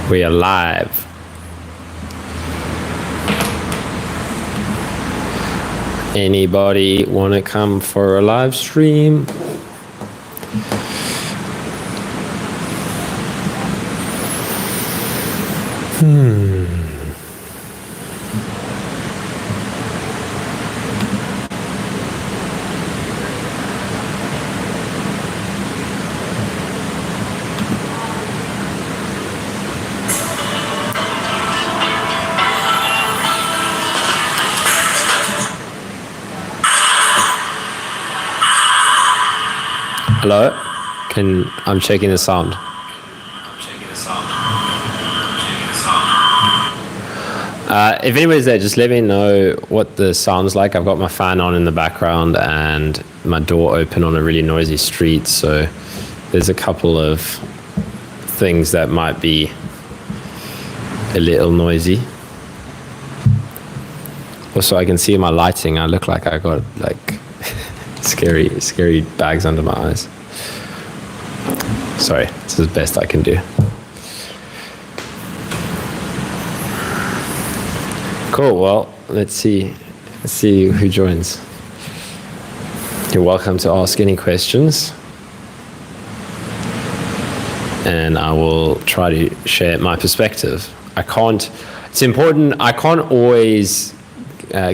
We are live. Anybody want to come for a live stream? Hello? I'm checking the sound. If anybody's there, just let me know what the sound's like. I've got my fan on in the background and my door open on a really noisy street, so there's a couple of things that might be a little noisy. Also, I can see my lighting. I look like I got like scary bags under my eyes. Sorry, this is the best I can do. Cool, well, let's see who joins. You're welcome to ask any questions. And I will try to share my perspective. It's important, I can't always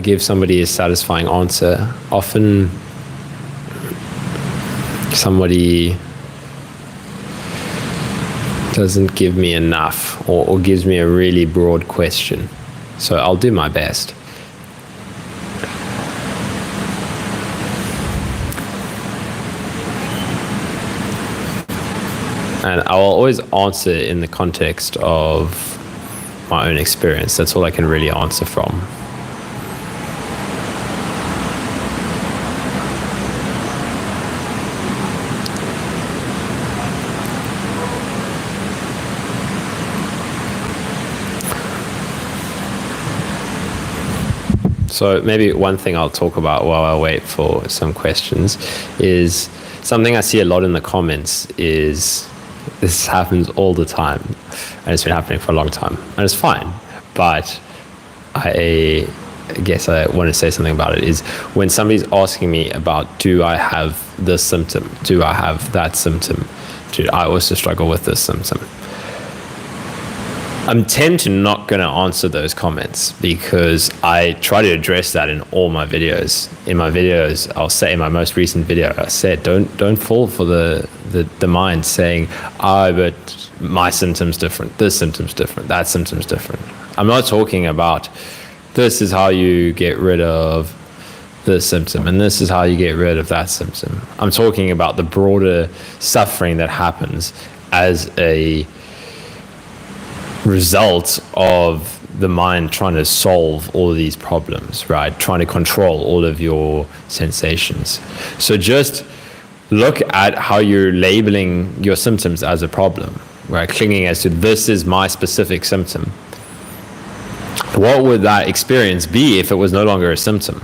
give somebody a satisfying answer. Often somebody doesn't give me enough or gives me a really broad question. So I'll do my best. And I will always answer in the context of my own experience. That's all I can really answer from. So maybe one thing I'll talk about while I wait for some questions is something I see a lot in the comments is this happens all the time and it's been happening for a long time and it's fine, but I guess I want to say something about it is when somebody's asking me about do I have this symptom, do I have that symptom, do I also struggle with this symptom, I'm tend to not going to answer those comments because I try to address that in all my videos. In my videos, I'll say in my most recent video, I said, don't fall for the mind saying, but my symptom's different, this symptom's different, that symptom's different. I'm not talking about this is how you get rid of this symptom and this is how you get rid of that symptom. I'm talking about the broader suffering that happens as a result of the mind trying to solve all of these problems, right? Trying to control all of your sensations. So just look at how you're labeling your symptoms as a problem, right? Clinging as to this is my specific symptom. What would that experience be if it was no longer a symptom?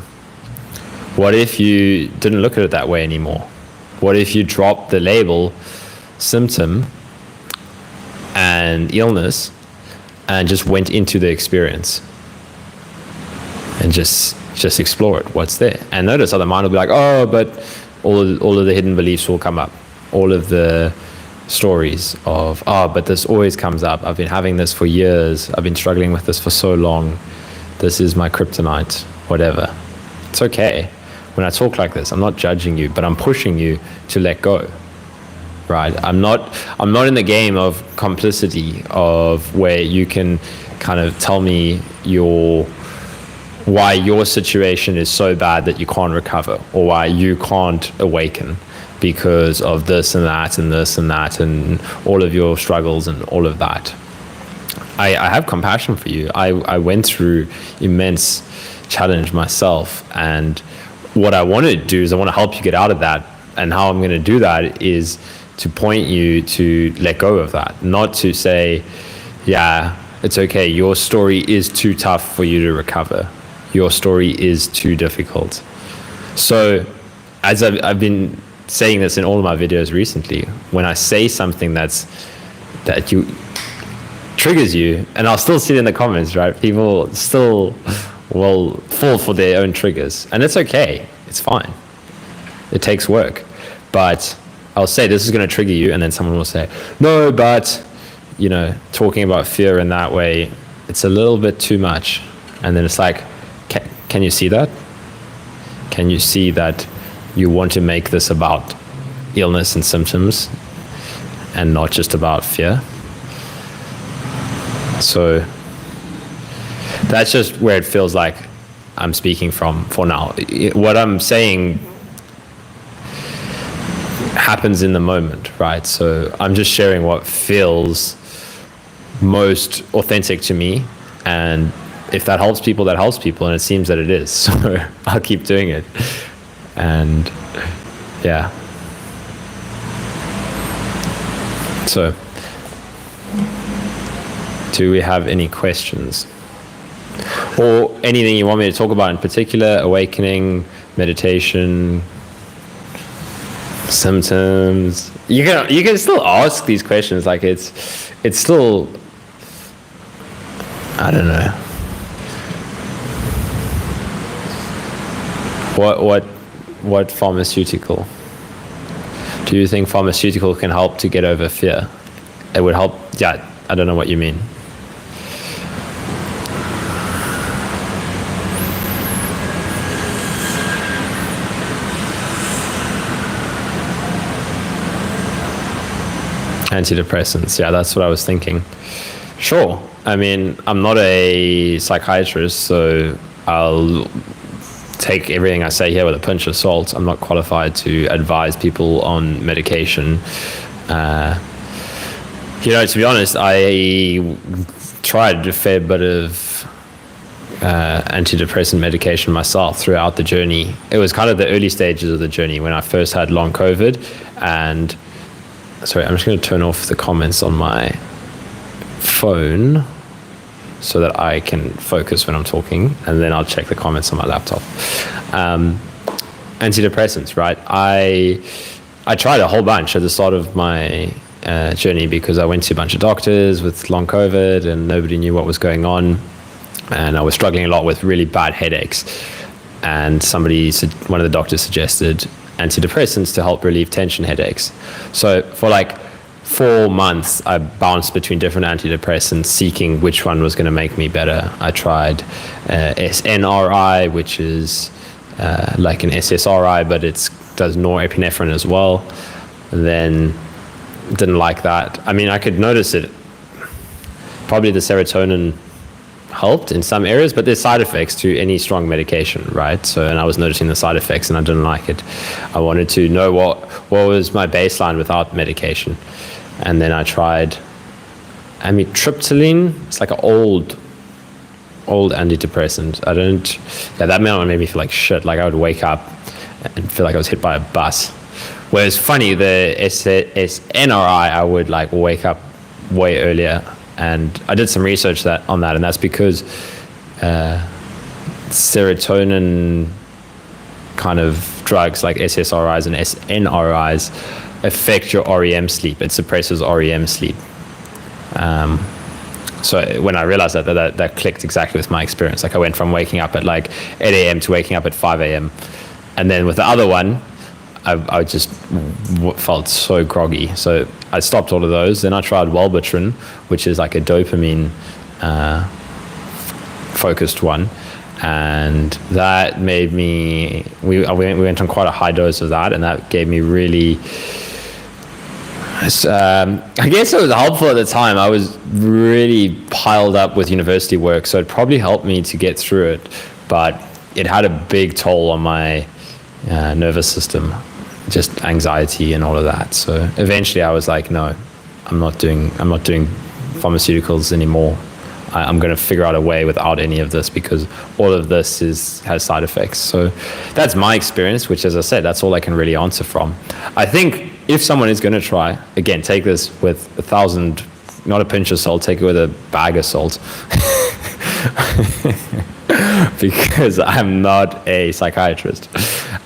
What if you didn't look at it that way anymore? What if you dropped the label symptom and illness and just went into the experience and just explore it, what's there? And notice how the mind will be like, but all of the hidden beliefs will come up. All of the stories of, but this always comes up. I've been having this for years. I've been struggling with this for so long. This is my kryptonite, whatever. It's okay. When I talk like this, I'm not judging you, but I'm pushing you to let go. Right, I'm not in the game of complicity of where you can kind of tell me why your situation is so bad that you can't recover or why you can't awaken because of this and that and this and that and all of your struggles and all of that. I have compassion for you. I went through immense challenge myself, and what I want to do is I want to help you get out of that, and how I'm going to do that is to point you to let go of that, not to say, yeah, it's okay, your story is too tough for you to recover. Your story is too difficult. So as I've been saying this in all of my videos recently, when I say something that triggers you, and I'll still see it in the comments, right? People still will fall for their own triggers, and it's okay. It's fine. It takes work, but I'll say this is going to trigger you, and then someone will say, no, but talking about fear in that way, it's a little bit too much. And then it's like, can you see that? Can you see that you want to make this about illness and symptoms and not just about fear? So that's just where it feels like I'm speaking from for now. What I'm saying happens in the moment, right? So I'm just sharing what feels most authentic to me, and if that helps people, that helps people, and it seems that it is. So I'll keep doing it. And yeah. So do we have any questions? Or anything you want me to talk about in particular? Awakening, meditation, symptoms. You can still ask these questions. Like it's still, I don't know. What pharmaceutical? Do you think pharmaceutical can help to get over fear? It would help. Yeah, I don't know what you mean. Antidepressants, yeah, that's what I was thinking. Sure. I mean, I'm not a psychiatrist, so I'll take everything I say here with a pinch of salt. I'm not qualified to advise people on medication. To be honest, I tried a fair bit of antidepressant medication myself throughout the journey. It was kind of the early stages of the journey when I first had long COVID. And sorry, I'm just going to turn off the comments on my phone so that I can focus when I'm talking, and then I'll check the comments on my laptop. Antidepressants, right? I tried a whole bunch at the start of my journey because I went to a bunch of doctors with long COVID and nobody knew what was going on. And I was struggling a lot with really bad headaches. And one of the doctors suggested antidepressants to help relieve tension headaches. So for like 4 months, I bounced between different antidepressants, seeking which one was going to make me better. I tried SNRI, which is like an SSRI, but it does norepinephrine as well. And then didn't like that. I mean, I could notice it. Probably the serotonin helped in some areas, but there's side effects to any strong medication, right? So, and I was noticing the side effects and I didn't like it. I wanted to know what was my baseline without medication. And then I tried amitriptyline. It's like an old antidepressant. That made me feel like shit. Like I would wake up and feel like I was hit by a bus. Whereas funny, the SNRI, I would like wake up way earlier. And I did some research on that, and that's because serotonin kind of drugs like SSRIs and SNRIs affect your REM sleep. It suppresses REM sleep. So when I realized that clicked exactly with my experience. Like I went from waking up at like 8 a.m. to waking up at 5 a.m. And then with the other one, I just felt so groggy. So I stopped all of those. Then I tried Wellbutrin, which is like a dopamine focused one. And that made me, we went on quite a high dose of that, and that gave me really, I guess it was helpful at the time. I was really piled up with university work, so it probably helped me to get through it, but it had a big toll on my nervous system, just anxiety and all of that. So eventually I was like, no, I'm not doing pharmaceuticals anymore. I'm going to figure out a way without any of this, because all of this has side effects. So that's my experience, which, as I said, that's all I can really answer from. I think if someone is going to try, again, take this with 1,000, not a pinch of salt, take it with a bag of salt. Because I'm not a psychiatrist.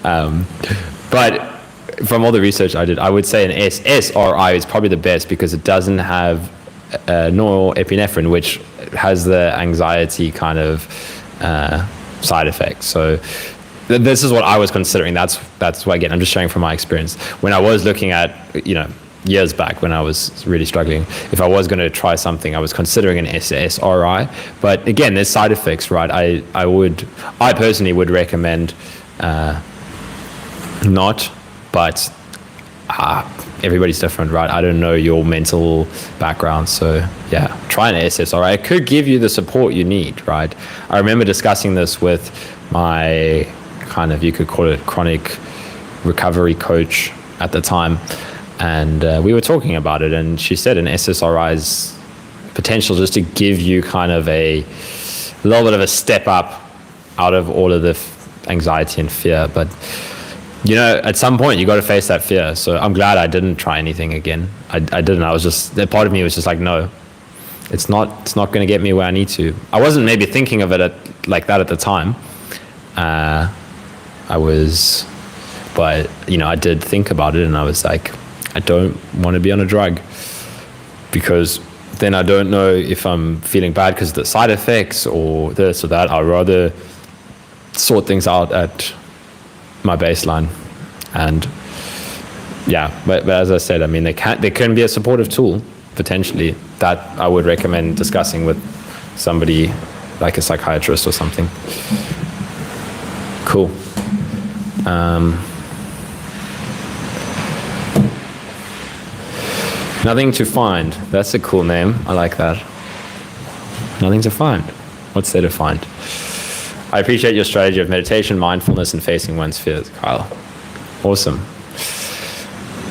But from all the research I did, I would say an SSRI is probably the best, because it doesn't have norepinephrine, which has the anxiety kind of side effect. So this is what I was considering. That's why, again, I'm just sharing from my experience. When I was looking at, years back when I was really struggling, if I was going to try something, I was considering an SSRI. But again, there's side effects, right? I personally would recommend not, but everybody's different, right? I don't know your mental background, so yeah, try an SSRI. It could give you the support you need, right? I remember discussing this with my kind of, you could call it chronic recovery coach at the time, and we were talking about it, and she said an SSRI's potential just to give you kind of a little bit of a step up out of all of the anxiety and fear. But at some point you got to face that fear. So I'm glad I didn't try anything again. I didn't. I was just, that part of me was just like, no, it's not going to get me where I need to. I wasn't maybe thinking of it like that at the time. But I did think about it, and I was like, I don't want to be on a drug, because then I don't know if I'm feeling bad because of the side effects or this or that. I'd rather sort things out at my baseline. And yeah, but as I said, I mean, they can be a supportive tool potentially that I would recommend discussing with somebody like a psychiatrist or something. Cool. Nothing to Find. That's a cool name. I like that. Nothing to find. What's there to find? I appreciate your strategy of meditation, mindfulness, and facing one's fears, Kyle. Awesome.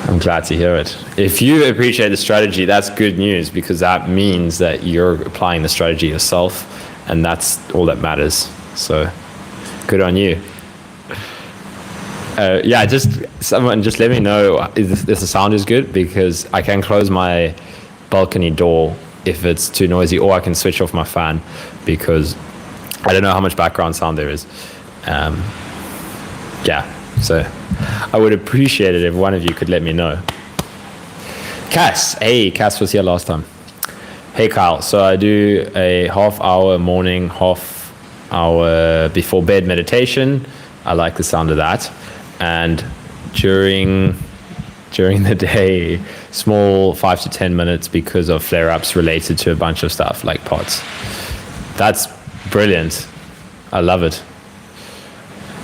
I'm glad to hear it. If you appreciate the strategy, that's good news, because that means that you're applying the strategy yourself, and that's all that matters. So good on you. Someone just let me know if the sound is good, because I can close my balcony door if it's too noisy, or I can switch off my fan, because I don't know how much background sound there is. So I would appreciate it if one of you could let me know. Cass was here last time. Hey Kyle, so I do a half-hour morning, half-hour before bed meditation. I like the sound of that. And during the day, small 5 to 10 minutes because of flare-ups related to a bunch of stuff like POTS. That's brilliant. I love it.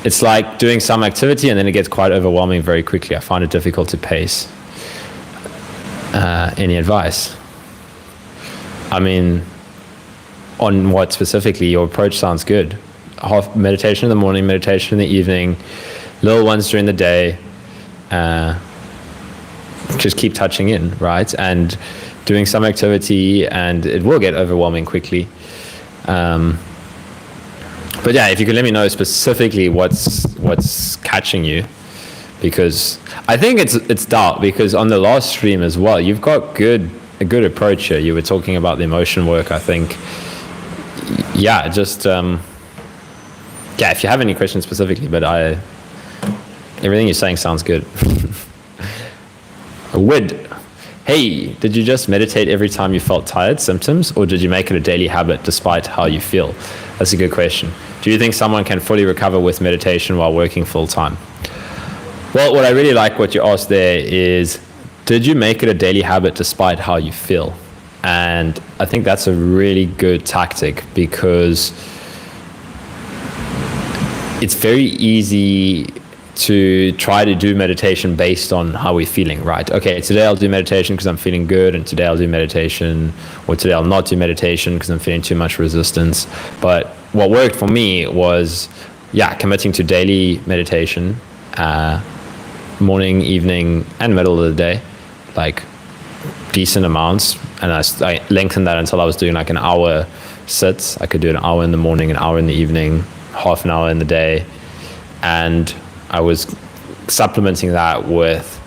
It's like doing some activity and then it gets quite overwhelming very quickly. I find it difficult to pace. Any advice? I mean, on what specifically? Your approach sounds good. Half meditation in the morning, meditation in the evening, little ones during the day. Just keep touching in, right? And doing some activity, and it will get overwhelming quickly. But yeah, if you could let me know specifically what's catching you, because I think it's dark, because on the last stream as well, you've got a good approach here. You were talking about the emotion work, I think. Yeah, just if you have any questions specifically, but everything you're saying sounds good. Wid, hey, did you just meditate every time you felt tired symptoms, or did you make it a daily habit despite how you feel? That's a good question. Do you think someone can fully recover with meditation while working full time? Well, what I really like what you asked there is, did you make it a daily habit despite how you feel? And I think that's a really good tactic, because it's very easy to try to do meditation based on how we're feeling, right? Okay, today I'll do meditation because I'm feeling good, and today I'll do meditation, or today I'll not do meditation because I'm feeling too much resistance. But what worked for me was, committing to daily meditation, morning, evening, and middle of the day, like decent amounts. And I lengthened that until I was doing like an hour sits. I could do an hour in the morning, an hour in the evening, half an hour in the day. And I was supplementing that with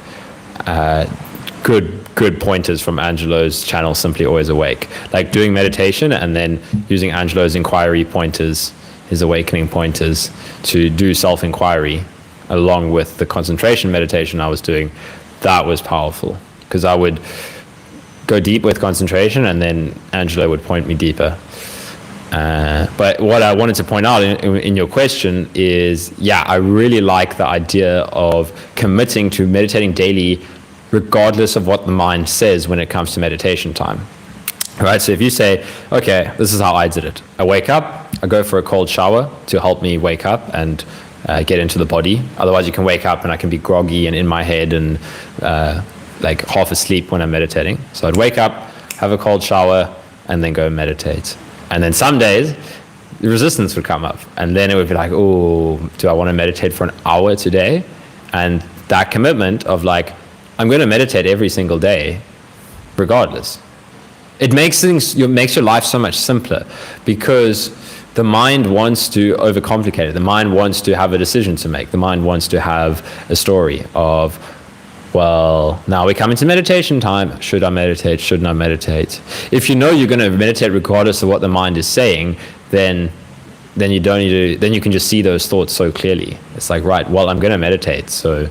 good pointers from Angelo's channel, Simply Always Awake, like doing meditation and then using Angelo's inquiry pointers, his awakening pointers, to do self-inquiry along with the concentration meditation I was doing. That was powerful, because I would go deep with concentration, and then Angela would point me deeper. But what I wanted to point out in your question is, yeah, I really like the idea of committing to meditating daily, regardless of what the mind says when it comes to meditation time. Right? So if you say, okay, this is how I did it. I wake up, I go for a cold shower to help me wake up and get into the body. Otherwise, you can wake up and I can be groggy and in my head and like half asleep when I'm meditating. So I'd wake up, have a cold shower, and then go meditate. And then some days, the resistance would come up. And then it would be like, oh, do I want to meditate for an hour today? And that commitment of like, I'm going to meditate every single day, regardless. It makes your life so much simpler, because the mind wants to overcomplicate it. The mind wants to have a decision to make. The mind wants to have a story of, well, now we come into meditation time. Should I meditate? Shouldn't I meditate? If you know you're going to meditate regardless of what the mind is saying, then you don't need to. Then you can just see those thoughts so clearly. It's like, right, well, I'm going to meditate, so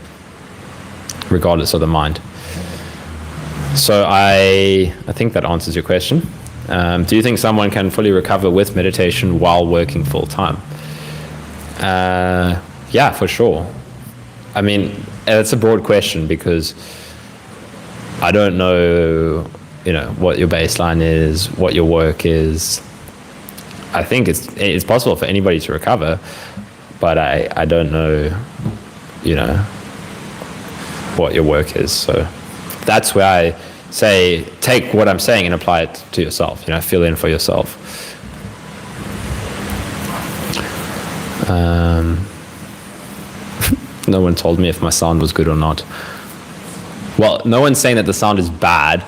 regardless of the mind. So I think that answers your question. Do you think someone can fully recover with meditation while working full time? Yeah, for sure. I mean, it's a broad question, because I don't know, what your baseline is, what your work is. I think it's possible for anybody to recover, but I don't know, what your work is. So that's where I say, take what I'm saying and apply it to yourself, fill in for yourself. No one told me if my sound was good or not. Well, no one's saying that the sound is bad.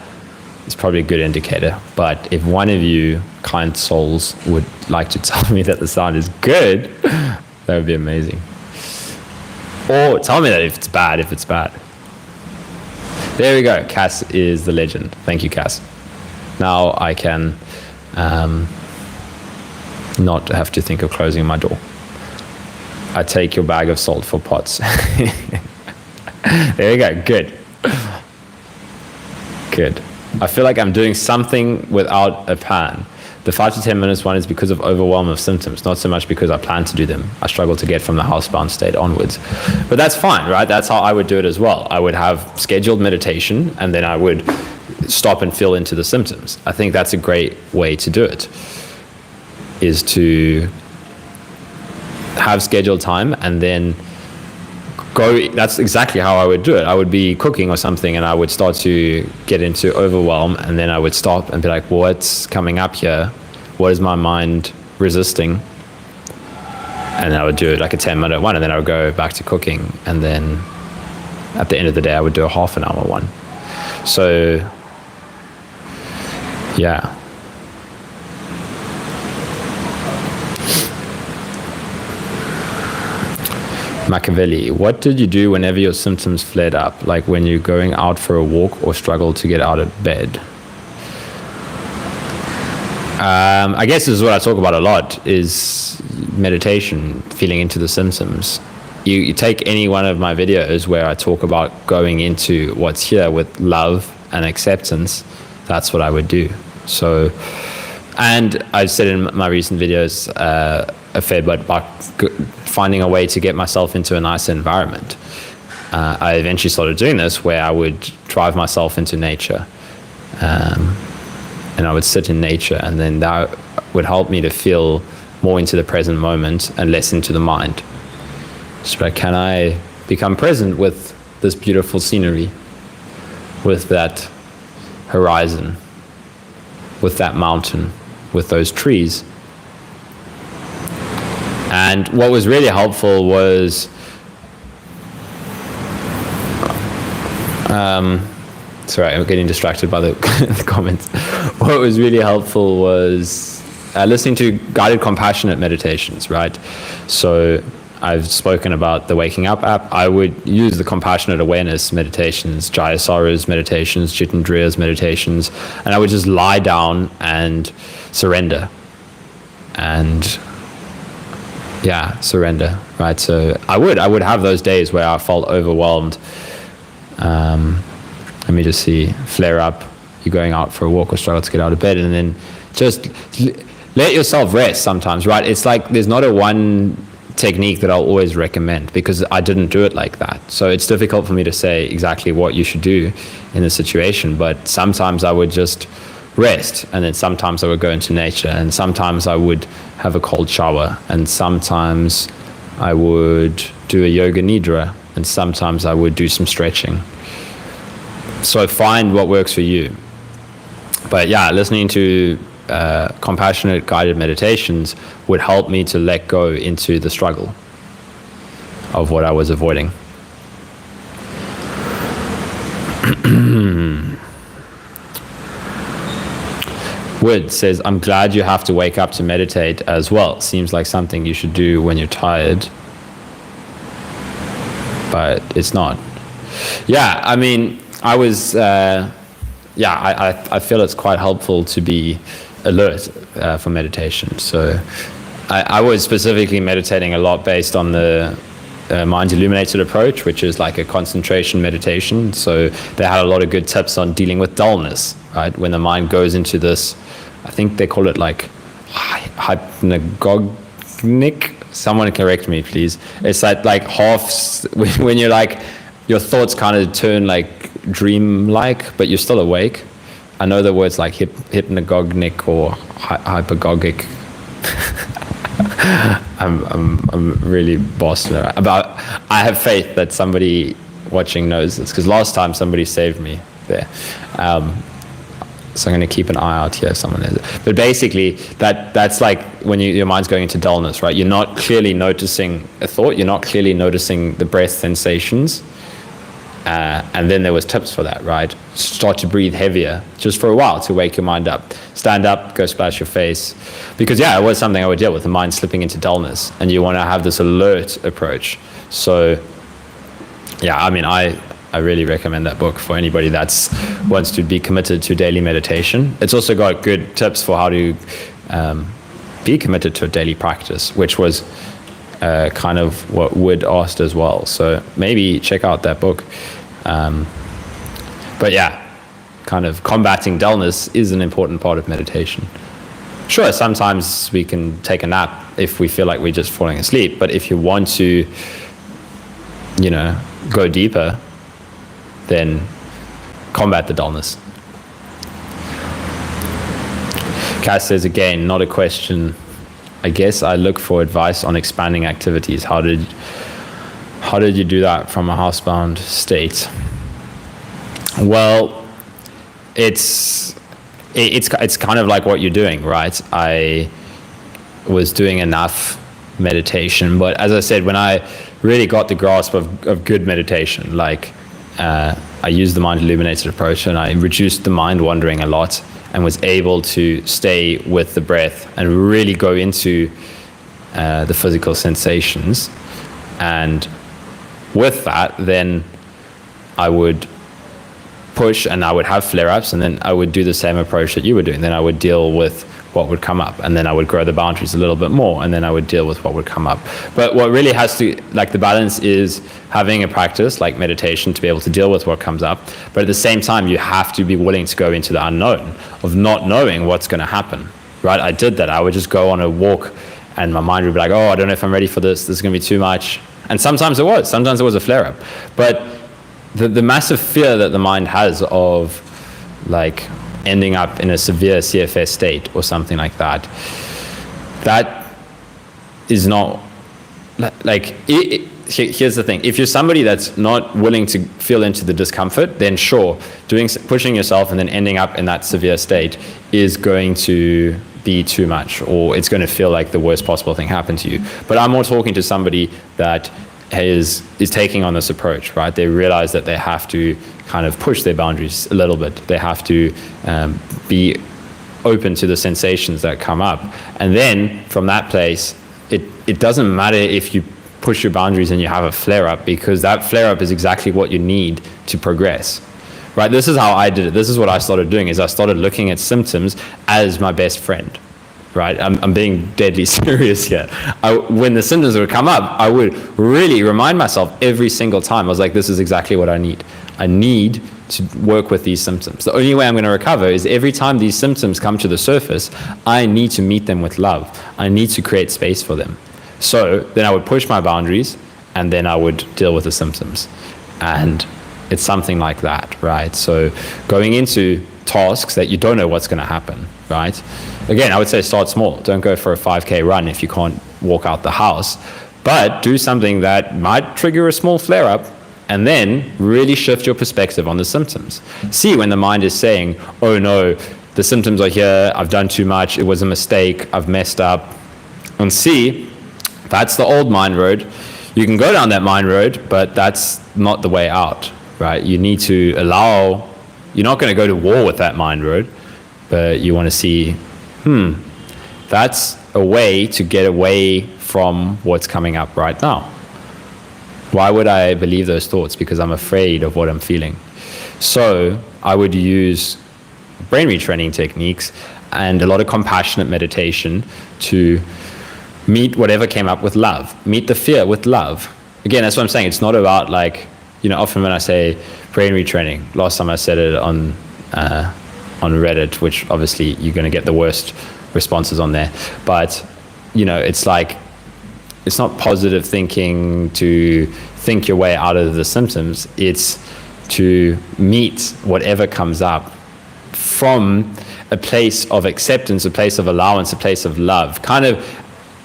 It's probably a good indicator. But if one of you kind souls would like to tell me that the sound is good, that would be amazing. Or tell me that if it's bad. There we go. Cass is the legend. Thank you, Cass. Now I can not have to think of closing my door. I take your bag of salt for pots. There we go. Good. I feel like I'm doing something without a plan. The 5 to 10 minutes one is because of overwhelm of symptoms, not so much because I plan to do them. I struggle to get from the housebound state onwards. But that's fine, right? That's how I would do it as well. I would have scheduled meditation, and then I would stop and feel into the symptoms. I think that's a great way to do it, is to have scheduled time and then go. That's exactly how I would do it. I would be cooking or something, and I would start to get into overwhelm, and then I would stop and be like, what's coming up here? What is my mind resisting? And I would do like a 10-minute one, and then I would go back to cooking, and then at the end of the day I would do a half an hour one. So yeah. Machiavelli, what did you do whenever your symptoms flared up, like when you're going out for a walk or struggle to get out of bed? I guess this is what I talk about a lot, is meditation, feeling into the symptoms. You take any one of my videos where I talk about going into what's here with love and acceptance, that's what I would do. So, and I've said in my recent videos a fair bit about finding a way to get myself into a nicer environment. I eventually started doing this where I would drive myself into nature, and I would sit in nature, and then that would help me to feel more into the present moment and less into the mind. Just like, can I become present with this beautiful scenery, with that horizon, with that mountain, with those trees? And what was really helpful was, sorry, I'm getting distracted by the, the comments. What was really helpful was listening to guided compassionate meditations, right? So I've spoken about the Waking Up app. I would use the compassionate awareness meditations, Jayasara's meditations, Jitendriya's meditations, and I would just lie down and surrender. And surrender, right? So I would have those days where I felt overwhelmed. Let me just see, flare up, you're going out for a walk or struggle to get out of bed, and then just let yourself rest sometimes, right? It's like there's not a one technique that I'll always recommend, because I didn't do it like that. So it's difficult for me to say exactly what you should do in the situation, but sometimes I would just rest, and then sometimes I would go into nature, and sometimes I would have a cold shower, and sometimes I would do a yoga nidra, and sometimes I would do some stretching. So find what works for you. But yeah, listening to compassionate guided meditations would help me to let go into the struggle of what I was avoiding. Wood says, I'm glad you have to wake up to meditate as well. Seems like something you should do when you're tired, but it's not. Yeah, I mean, I was, I feel it's quite helpful to be alert for meditation. So I was specifically meditating a lot based on the Mind Illuminated approach, which is like a concentration meditation. So they had a lot of good tips on dealing with dullness, right? When the mind goes into this, I think they call it like hypnagogic. Someone correct me, please. It's like half, when you're like, your thoughts kind of turn like dream-like, but you're still awake. I know the words like hypnagogic or hypagogic. I'm really bossed about. I have faith that somebody watching knows this, because last time somebody saved me there. So I'm going to keep an eye out here if someone knows it. But basically, that's like when your mind's going into dullness, right? You're not clearly noticing a thought. You're not clearly noticing the breath sensations. And then there was tips for that, right? Start to breathe heavier just for a while to wake your mind up. Stand up, go splash your face. Because yeah, it was something I would deal with, the mind slipping into dullness. And you want to have this alert approach. So yeah, I mean, I really recommend that book for anybody that wants to be committed to daily meditation. It's also got good tips for how to be committed to a daily practice, which was kind of what Wood asked as well. So maybe check out that book. But yeah, kind of combating dullness is an important part of meditation. Sure, sometimes we can take a nap if we feel like we're just falling asleep, but if you want to, go deeper, then combat the dullness. Cass says again, not a question. I guess I look for advice on expanding activities. How did you do that from a housebound state? Well, it's kind of like what you're doing, right? I was doing enough meditation, but as I said, when I really got the grasp of good meditation, like I used the Mind Illuminated approach, and I reduced the mind wandering a lot, and was able to stay with the breath and really go into the physical sensations. And with that, then I would push and I would have flare-ups, and then I would do the same approach that you were doing. Then I would deal with what would come up, and then I would grow the boundaries a little bit more, and then I would deal with what would come up. But what really has to, like, the balance is having a practice like meditation to be able to deal with what comes up, but at the same time you have to be willing to go into the unknown of not knowing what's going to happen, right? I did that. I would just go on a walk and my mind would be like, oh, I don't know if I'm ready for this is going to be too much. And sometimes it was a flare-up. But the massive fear that the mind has of like ending up in a severe CFS state or something like that, that is not like here's the thing. If you're somebody that's not willing to feel into the discomfort, then sure, pushing yourself and then ending up in that severe state is going to be too much, or it's going to feel like the worst possible thing happened to you. But I'm more talking to somebody that is taking on this approach, right? They realize that they have to kind of push their boundaries a little bit. They have to be open to the sensations that come up. And then from that place, it doesn't matter if you push your boundaries and you have a flare-up, because that flare-up is exactly what you need to progress, right? This is how I did it. This is what I started doing, is I started looking at symptoms as my best friend, right? I'm being deadly serious here. When the symptoms would come up, I would really remind myself every single time. I was like, this is exactly what I need. I need to work with these symptoms. The only way I'm going to recover is every time these symptoms come to the surface, I need to meet them with love. I need to create space for them. So then I would push my boundaries, and then I would deal with the symptoms. And it's something like that, right? So going into tasks that you don't know what's going to happen, right? Again, I would say start small. Don't go for a 5K run if you can't walk out the house, but do something that might trigger a small flare-up, and then really shift your perspective on the symptoms. See when the mind is saying, oh no, the symptoms are here, I've done too much, it was a mistake, I've messed up. And see, that's the old mind road. You can go down that mind road, but that's not the way out, right? You need to allow, you're not going to go to war with that mind road, but you want to see, that's a way to get away from what's coming up right now. Why would I believe those thoughts? Because I'm afraid of what I'm feeling. So I would use brain retraining techniques and a lot of compassionate meditation to meet whatever came up with love. Meet the fear with love. Again, that's what I'm saying. It's not about like, often when I say brain retraining, last time I said it on Reddit, which obviously you're going to get the worst responses on there. But, it's like, it's not positive thinking to think your way out of the symptoms. It's to meet whatever comes up from a place of acceptance, a place of allowance, a place of love. Kind of,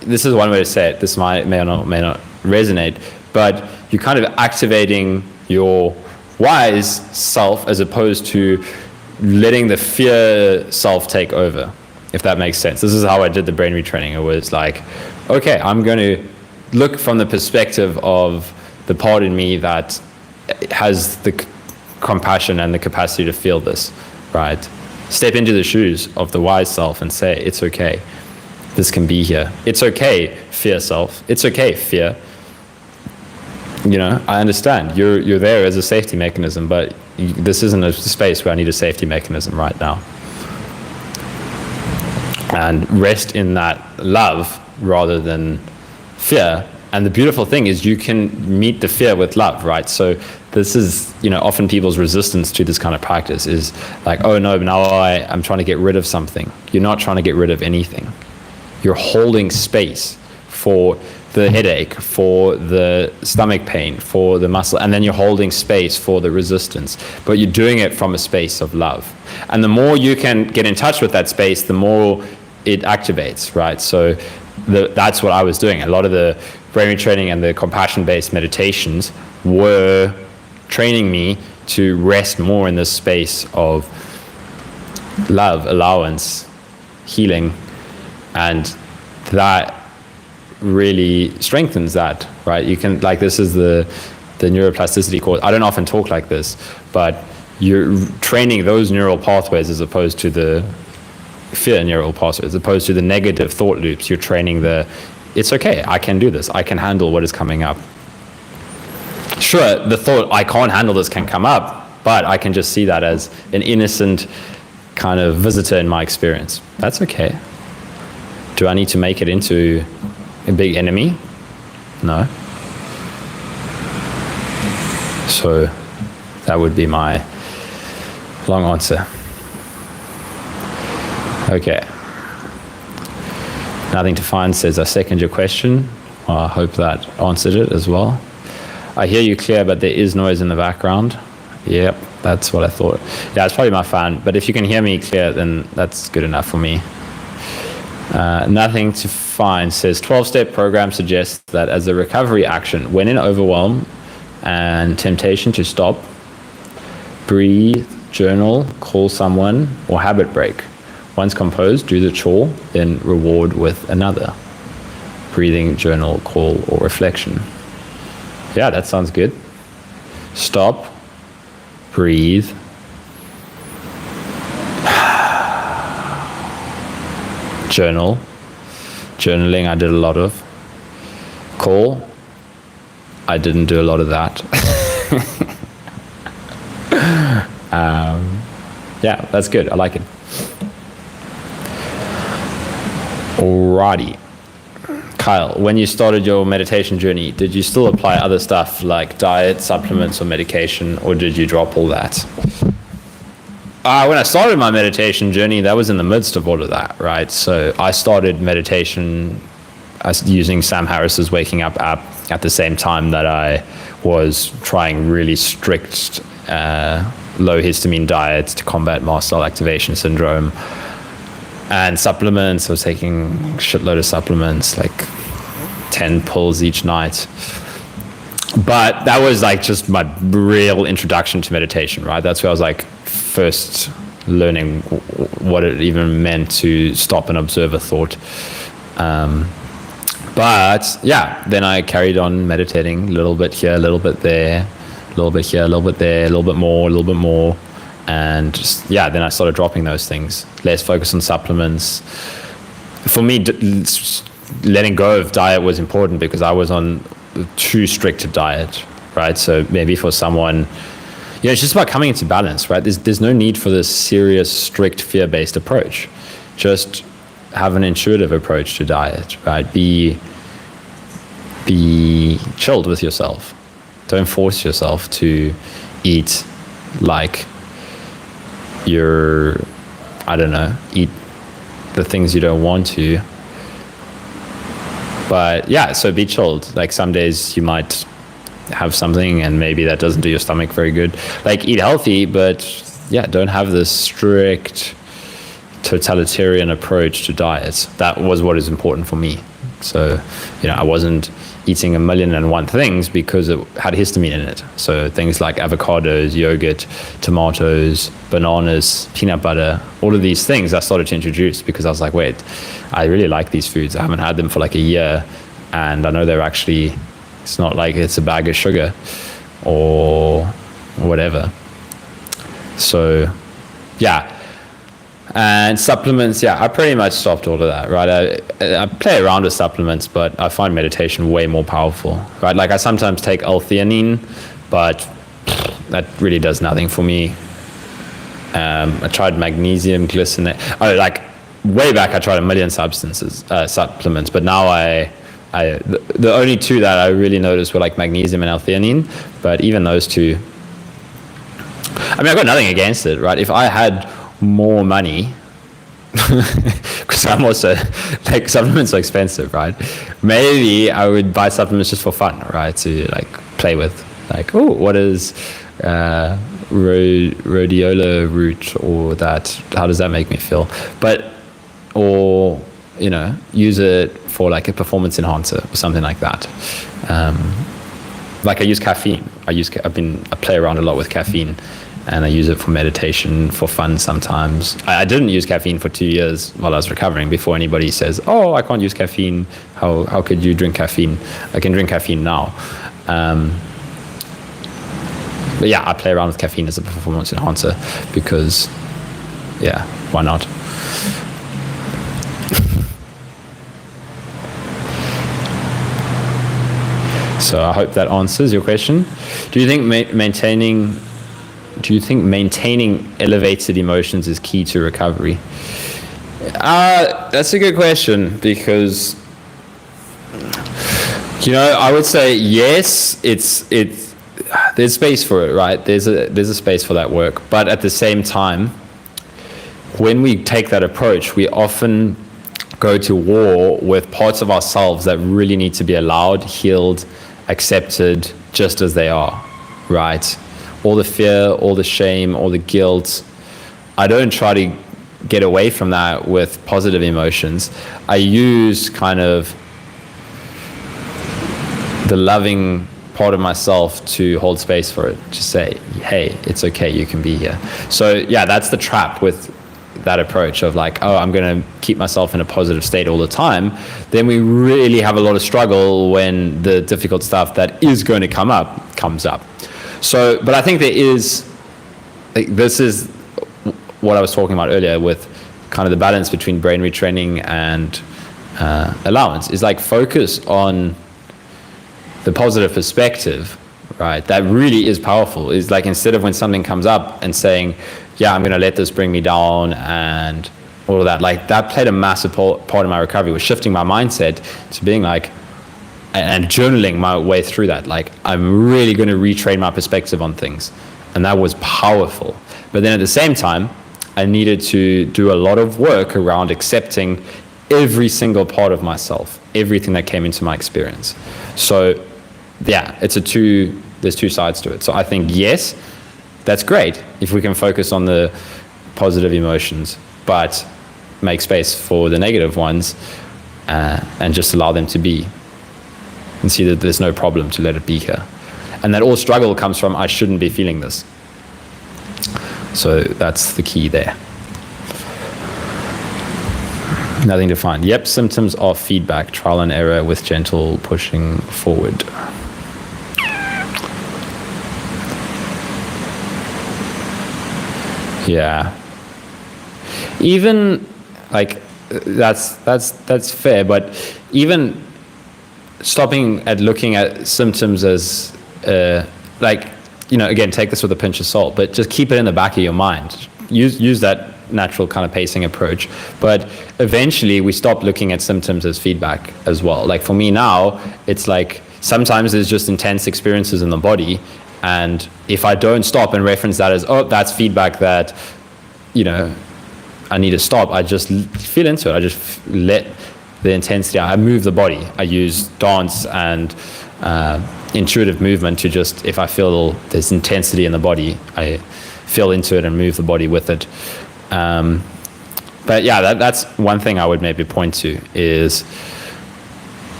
this is one way to say it. This may or may not resonate, but you're kind of activating your wise self as opposed to letting the fear self take over, if that makes sense. This is how I did the brain retraining. It was like, okay, I'm going to look from the perspective of the part in me that has the compassion and the capacity to feel this, right? Step into the shoes of the wise self and say, it's okay. This can be here. It's okay, fear self. It's okay, fear. I understand. You're there as a safety mechanism, but this isn't a space where I need a safety mechanism right now. And rest in that love rather than fear. And the beautiful thing is you can meet the fear with love, right? So this is, often people's resistance to this kind of practice is like, oh no, now I'm trying to get rid of something. You're not trying to get rid of anything. You're holding space for the headache, for the stomach pain, for the muscle, and then you're holding space for the resistance. But you're doing it from a space of love. And the more you can get in touch with that space, the more it activates, right? So that's what I was doing. A lot of the brain retraining and the compassion-based meditations were training me to rest more in this space of love, allowance, healing, and that really strengthens that, right? You can, like, this is the neuroplasticity course. I don't often talk like this, but you're training those neural pathways as opposed to the fear neural pathways, as opposed to the negative thought loops. You're training it's okay, I can do this, I can handle what is coming up. Sure, the thought, I can't handle this, can come up, but I can just see that as an innocent kind of visitor in my experience. That's okay. Do I need to make it into a big enemy? No. So that would be my long answer. Okay. Nothing to find says, I second your question. Well, I hope that answered it as well. I hear you clear, but there is noise in the background. Yep, that's what I thought. Yeah, it's probably my fan, but if you can hear me clear, then that's good enough for me. Nothing to find says, 12-step program suggests that as a recovery action, when in overwhelm and temptation to stop, breathe, journal, call someone, or habit break. Once composed, do the chore, then reward with another. Breathing, journal, call, or reflection. Yeah, that sounds good. Stop, breathe, journal. Journaling, I did a lot of. Call, I didn't do a lot of that. Yeah, that's good. I like it. Alrighty. Kyle, when you started your meditation journey, did you still apply other stuff like diet, supplements, or medication, or did you drop all that? When I started my meditation journey, that was in the midst of all of that, right? So I started meditation using Sam Harris's Waking Up app at the same time that I was trying really strict low histamine diets to combat mast cell activation syndrome. And supplements, I was taking a shitload of supplements, like 10 pills each night. But that was like just my real introduction to meditation, right? That's where I was like first learning what it even meant to stop and observe a thought. But yeah, then I carried on meditating a little bit here, a little bit there, a little bit here, a little bit there, a little bit more, a little bit more. And just, yeah, then I started dropping those things. Less focus on supplements. For me, letting go of diet was important because I was on too strict a diet, right? So maybe for someone, it's just about coming into balance, right? There's no need for this serious, strict, fear-based approach. Just have an intuitive approach to diet, right? Be chilled with yourself. Don't force yourself to eat like eat the things you don't want to. But yeah, so be chilled. Like some days you might have something and maybe that doesn't do your stomach very good. Like eat healthy, but yeah, don't have this strict totalitarian approach to diets. That was what is important for me. So, I wasn't eating 1,000,001 things because it had histamine in it. So things like avocados, yogurt, tomatoes, bananas, peanut butter, all of these things I started to introduce because I was like, wait, I really like these foods. I haven't had them for like a year and I know it's not like it's a bag of sugar or whatever. So yeah. And supplements, yeah, I pretty much stopped all of that, right? I play around with supplements, but I find meditation way more powerful, right? Like I sometimes take L-theanine, but that really does nothing for me. I tried magnesium, glycinate. Like way back, I tried 1,000,000 supplements, but now the only two that I really noticed were like magnesium and L-theanine, but even those two, I've got nothing against it, right? If I had more money, because I'm also like supplements are expensive, right? Maybe I would buy supplements just for fun, right? To like play with, like, oh, what is rhodiola root or that? How does that make me feel? Or use it for like a performance enhancer or something like that. Like I use caffeine. I play around a lot with caffeine. And I use it for meditation, for fun sometimes. I didn't use caffeine for 2 years while I was recovering before anybody says, oh, I can't use caffeine. How could you drink caffeine? I can drink caffeine now. But yeah, I play around with caffeine as a performance enhancer because, yeah, why not? So I hope that answers your question. Do you think maintaining elevated emotions is key to recovery? That's a good question because, I would say yes. There's space for it, right? There's a space for that work, but at the same time, when we take that approach, we often go to war with parts of ourselves that really need to be allowed, healed, accepted, just as they are, right? All the fear, all the shame, all the guilt. I don't try to get away from that with positive emotions. I use kind of the loving part of myself to hold space for it, to say, hey, it's okay, you can be here. So yeah, that's the trap with that approach of like, oh, I'm going to keep myself in a positive state all the time. Then we really have a lot of struggle when the difficult stuff that is going to come up comes up. So, but I think this is what I was talking about earlier with kind of the balance between brain retraining and allowance, is like focus on the positive perspective, right? That really is powerful. Is like, instead of when something comes up and saying, yeah, I'm going to let this bring me down and all of that. Like that played a massive part of my recovery, was shifting my mindset to being like, and journaling my way through that. Like, I'm really going to retrain my perspective on things. And that was powerful. But then at the same time, I needed to do a lot of work around accepting every single part of myself, everything that came into my experience. So yeah, there's two sides to it. So I think, yes, that's great if we can focus on the positive emotions, but make space for the negative ones, and just allow them to be, and see that there's no problem to let it be here. And that all struggle comes from, I shouldn't be feeling this. So that's the key there. Nothing to find. Yep, symptoms are feedback, trial and error with gentle pushing forward. Yeah. Even like that's fair, but even stopping at looking at symptoms as like, you know, again, take this with a pinch of salt, but just keep it in the back of your mind. Use that natural kind of pacing approach. But eventually we stop looking at symptoms as feedback as well. Like for me now, it's like sometimes there's just intense experiences in the body. And if I don't stop and reference that as, oh, that's feedback that, you know, I need to stop, I just feel into it. I just let the intensity, I move the body. I use dance and intuitive movement to just, if I feel there's intensity in the body, I feel into it and move the body with it. But yeah, that's one thing I would maybe point to, is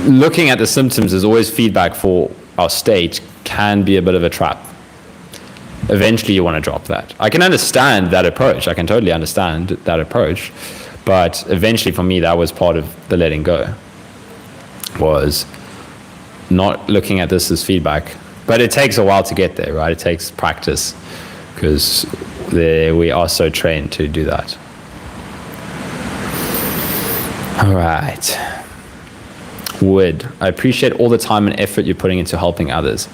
looking at the symptoms as always feedback for our state can be a bit of a trap. Eventually you want to drop that. I can understand that approach. I can totally understand that approach. But eventually for me, that was part of the letting go, was not looking at this as feedback. But it takes a while to get there, right? It takes practice, because we are so trained to do that. All right. Wood, I appreciate all the time and effort you're putting into helping others.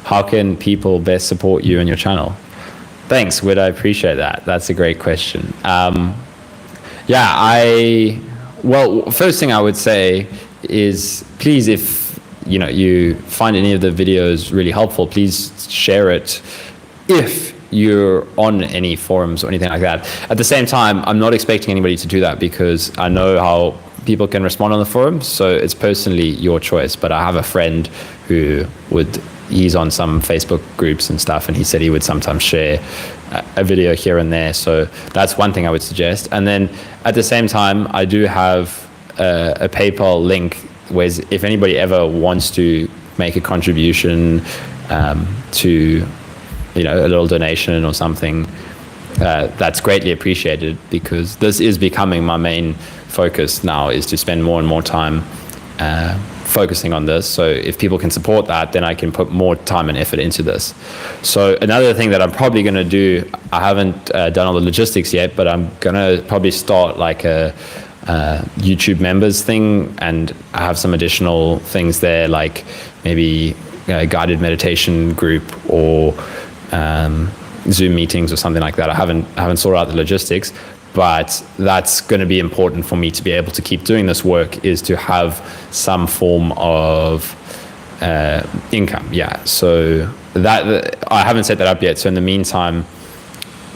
How can people best support you and your channel? Thanks, Wood. I appreciate that. That's a great question. Well, first thing I would say is, please, if you find any of the videos really helpful, please share it if you're on any forums or anything like that. At the same time, I'm not expecting anybody to do that, because I know how people can respond on the forums, so it's personally your choice. But I have a friend who he's on some Facebook groups and stuff, and he said he would sometimes share a video here and there. So that's one thing I would suggest. And then at the same time, I do have a PayPal link, where if anybody ever wants to make a contribution to, a little donation or something, that's greatly appreciated, because this is becoming my main focus now, is to spend more and more time focusing on this. So if people can support that, then I can put more time and effort into this. So another thing that I'm probably going to do, I haven't done all the logistics yet, but I'm going to probably start like a YouTube members thing, and I have some additional things there, like maybe a guided meditation group or Zoom meetings or something like that. I haven't sorted out the logistics, but that's going to be important for me to be able to keep doing this work, is to have some form of income. Yeah. So that I haven't set that up yet. So in the meantime,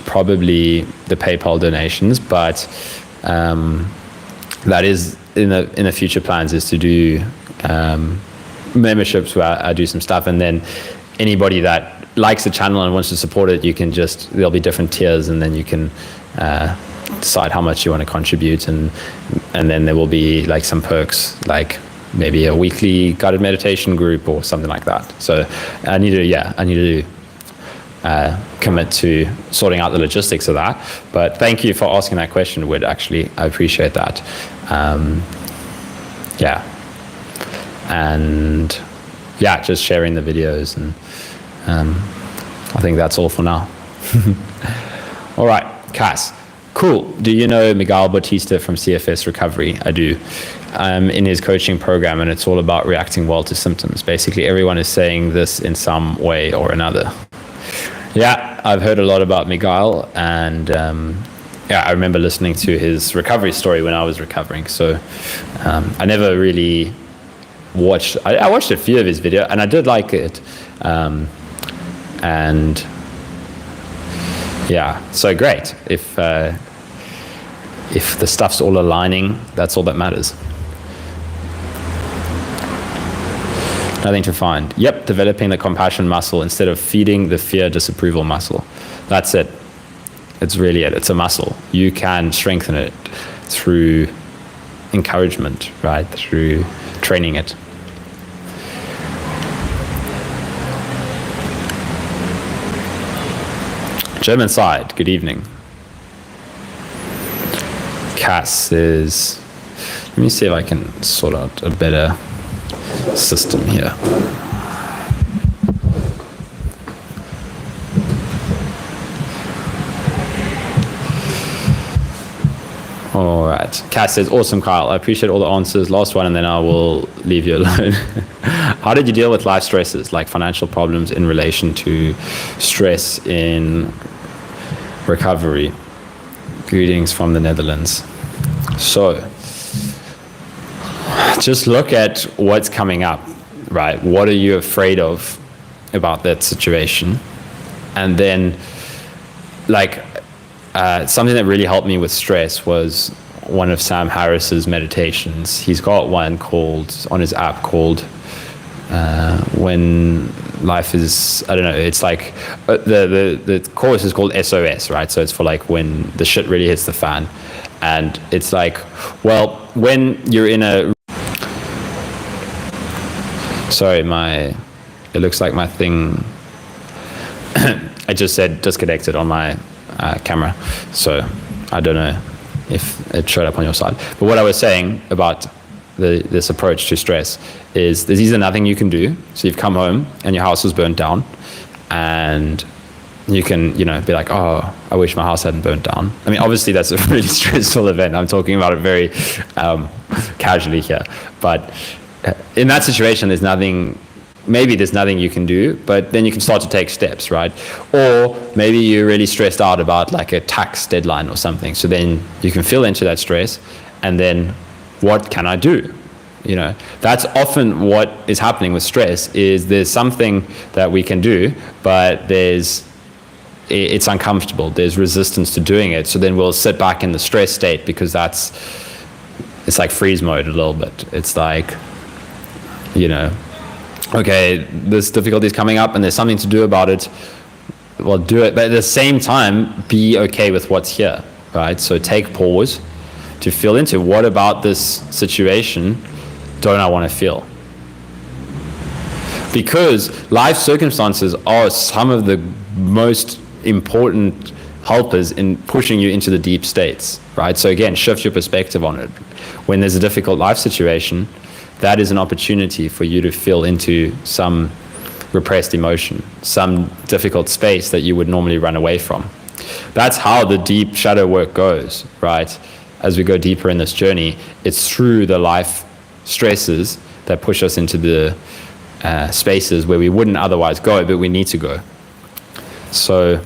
probably the PayPal donations, but that is in the future plans, is to do memberships where I do some stuff, and then anybody that likes the channel and wants to support it, there'll be different tiers, and then you can decide how much you want to contribute, and then there will be like some perks, like maybe a weekly guided meditation group or something like that. So I need to commit to sorting out the logistics of that. But thank you for asking that question, Wood. Actually, I appreciate that. Just sharing the videos, and I think that's all for now. All right, Cass. Cool. Do you know Miguel Bautista from CFS Recovery? I do. I'm in his coaching program, and it's all about reacting well to symptoms. Basically, everyone is saying this in some way or another. Yeah, I've heard a lot about Miguel, and yeah, I remember listening to his recovery story when I was recovering. So I never really watched. I watched a few of his videos, and I did like it. And yeah, so great. If the stuff's all aligning, that's all that matters. Nothing to find. Yep, developing the compassion muscle instead of feeding the fear disapproval muscle. That's it. It's really it. It's a muscle. You can strengthen it through encouragement, right? Through training it. German side, good evening. Cass says, let me see if I can sort out a better system here. All right. Cass says, awesome, Kyle. I appreciate all the answers. Last one, and then I will leave you alone. How did you deal with life stresses, like financial problems in relation to stress in recovery? Greetings from the Netherlands. So, just look at what's coming up, right? What are you afraid of about that situation? And then, like, something that really helped me with stress was one of Sam Harris's meditations. He's got one called, on his app, called When Life Is, I don't know, it's like, the course is called SOS, right? So it's for like when the shit really hits the fan. And it's like, well, when you're in a, sorry, it looks like my thing, I just said disconnected on my camera, so I don't know if it showed up on your side. But what I was saying about this approach to stress is there's either nothing you can do, so you've come home and your house was burnt down, and you can, be like, oh, I wish my house hadn't burnt down. I mean, obviously that's a really stressful event. I'm talking about it very casually here, but in that situation, there's nothing you can do, but then you can start to take steps, right? Or maybe you're really stressed out about like a tax deadline or something. So then you can feel into that stress, and then what can I do? That's often what is happening with stress, is there's something that we can do, but it's uncomfortable. There's resistance to doing it. So then we'll sit back in the stress state, because it's like freeze mode a little bit. It's like, okay, this difficulty is coming up and there's something to do about it. Well, do it. But at the same time, be okay with what's here, right? So take pause to feel into, what about this situation don't I want to feel? Because life circumstances are some of the most important helpers in pushing you into the deep states, right? So again, shift your perspective on it. When there's a difficult life situation, that is an opportunity for you to feel into some repressed emotion, some difficult space that you would normally run away from. That's how the deep shadow work goes, right? As we go deeper in this journey, it's through the life stresses that push us into the spaces where we wouldn't otherwise go, but we need to go. So,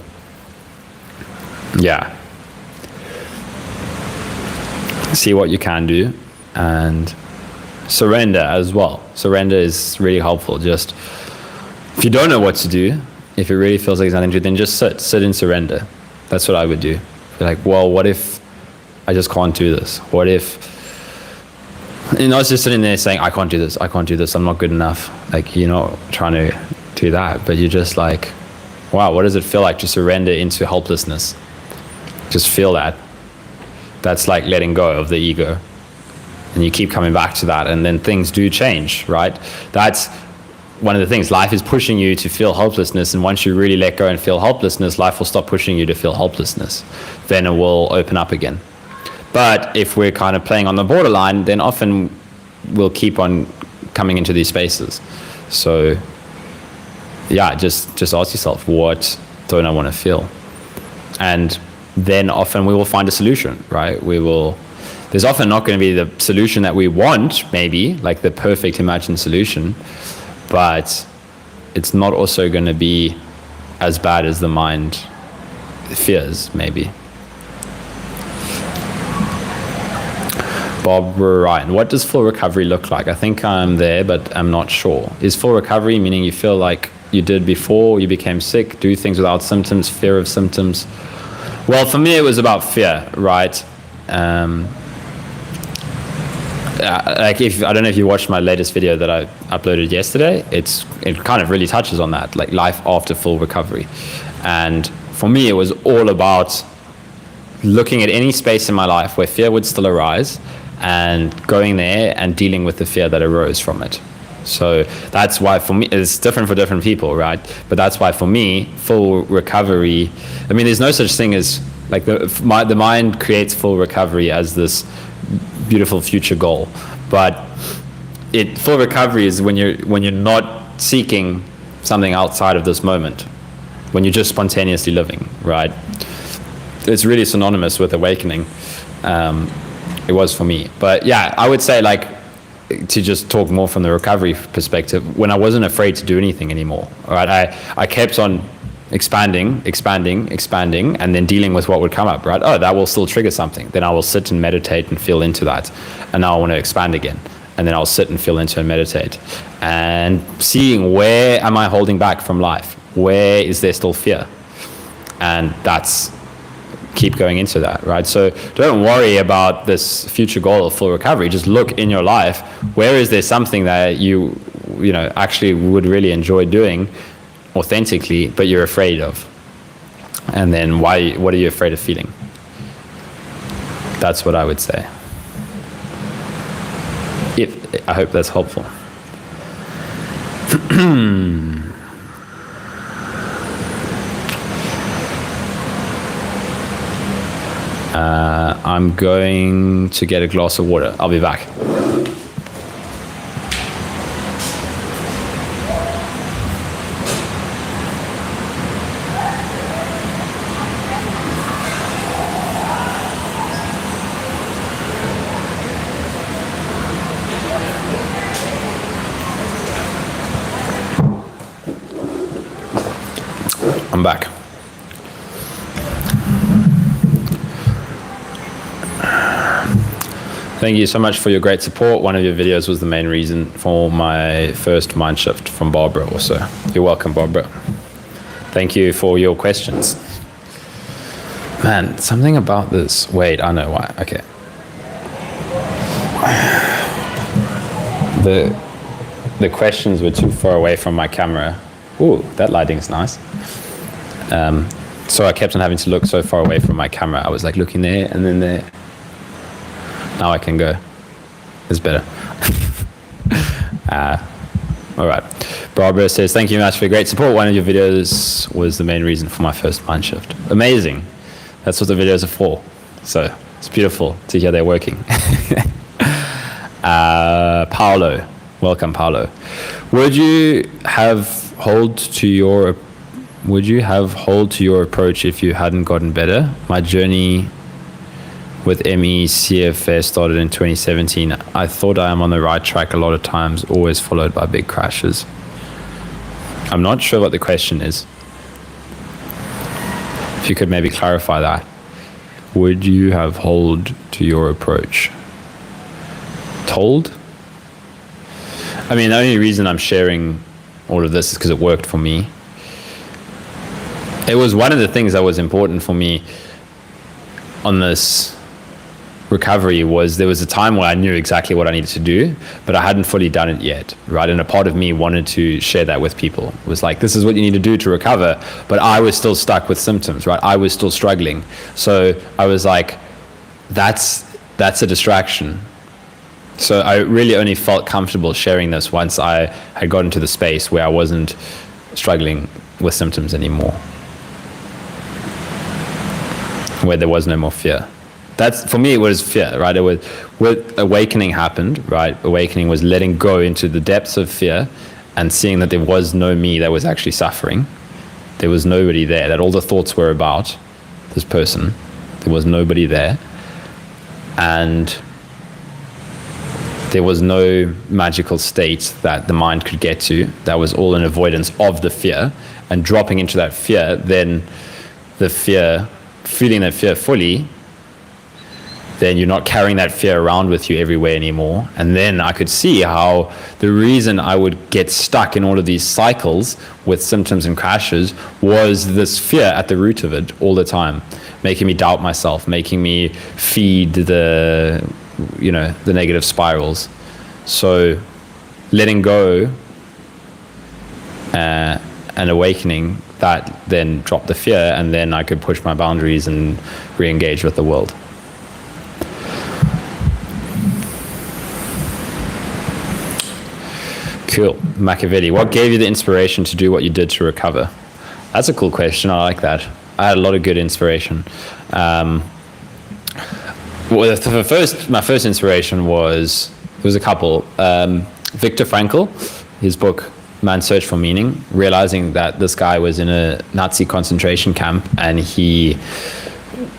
yeah. See what you can do, and surrender as well. Surrender is really helpful. Just, if you don't know what to do, if it really feels like there's nothing to do, then just sit in surrender. That's what I would do. Be like, well, what if I just can't do this? What if, not just sitting there saying, I can't do this, I'm not good enough. Like, you're not trying to do that, but you're just like, wow, what does it feel like to surrender into helplessness? Just feel that. That's like letting go of the ego. And you keep coming back to that, and then things do change, right? That's one of the things. Life is pushing you to feel helplessness, and once you really let go and feel helplessness, life will stop pushing you to feel helplessness. Then it will open up again. But if we're kind of playing on the borderline, then often we'll keep on coming into these spaces. So yeah, just ask yourself, what don't I want to feel? And then often we will find a solution, right? There's often not going to be the solution that we want, maybe, like the perfect imagined solution, but it's not also going to be as bad as the mind fears, maybe. Bob Ryan, what does full recovery look like? I think I'm there, but I'm not sure. Is full recovery meaning you feel like you did before you became sick, do things without symptoms, fear of symptoms? Well, for me, it was about fear, right? Like I don't know if you watched my latest video that I uploaded yesterday. It kind of really touches on that, like life after full recovery. And for me, it was all about looking at any space in my life where fear would still arise and going there and dealing with the fear that arose from it. So that's why for me, it's different for different people, right? But that's why for me, full recovery, I mean, there's no such thing as, like the mind creates full recovery as this beautiful future goal. But full recovery is when you're not seeking something outside of this moment, when you're just spontaneously living, right? It's really synonymous with awakening. It was for me. But yeah, I would say, like, to just talk more from the recovery perspective, when I wasn't afraid to do anything anymore, right? I kept on expanding, and then dealing with what would come up, right? Oh, that will still trigger something. Then I will sit and meditate and feel into that. And now I want to expand again. And then I'll sit and feel into and meditate. And seeing, where am I holding back from life? Where is there still fear? And keep going into that, right? So don't worry about this future goal of full recovery. Just look in your life, where is there something that you actually would really enjoy doing authentically, but you're afraid of? And then what are you afraid of feeling? That's what I would say. I hope that's helpful. I'm going to get a glass of water. I'll be back. I'm back. Thank you so much for your great support. One of your videos was the main reason for my first mind shift, from Barbara also. You're welcome, Barbara. Thank you for your questions. Man, something about this. Wait, I know why. Okay. The questions were too far away from my camera. Ooh, that lighting's nice. So I kept on having to look so far away from my camera. I was like looking there and then there. Now I can go. It's better. All right. Barbara says, thank you very much for your great support. One of your videos was the main reason for my first mind shift. Amazing. That's what the videos are for. So it's beautiful to hear they're working. Paolo. Welcome, Paolo. Would you have hold to your approach if you hadn't gotten better? My journey with ME CFS started in 2017. I thought I am on the right track a lot of times, always followed by big crashes. I'm not sure what the question is. If you could maybe clarify that. Would you have hold to your approach? Told? I mean, the only reason I'm sharing all of this is because it worked for me. It was one of the things that was important for me on this recovery. Was there was a time where I knew exactly what I needed to do, but I hadn't fully done it yet, right? And a part of me wanted to share that with people. It was like, this is what you need to do to recover, but I was still stuck with symptoms, right? I was still struggling. So I was like, that's a distraction. So I really only felt comfortable sharing this once I had gotten to the space where I wasn't struggling with symptoms anymore, where there was no more fear. That's, for me, it was fear, right? It was, what awakening happened, right? Awakening was letting go into the depths of fear and seeing that there was no me that was actually suffering. There was nobody there, that all the thoughts were about this person. There was nobody there. And there was no magical state that the mind could get to. That was all an avoidance of the fear. And dropping into that fear, then the fear, feeling that fear fully, then you're not carrying that fear around with you everywhere anymore. And then I could see how the reason I would get stuck in all of these cycles with symptoms and crashes was this fear at the root of it all the time, making me doubt myself, making me feed the negative spirals. So letting go and awakening, that then dropped the fear, and then I could push my boundaries and re-engage with the world. Cool. Machiavelli, what gave you the inspiration to do what you did to recover? That's a cool question. I like that. I had a lot of good inspiration. My first inspiration was a couple. Viktor Frankl, his book Man's Search for Meaning, realizing that this guy was in a Nazi concentration camp and he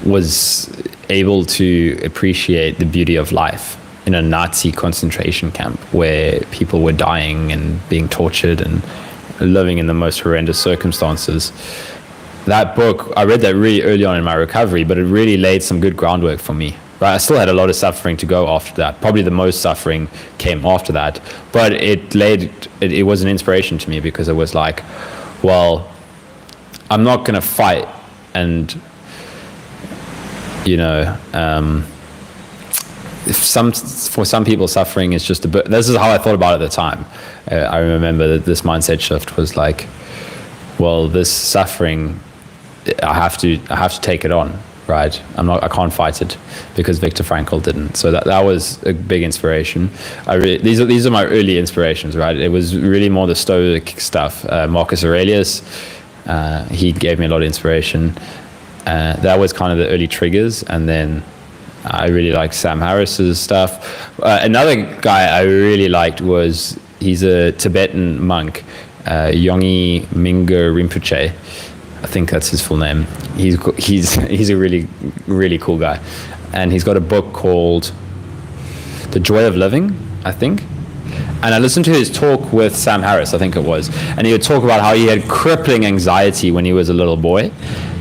was able to appreciate the beauty of life in a Nazi concentration camp where people were dying and being tortured and living in the most horrendous circumstances. That book, I read that really early on in my recovery, but it really laid some good groundwork for me. Right? I still had a lot of suffering to go after that. Probably the most suffering came after that. But it was an inspiration to me, because it was like, well, I'm not going to fight and, for some people, suffering is just a bit. This is how I thought about it at the time. I remember that this mindset shift was like, well, this suffering, I have to take it on, right? I can't fight it, because Viktor Frankl didn't. So that was a big inspiration. These are my early inspirations, right? It was really more the Stoic stuff. Marcus Aurelius, he gave me a lot of inspiration. That was kind of the early triggers, and then I really liked Sam Harris's stuff. Another guy I really liked he's a Tibetan monk, Yongey Mingyur Rinpoche. I think that's his full name. He's a really, really cool guy. And he's got a book called The Joy of Living, I think. And I listened to his talk with Sam Harris, I think it was. And he would talk about how he had crippling anxiety when he was a little boy.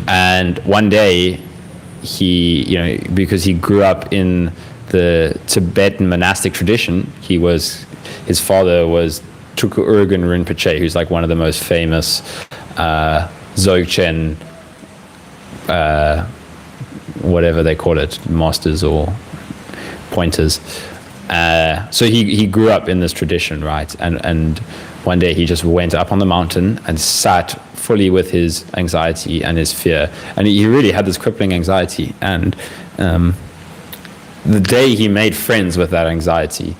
And one day, because he grew up in the Tibetan monastic tradition, his father was Tulku Urgyen Rinpoche, who's like one of the most famous Dzogchen, whatever they call it, masters or pointers. So he grew up in this tradition, right? And one day he just went up on the mountain and sat fully with his anxiety and his fear. And he really had this crippling anxiety. And the day he made friends with that anxiety,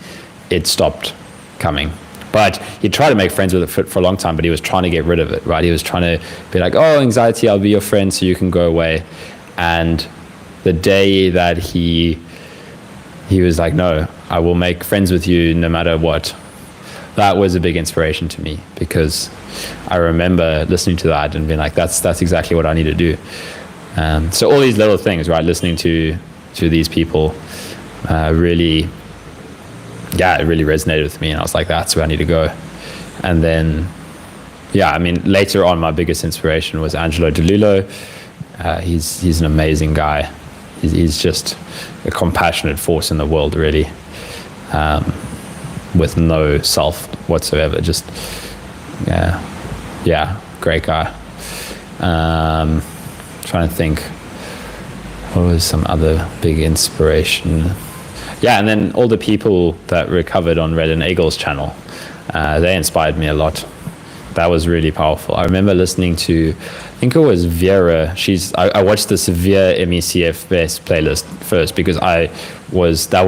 it stopped coming. But he tried to make friends with it for a long time, but he was trying to get rid of it, right? He was trying to be like, oh, anxiety, I'll be your friend so you can go away. And the day that he was like, no, I will make friends with you no matter what. That was a big inspiration to me, because I remember listening to that and being like, that's exactly what I need to do. So all these little things, right? Listening to these people really resonated with me, and I was like, that's where I need to go. And then, later on, my biggest inspiration was Angelo DeLillo. He's an amazing guy. He's just a compassionate force in the world, really, with no self whatsoever. Just, great guy. Trying to think, what was some other big inspiration? Yeah, and then all the people that recovered on Red and Eagle's channel, they inspired me a lot. That was really powerful. I remember listening to, I think it was Vera. I watched the Severe MECFS playlist first, because that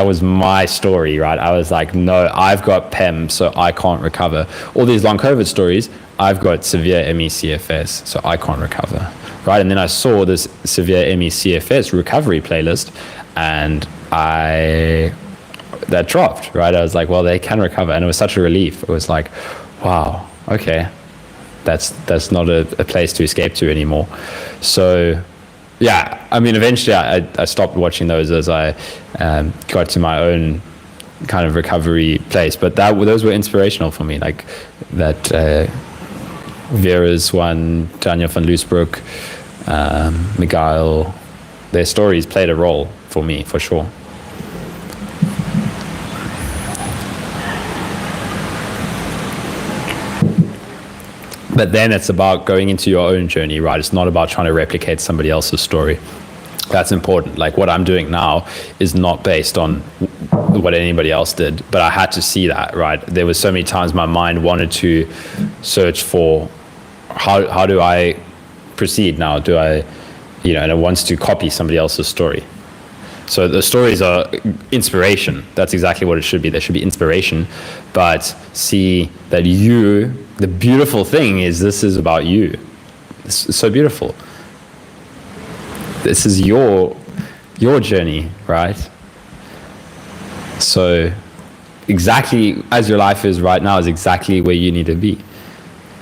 was my story, right? I was like, no, I've got PEM, so I can't recover. All these long COVID stories, I've got severe MECFS, so I can't recover, right? And then I saw this Severe MECFS recovery playlist, and that dropped, right? I was like, well, they can recover. And it was such a relief. It was like, wow, okay, that's not a place to escape to anymore. So eventually I stopped watching those as I got to my own kind of recovery place. But those were inspirational for me, like that Vera's one, Daniel van Loosbroek, Miguel. their stories played a role for me, for sure. But then it's about going into your own journey, right? It's not about trying to replicate somebody else's story. That's important. Like what I'm doing now is not based on what anybody else did, but I had to see that, right? There was so many times my mind wanted to search for how do I proceed now? Do I, and it wants to copy somebody else's story. So the stories are inspiration. That's exactly what it should be. There should be inspiration, but see that the beautiful thing is this is about you. It's so beautiful. This is your journey, right? So exactly as your life is right now is exactly where you need to be.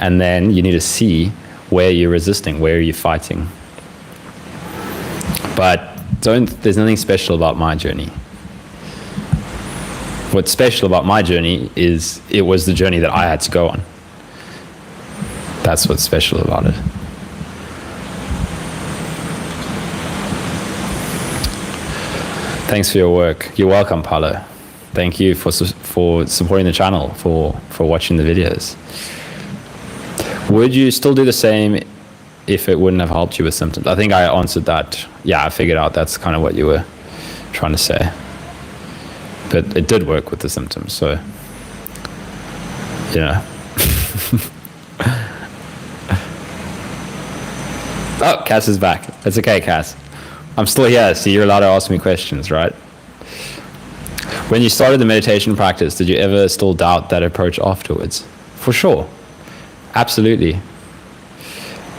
And then you need to see where you're resisting, where you're fighting. But there's nothing special about my journey. What's special about my journey is it was the journey that I had to go on. That's what's special about it. Thanks for your work. You're welcome, Paulo. Thank you for supporting the channel, for watching the videos. Would you still do the same if it wouldn't have helped you with symptoms? I think I answered that. Yeah, I figured out that's kind of what you were trying to say. But it did work with the symptoms, so, Oh, Cass is back. It's okay, Cass. I'm still here, so you're allowed to ask me questions, right? When you started the meditation practice, did you ever still doubt that approach afterwards? For sure. Absolutely.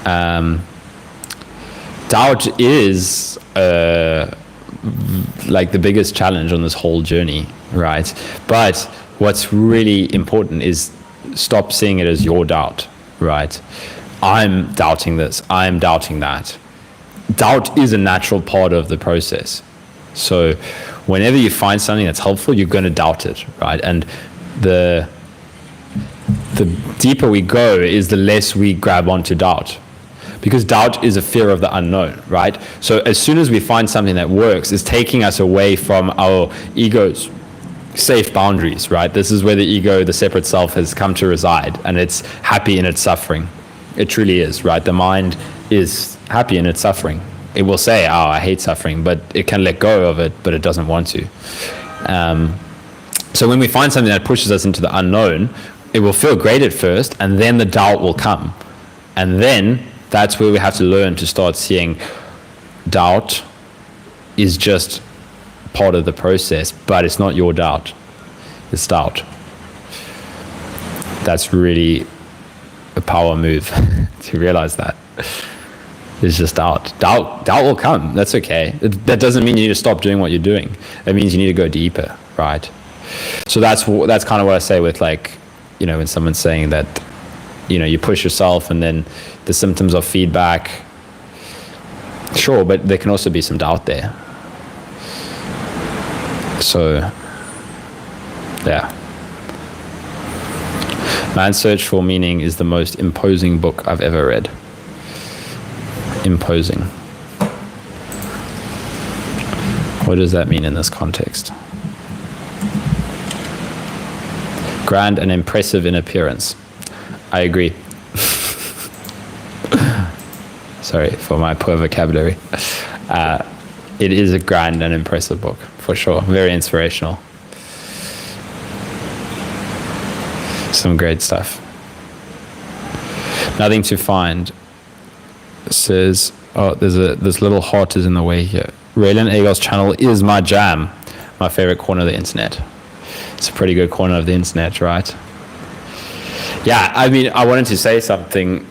Doubt is like the biggest challenge on this whole journey, right? But what's really important is stop seeing it as your doubt, right? I'm doubting this, I'm doubting that. Doubt is a natural part of the process. So whenever you find something that's helpful, you're going to doubt it, right? And the deeper we go is the less we grab onto doubt. Because doubt is a fear of the unknown, right? So as soon as we find something that works, it's taking us away from our ego's safe boundaries, right? This is where the ego, the separate self, has come to reside, and it's happy in its suffering. It truly is, right? The mind is happy in its suffering. It will say, oh, I hate suffering, but it can let go of it, but it doesn't want to. So when we find something that pushes us into the unknown, it will feel great at first, and then the doubt will come. And then that's where we have to learn to start seeing doubt is just part of the process, but it's not your doubt. It's doubt. That's really a power move to realize that. It's just doubt. Doubt will come. That's okay. That doesn't mean you need to stop doing what you're doing. It means you need to go deeper, right? So that's kind of what I say with, like, when someone's saying that, you push yourself and then the symptoms are feedback. Sure, but there can also be some doubt there. So, yeah. Man's Search for Meaning is the most imposing book I've ever read. Imposing. What does that mean in this context? Grand and impressive in appearance. I agree. Sorry for my poor vocabulary. It is a grand and impressive book, for sure. Very inspirational. Some great stuff. Nothing to find. It says, this little heart is in the way here. Raylan Eagle's channel is my jam. My favorite corner of the internet. It's a pretty good corner of the internet, right? Yeah, I mean, I wanted to say something.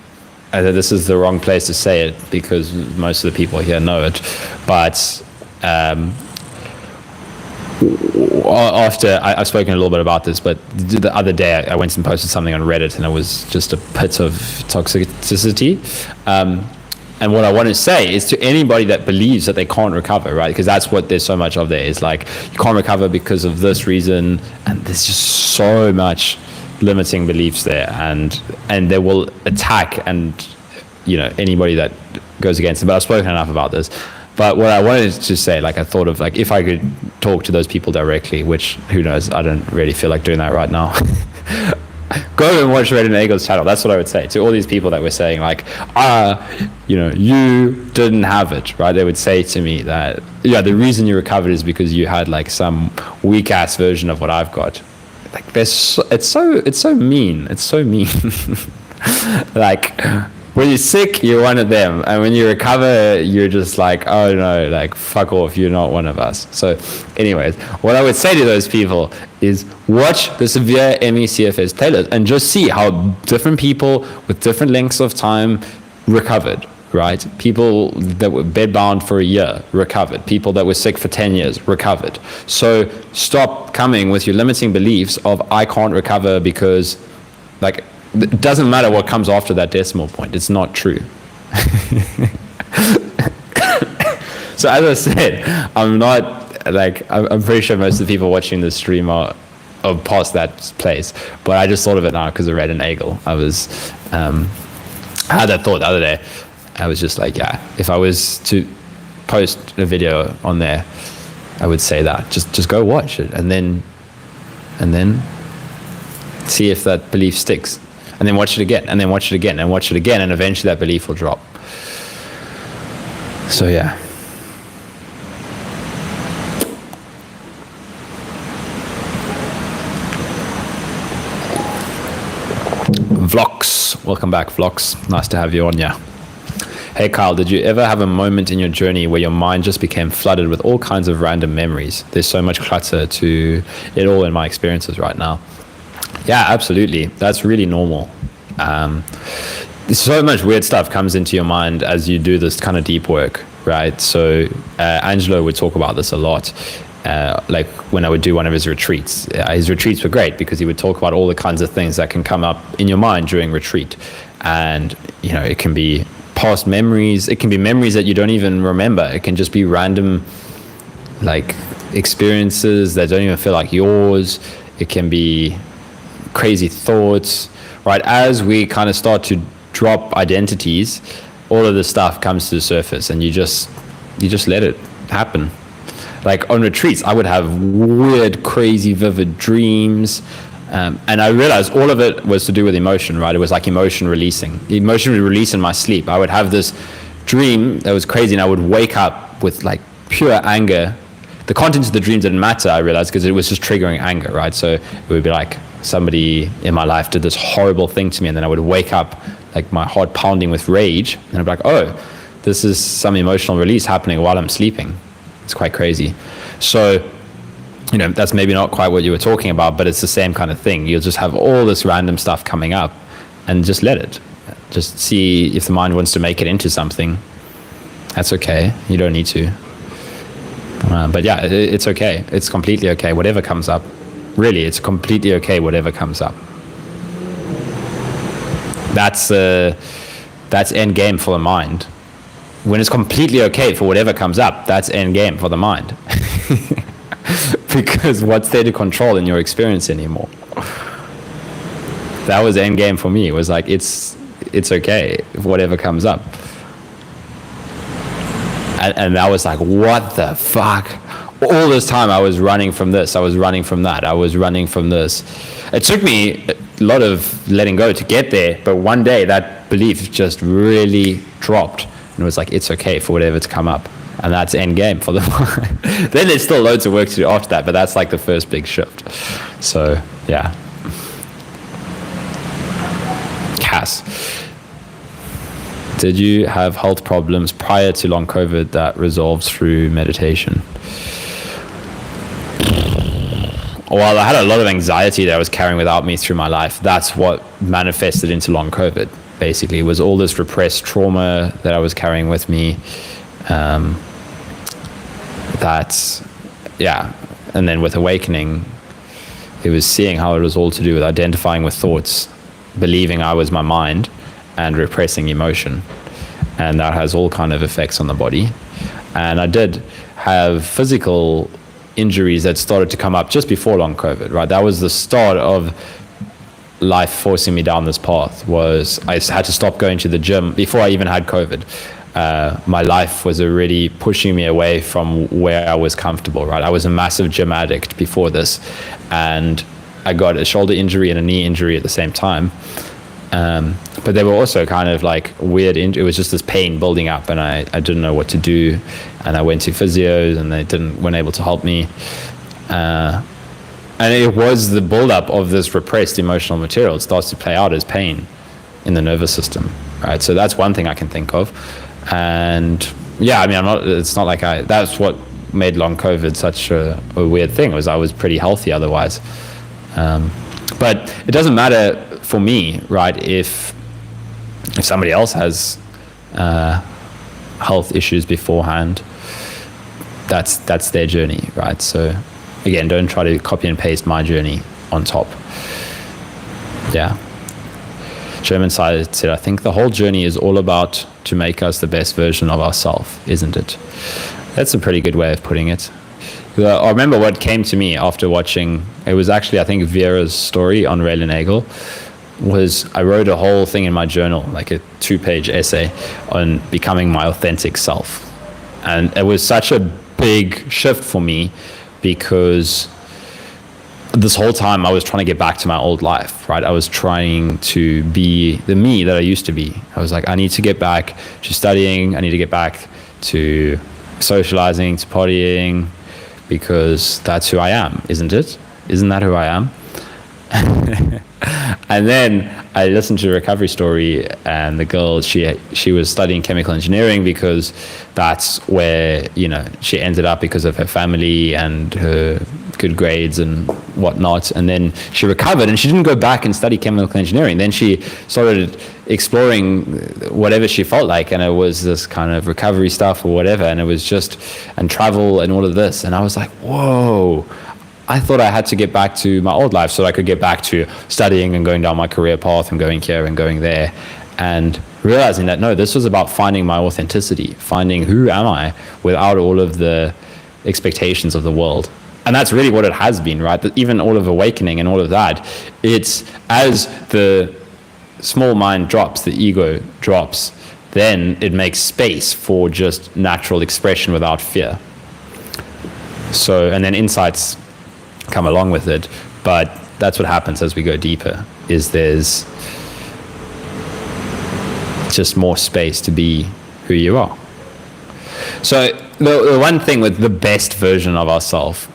This is the wrong place to say it because most of the people here know it. But after I've spoken a little bit about this, but the other day I went and posted something on Reddit, and it was just a pit of toxicity. And what I want to say is to anybody that believes that they can't recover, right? Because that's what there's so much of there. Is like, you can't recover because of this reason, and there's just so much limiting beliefs there, and they will attack, and anybody that goes against it. But I've spoken enough about this. But what I wanted to say, like, I thought of, like, if I could talk to those people directly, which, who knows, I don't really feel like doing that right now. Go and watch Red and Eagle's channel. That's what I would say to all these people that were saying, like, you didn't have it, right? They would say to me that, yeah, the reason you recovered is because you had, like, some weak ass version of what I've got. Like, it's so mean. It's so mean. Like, when you're sick, you're one of them, and when you recover, you're just like, oh no, like, fuck off, you're not one of us. So anyways, what I would say to those people is watch the severe ME/CFS playlist and just see how different people with different lengths of time recovered, right? People that were bedbound for a year recovered. People that were sick for 10 years recovered. So stop coming with your limiting beliefs of, I can't recover because, like, it doesn't matter what comes after that decimal point. It's not true. So as I said, I'm pretty sure most of the people watching this stream are past that place. But I just thought of it now because of Red and Eagle. I had that thought the other day. I was just like, yeah, if I was to post a video on there, I would say that. Just go watch it and then see if that belief sticks. And then watch it again, and then watch it again, and watch it again, and eventually that belief will drop. So yeah. Vlox, welcome back, Vlox. Nice to have you on, yeah. Hey Kyle, did you ever have a moment in your journey where your mind just became flooded with all kinds of random memories? There's so much clutter to it all in my experiences right now. Yeah, absolutely. That's really normal. So much weird stuff comes into your mind as you do this kind of deep work, right? So Angelo would talk about this a lot. Like when I would do one of his retreats were great because he would talk about all the kinds of things that can come up in your mind during retreat. And, it can be past memories. It can be memories that you don't even remember. It can just be random, like, experiences that don't even feel like yours. It can be crazy thoughts, right? As we kind of start to drop identities, all of this stuff comes to the surface, and you just let it happen. Like on retreats, I would have weird, crazy, vivid dreams, and I realized all of it was to do with emotion, right? It was like emotion would release in my sleep. I would have this dream that was crazy, and I would wake up with like pure anger. The contents of the dreams didn't matter, I realized, because it was just triggering anger, right? So it would be like somebody in my life did this horrible thing to me, and then I would wake up like my heart pounding with rage, and I'd be like, oh, this is some emotional release happening while I'm sleeping. It's quite crazy. So, that's maybe not quite what you were talking about, but it's the same kind of thing. You'll just have all this random stuff coming up, and just let it. Just see if the mind wants to make it into something. That's okay. You don't need to. But yeah, it's okay. It's completely okay. Whatever comes up. Really, it's completely okay, whatever comes up. That's end game for the mind. When it's completely okay for whatever comes up, that's end game for the mind. Because what's there to control in your experience anymore? That was end game for me. It was like, it's okay if whatever comes up. And I was like, what the fuck? All this time I was running from this, I was running from that, I was running from this. It took me a lot of letting go to get there, but one day that belief just really dropped, and it was like, it's okay for whatever to come up, and that's end game for the mind. Then there's still loads of work to do after that, but that's like the first big shift. So yeah. Cass, did you have health problems prior to long COVID that resolved through meditation? Well, I had a lot of anxiety that I was carrying without me through my life. That's what manifested into long COVID, basically. It was all this repressed trauma that I was carrying with me. And then with awakening, it was seeing how it was all to do with identifying with thoughts, believing I was my mind, and repressing emotion. And that has all kind of effects on the body. And I did have physical injuries that started to come up just before long COVID, right? That was the start of life forcing me down this path. Was I had to stop going to the gym before I even had COVID. my life was already pushing me away from where I was comfortable, right? I was a massive gym addict before this, and I got a shoulder injury and a knee injury at the same time. But they were also kind of like weird. It was just this pain building up, and I didn't know what to do. And I went to physios, and they weren't able to help me. And it was the buildup of this repressed emotional material. It starts to play out as pain in the nervous system, right? So that's one thing I can think of. And yeah, I mean, it's not like that's what made long COVID such a weird thing, was I was pretty healthy otherwise. But it doesn't matter for me, right, if somebody else has health issues beforehand. That's their journey, right? So again, don't try to copy and paste my journey on top. Yeah. Sherman said, I think the whole journey is all about to make us the best version of ourselves, isn't it? That's a pretty good way of putting it. I remember what came to me after watching, it was actually, I think, Vera's story on Ray Nagel, was I wrote a whole thing in my journal, like a 2-page essay on becoming my authentic self. And it was such a big shift for me, because this whole time I was trying to get back to my old life, right? I was trying to be the me that I used to be. I was like, I need to get back to studying. I need to get back to socializing, to partying, because that's who I am, isn't it? Isn't that who I am? And then I listened to a Recovery Story, and the girl, she was studying chemical engineering because that's where, she ended up because of her family and her good grades and whatnot. And then she recovered, and she didn't go back and study chemical engineering. Then she started exploring whatever she felt like, and it was this kind of recovery stuff or whatever, and it was just, and travel and all of this. And I was like, whoa, I thought I had to get back to my old life so I could get back to studying and going down my career path and going here and going there, and realizing that no, this was about finding my authenticity, finding who am I without all of the expectations of the world. And that's really what it has been, right? That even all of Awakening and all of that, it's as the small mind drops, the ego drops, then it makes space for just natural expression without fear. So, and then insights come along with it, but that's what happens as we go deeper, is there's just more space to be who you are. So the one thing with the best version of ourselves,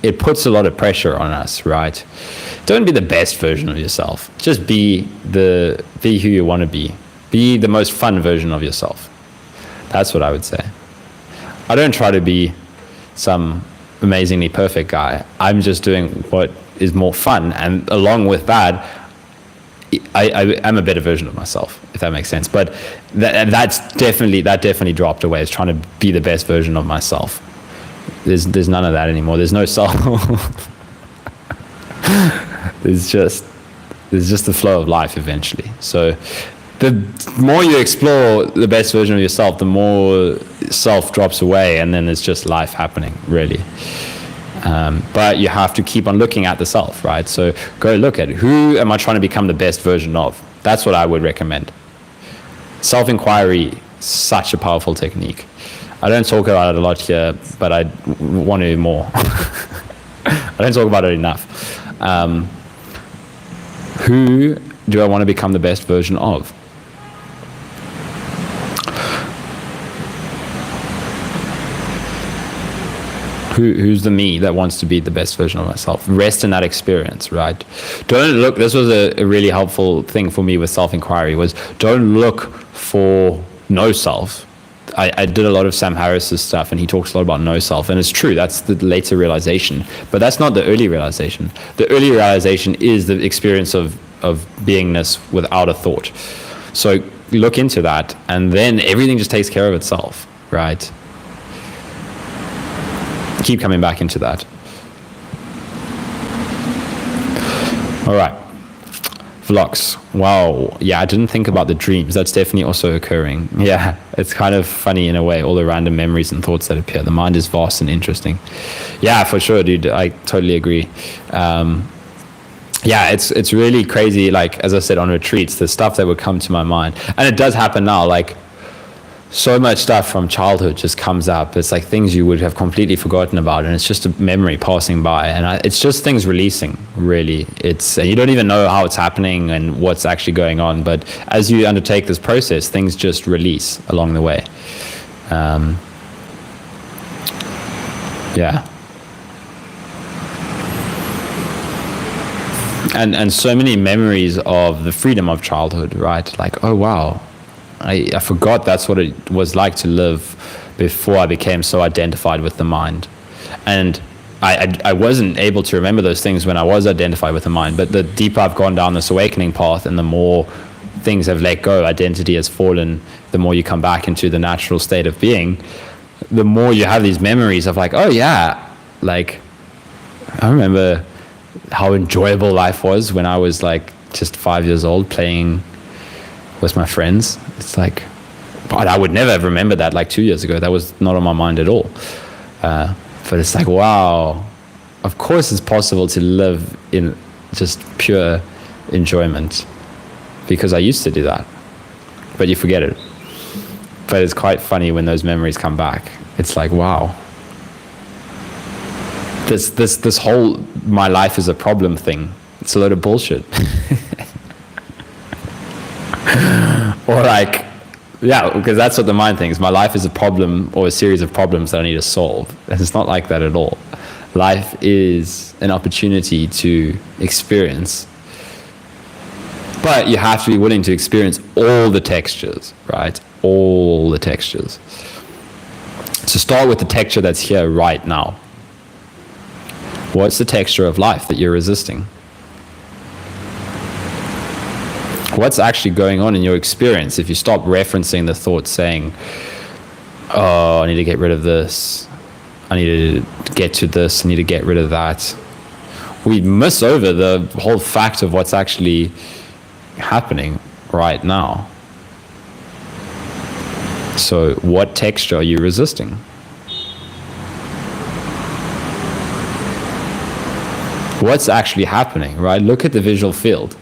it puts a lot of pressure on us, right? Don't be the best version of yourself. Just be who you want to be. Be the most fun version of yourself. That's what I would say. I don't try to be some amazingly perfect guy. I'm just doing what is more fun, and along with that, I'm a better version of myself, if that makes sense. But that definitely dropped away. It's trying to be the best version of myself. There's none of that anymore. There's no self. there's just the flow of life eventually. So the more you explore the best version of yourself, the more self drops away, and then it's just life happening, really. But you have to keep on looking at the self, right? So go look at who am I trying to become the best version of? That's what I would recommend. Self-inquiry, such a powerful technique. I don't talk about it a lot here, but I want to more. I don't talk about it enough. Who do I want to become the best version of? Who's the me that wants to be the best version of myself? Rest in that experience, right? Don't look, this was a really helpful thing for me with self-inquiry, was don't look for no self. I did a lot of Sam Harris's stuff, and he talks a lot about no self, and it's true, that's the later realization, but that's not the early realization. The early realization is the experience of beingness without a thought. So look into that, and then everything just takes care of itself, right? Keep coming back into that. All right. Vlogs. Wow. Yeah, I didn't think about the dreams. That's definitely also occurring. Yeah, it's kind of funny in a way, all the random memories and thoughts that appear. The mind is vast and interesting. Yeah, for sure, dude. I totally agree. Yeah, it's really crazy. Like, as I said, on retreats, the stuff that would come to my mind. And it does happen now. Like, so much stuff from childhood just comes up. It's like things you would have completely forgotten about, and it's just a memory passing by, and it's just things releasing, really. And you don't even know how it's happening and what's actually going on, but as you undertake this process, things just release along the way. Yeah. And so many memories of the freedom of childhood, right? Like, oh wow, I forgot that's what it was like to live before I became so identified with the mind. And I wasn't able to remember those things when I was identified with the mind, but the deeper I've gone down this awakening path and the more things have let go, identity has fallen, the more you come back into the natural state of being, the more you have these memories of like, oh yeah, like I remember how enjoyable life was when I was like just 5 years old playing with my friends. It's like, but I would never have remembered that like 2 years ago. That was not on my mind at all. But it's like, wow, of course it's possible to live in just pure enjoyment, because I used to do that, but you forget it. But it's quite funny when those memories come back. It's like, wow, this whole my life is a problem thing, it's a load of bullshit. Or like, yeah, because that's what the mind thinks. My life is a problem or a series of problems that I need to solve. And it's not like that at all. Life is an opportunity to experience. But you have to be willing to experience all the textures, right? All the textures. So start with the texture that's here right now. What's the texture of life that you're resisting? What's actually going on in your experience if you stop referencing the thoughts saying, oh, I need to get rid of this, I need to get to this, I need to get rid of that. We miss over the whole fact of what's actually happening right now. So what texture are you resisting? What's actually happening, right? Look at the visual field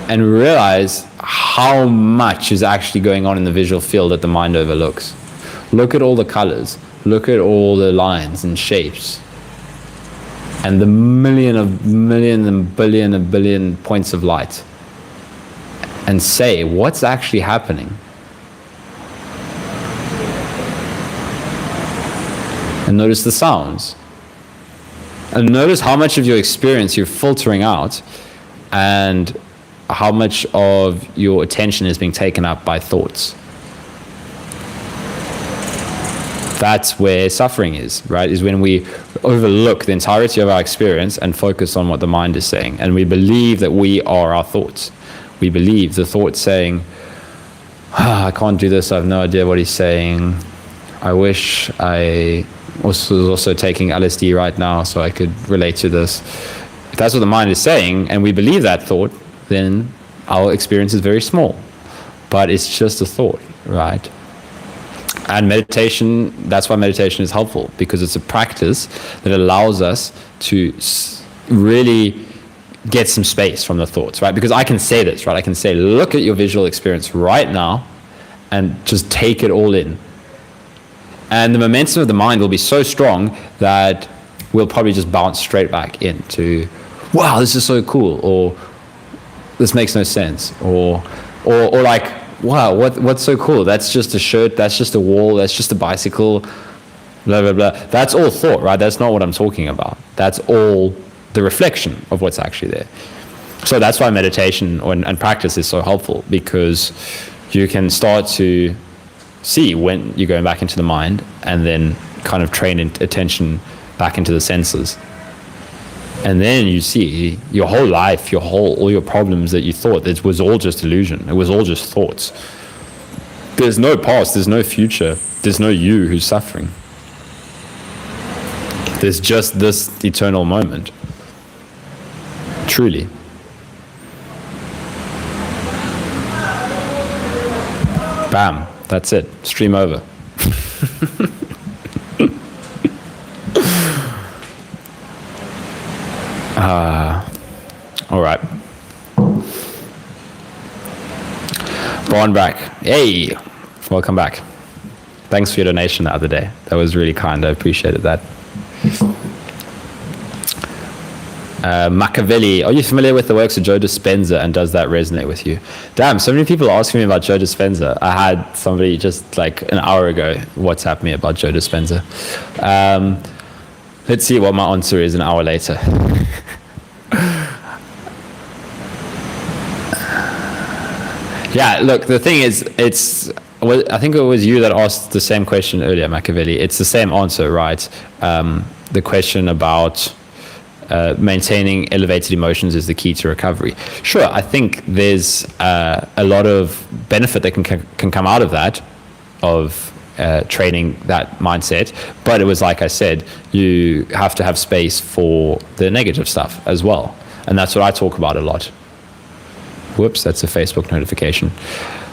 and realize how much is actually going on in the visual field that the mind overlooks. Look at all the colors. Look at all the lines and shapes. And the million and billion points of light. And say, what's actually happening? And notice the sounds. And notice how much of your experience you're filtering out, and how much of your attention is being taken up by thoughts. That's where suffering is, right? Is when we overlook the entirety of our experience and focus on what the mind is saying. And we believe that we are our thoughts. We believe the thought saying, I can't do this, I have no idea what he's saying. I wish I was also taking LSD right now so I could relate to this. If that's what the mind is saying, and we believe that thought, then our experience is very small. But it's just a thought, right? And meditation, that's why meditation is helpful, because it's a practice that allows us to really get some space from the thoughts, right? Because I can say this, right? I can say, look at your visual experience right now and just take it all in. And the momentum of the mind will be so strong that we'll probably just bounce straight back into, wow, this is so cool, or this makes no sense, or like, wow, what's so cool? That's just a shirt, that's just a wall, that's just a bicycle, blah, blah, blah. That's all thought, right? That's not what I'm talking about. That's all the reflection of what's actually there. So that's why meditation and practice is so helpful, because you can start to see when you're going back into the mind, and then kind of train attention back into the senses. And then you see your whole life, all your problems that you thought, it was all just illusion. It was all just thoughts. There's no past, there's no future, there's no you who's suffering. There's just this eternal moment. Truly. Bam, that's it. Stream over. All right. Born back. Hey, Welcome back. Thanks for your donation the other day. That was really kind. I appreciated that. Machiavelli, are you familiar with the works of Joe Dispenza, and does that resonate with you? Damn, so many people are asking me about Joe Dispenza. I had somebody just like an hour ago WhatsApp me about Joe Dispenza. Let's see what my answer is an hour later. Yeah, look, the thing is, I think it was you that asked the same question earlier, Machiavelli. It's the same answer, right? The question about maintaining elevated emotions is the key to recovery. Sure, I think there's a lot of benefit that can come out of that, of training that mindset. But it was like I said, you have to have space for the negative stuff as well. And that's what I talk about a lot. Whoops, that's a Facebook notification.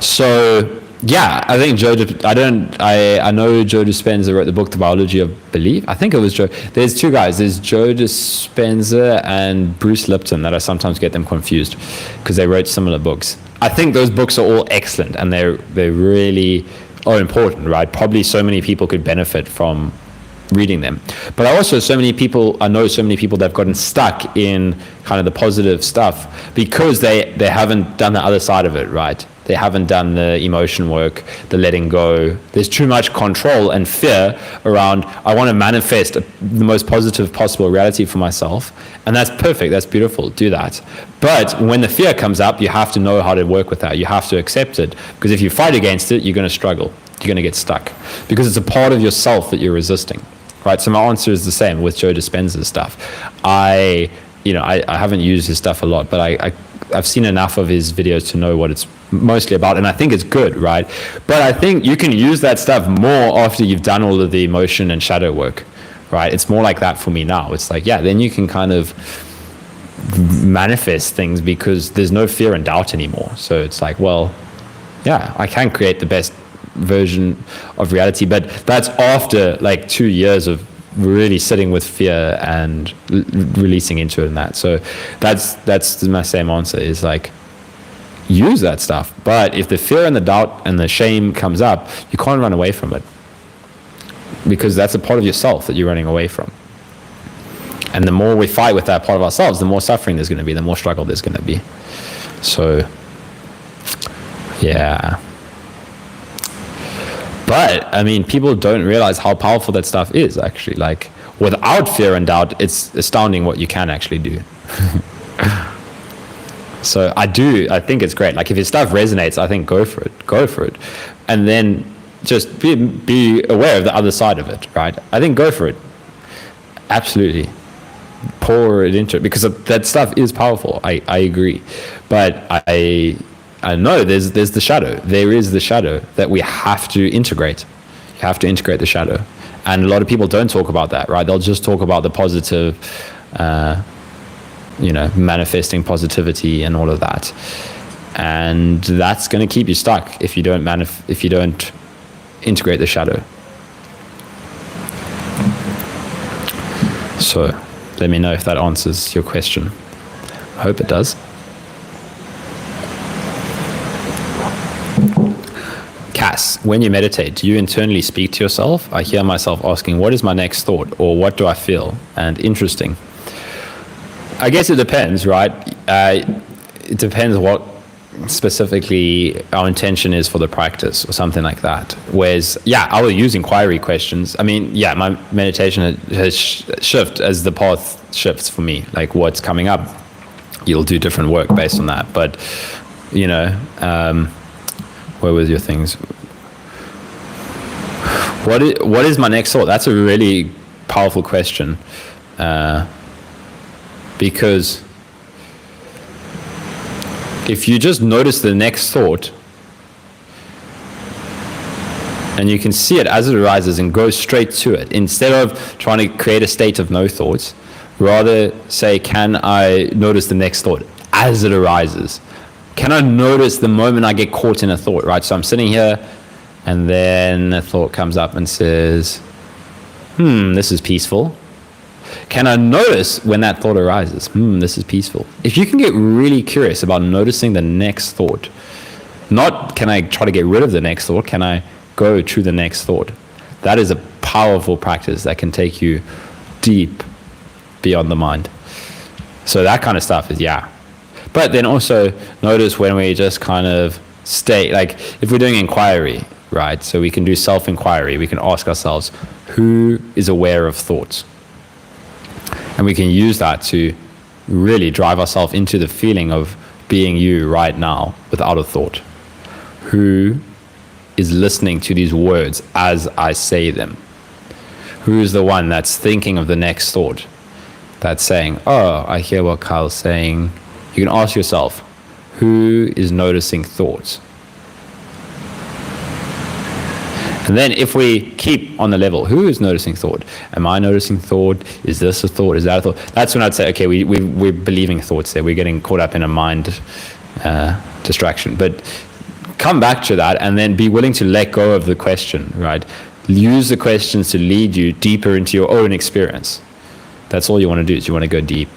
So yeah, I think I know Joe Dispenza wrote the book, The Biology of Belief. I think it was Joe. There's two guys. There's Joe Dispenza and Bruce Lipton that I sometimes get them confused because they wrote similar books. I think those books are all excellent and they really are important, right? Probably so many people could benefit from reading them. But I know so many people that have gotten stuck in kind of the positive stuff because they haven't done the other side of it, right? They haven't done the emotion work, the letting go. There's too much control and fear around, I want to manifest the most positive possible reality for myself. And that's perfect. That's beautiful. Do that. But when the fear comes up, you have to know how to work with that. You have to accept it. Because if you fight against it, you're going to struggle. You're going to get stuck. Because it's a part of yourself that you're resisting. Right? So my answer is the same with Joe Dispenza's stuff. I haven't used his stuff a lot, but I've seen enough of his videos to know what it's mostly about, and I think it's good, right? But I think you can use that stuff more after you've done all of the emotion and shadow work, right? It's more like that for me now. It's like, yeah, then you can kind of manifest things because there's no fear and doubt anymore. So it's like, well, yeah, I can create the best version of reality, but that's after like 2 years of really sitting with fear and releasing into it and that. So that's my same answer, is like, use that stuff. But if the fear and the doubt and the shame comes up, you can't run away from it, because that's a part of yourself that you're running away from. And the more we fight with that part of ourselves, the more suffering there's going to be, the more struggle there's going to be. So yeah. But I mean, people don't realize how powerful that stuff is, actually. Like, without fear and doubt, it's astounding what you can actually do. So I think it's great. Like, if your stuff resonates, I think go for it. And then just be aware of the other side of it, right? I think go for it. Absolutely. Pour it into it, because that stuff is powerful. I agree. But I know there's the shadow. There is the shadow that we have to integrate. You have to integrate the shadow. And a lot of people don't talk about that, right? They'll just talk about the positive, manifesting positivity and all of that. And that's going to keep you stuck if you don't integrate the shadow. So let me know if that answers your question. I hope it does. Cass, when you meditate, do you internally speak to yourself? I hear myself asking, what is my next thought? Or what do I feel? And interesting. I guess it depends, right? It depends what specifically our intention is for the practice or something like that. Whereas, yeah, I will use inquiry questions. I mean, yeah, my meditation has shifted as the path shifts for me. Like, what's coming up, you'll do different work based on that. But, where was your things? What is my next thought? That's a really powerful question, because if you just notice the next thought and you can see it as it arises and go straight to it, instead of trying to create a state of no thoughts, rather say, can I notice the next thought as it arises? Can I notice the moment I get caught in a thought, right? So I'm sitting here and then a thought comes up and says, this is peaceful. Can I notice when that thought arises? This is peaceful. If you can get really curious about noticing the next thought, Not can I try to get rid of the next thought, can I go to the next thought? That is a powerful practice that can take you deep beyond the mind. So that kind of stuff is, yeah. But then also notice when we just kind of stay, like if we're doing inquiry, right? So we can do self-inquiry. We can ask ourselves, who is aware of thoughts? And we can use that to really drive ourselves into the feeling of being you right now without a thought. Who is listening to these words as I say them? Who is the one that's thinking of the next thought? That's saying, oh, I hear what Kyle's saying. You can ask yourself, who is noticing thoughts? And then if we keep on the level, who is noticing thought? Am I noticing thought? Is this a thought? Is that a thought? That's when I'd say, okay, we're believing thoughts there. We're getting caught up in a mind distraction. But come back to that and then be willing to let go of the question, right? Use the questions to lead you deeper into your own experience. That's all you want to do, is you want to go deep.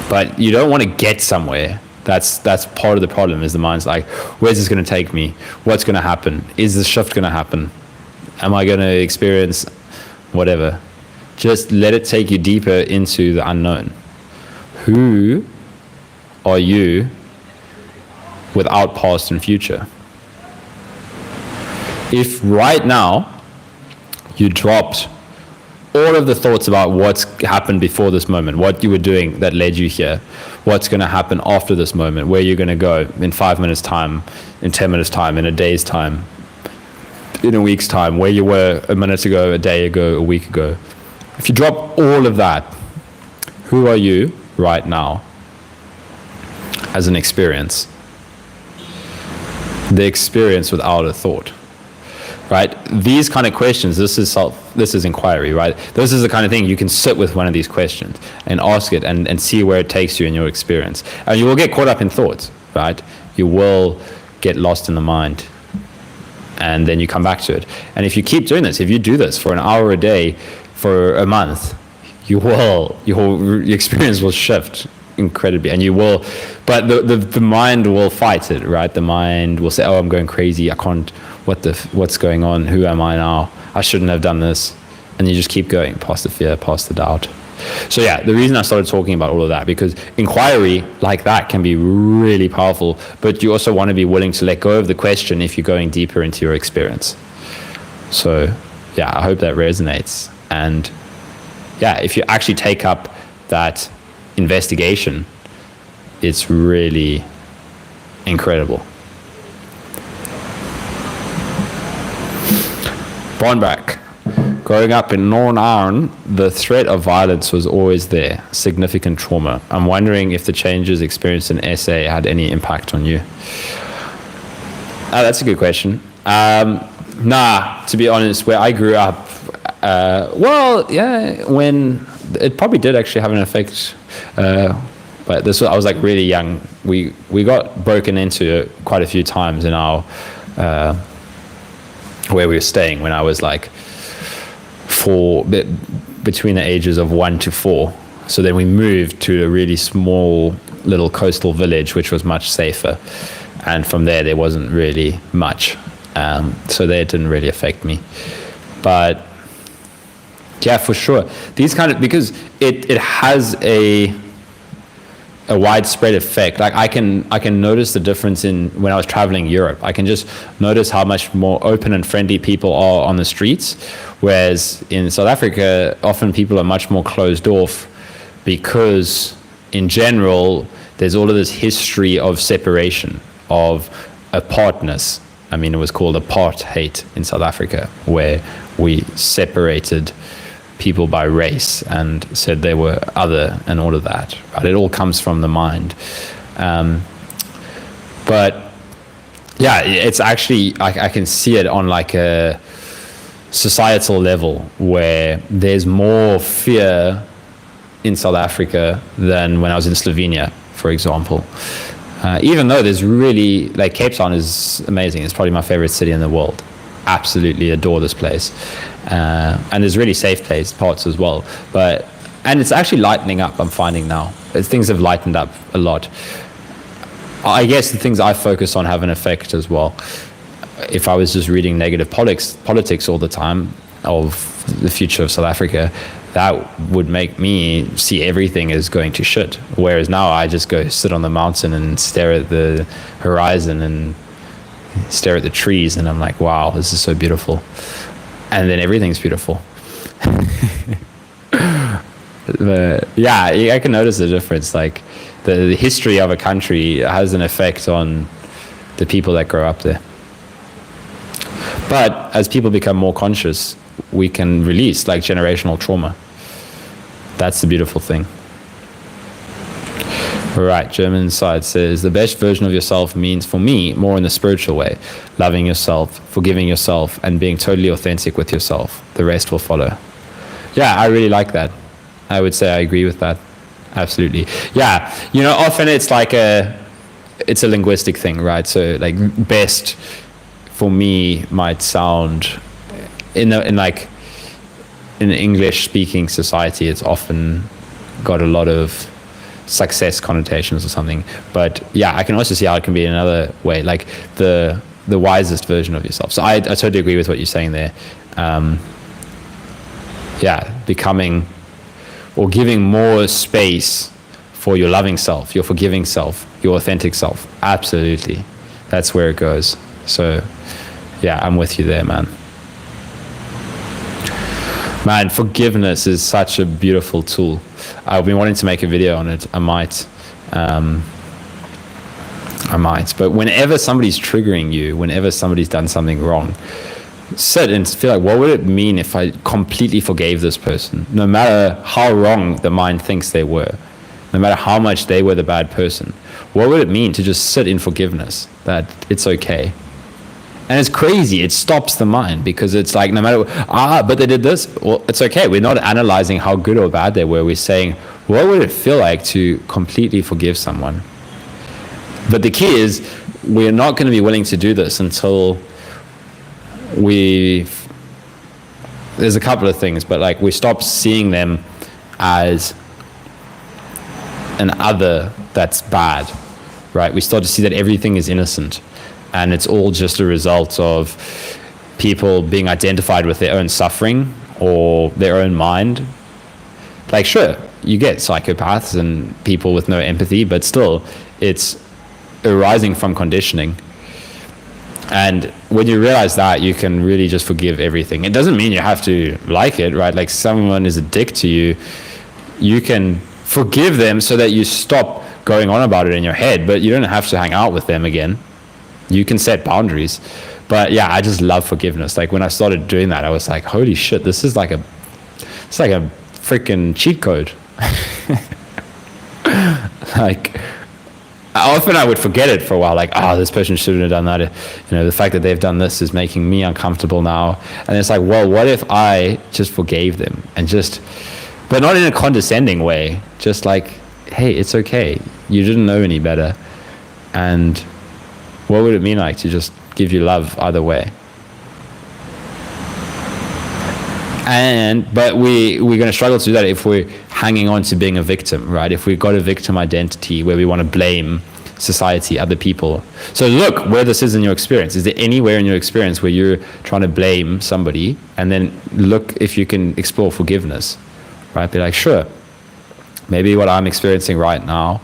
But you don't want to get somewhere. That's part of the problem, is the mind's like, where's this going to take me? What's going to happen? Is this shift going to happen? Am I going to experience whatever? Just let it take you deeper into the unknown. Who are you without past and future? If right now you dropped all of the thoughts about what's happened before this moment, what you were doing that led you here, what's going to happen after this moment, where you're going to go in 5 minutes time, in 10 minutes time, in a day's time, in a week's time, where you were a minute ago, a day ago, a week ago. If you drop all of that, who are you right now as an experience? The experience without a thought. Right? These kind of questions, this is inquiry, right? This is the kind of thing you can sit with one of these questions and ask it and see where it takes you in your experience. And you will get caught up in thoughts, right? You will get lost in the mind. And then you come back to it. And if you keep doing this, if you do this for an hour a day for a month, your experience will shift incredibly, and you will, but the mind will fight it, right? The mind will say, oh, I'm going crazy, I can't, what's going on, who am I now, I shouldn't have done this. And you just keep going past the fear, past the doubt. So yeah, the reason I started talking about all of that, because inquiry like that can be really powerful, but you also want to be willing to let go of the question if you're going deeper into your experience. So yeah, I hope that resonates. And yeah, if you actually take up that investigation, it's really incredible. Bonback. Growing up in Northern Ireland, the threat of violence was always there, significant trauma. I'm wondering if the changes experienced in SA had any impact on you. That's a good question. To be honest, where I grew up, when it probably did actually have an effect, but I was like really young. We got broken into quite a few times in our where we were staying when I was like between the ages of 1 to 4. So then we moved to a really small little coastal village, which was much safer. And from there wasn't really much. So that didn't really affect me. But yeah, for sure. These kind of, because it has a widespread effect. Like I can notice the difference in when I was traveling Europe. I can just notice how much more open and friendly people are on the streets, whereas in South Africa, often people are much more closed off because in general, there's all of this history of separation, of apartness. I mean, it was called apartheid in South Africa, where we separated people by race and said they were other and all of that. Right? It all comes from the mind. But yeah, it's actually, I can see it on like a societal level where there's more fear in South Africa than when I was in Slovenia, for example. Even though there's really, like Cape Town is amazing. It's probably my favorite city in the world. Absolutely adore this place. And there's really safe parts as well. And it's actually lightening up, I'm finding now. Things have lightened up a lot. I guess the things I focus on have an effect as well. If I was just reading negative politics all the time of the future of South Africa, that would make me see everything as going to shit. Whereas now I just go sit on the mountain and stare at the horizon and stare at the trees, and I'm like, wow, this is so beautiful. And then everything's beautiful. Yeah, I can notice the difference. Like the history of a country has an effect on the people that grow up there. But as people become more conscious, we can release like generational trauma. That's the beautiful thing. All right, German side says, the best version of yourself means, for me, more in the spiritual way, loving yourself, forgiving yourself, and being totally authentic with yourself. The rest will follow. Yeah, I really like that. I would say I agree with that. Absolutely. Yeah, you know, often it's like it's a linguistic thing, right? So like best for me might sound in an English speaking society, it's often got a lot of success connotations or something. But yeah, I can also see how it can be another way, like the wisest version of yourself. So I totally agree with what you're saying there. Yeah, becoming or giving more space for your loving self, your forgiving self, your authentic self. Absolutely. That's where it goes. So yeah, I'm with you there, man. Man, forgiveness is such a beautiful tool. I've been wanting to make a video on it. I might. But whenever somebody's triggering you, whenever somebody's done something wrong, sit and feel like, what would it mean if I completely forgave this person? No matter how wrong the mind thinks they were, no matter how much they were the bad person, what would it mean to just sit in forgiveness, that it's okay? And it's crazy. It stops the mind, because it's like, no matter, but they did this. Well, it's okay. We're not analyzing how good or bad they were. We're saying, what would it feel like to completely forgive someone? But the key is, we're not going to be willing to do this until there's a couple of things, but like we stop seeing them as an other that's bad, right? We start to see that everything is innocent. And it's all just a result of people being identified with their own suffering or their own mind. Like, sure, you get psychopaths and people with no empathy, but still, it's arising from conditioning. And when you realize that, you can really just forgive everything. It doesn't mean you have to like it, right? Like, someone is a dick to you, you can forgive them so that you stop going on about it in your head, but you don't have to hang out with them again. You can set boundaries. But yeah, I just love forgiveness. Like when I started doing that, I was like, holy shit, it's like a freaking cheat code. Like, often I would forget it for a while, like, this person shouldn't have done that. You know, the fact that they've done this is making me uncomfortable now. And it's like, well, what if I just forgave them and but not in a condescending way, just like, hey, it's okay. You didn't know any better. And what would it mean like to just give you love either way? But we're going to struggle to do that if we're hanging on to being a victim, right? If we've got a victim identity where we want to blame society, other people. So look where this is in your experience. Is there anywhere in your experience where you're trying to blame somebody? And then look if you can explore forgiveness, right? Be like, sure, maybe what I'm experiencing right now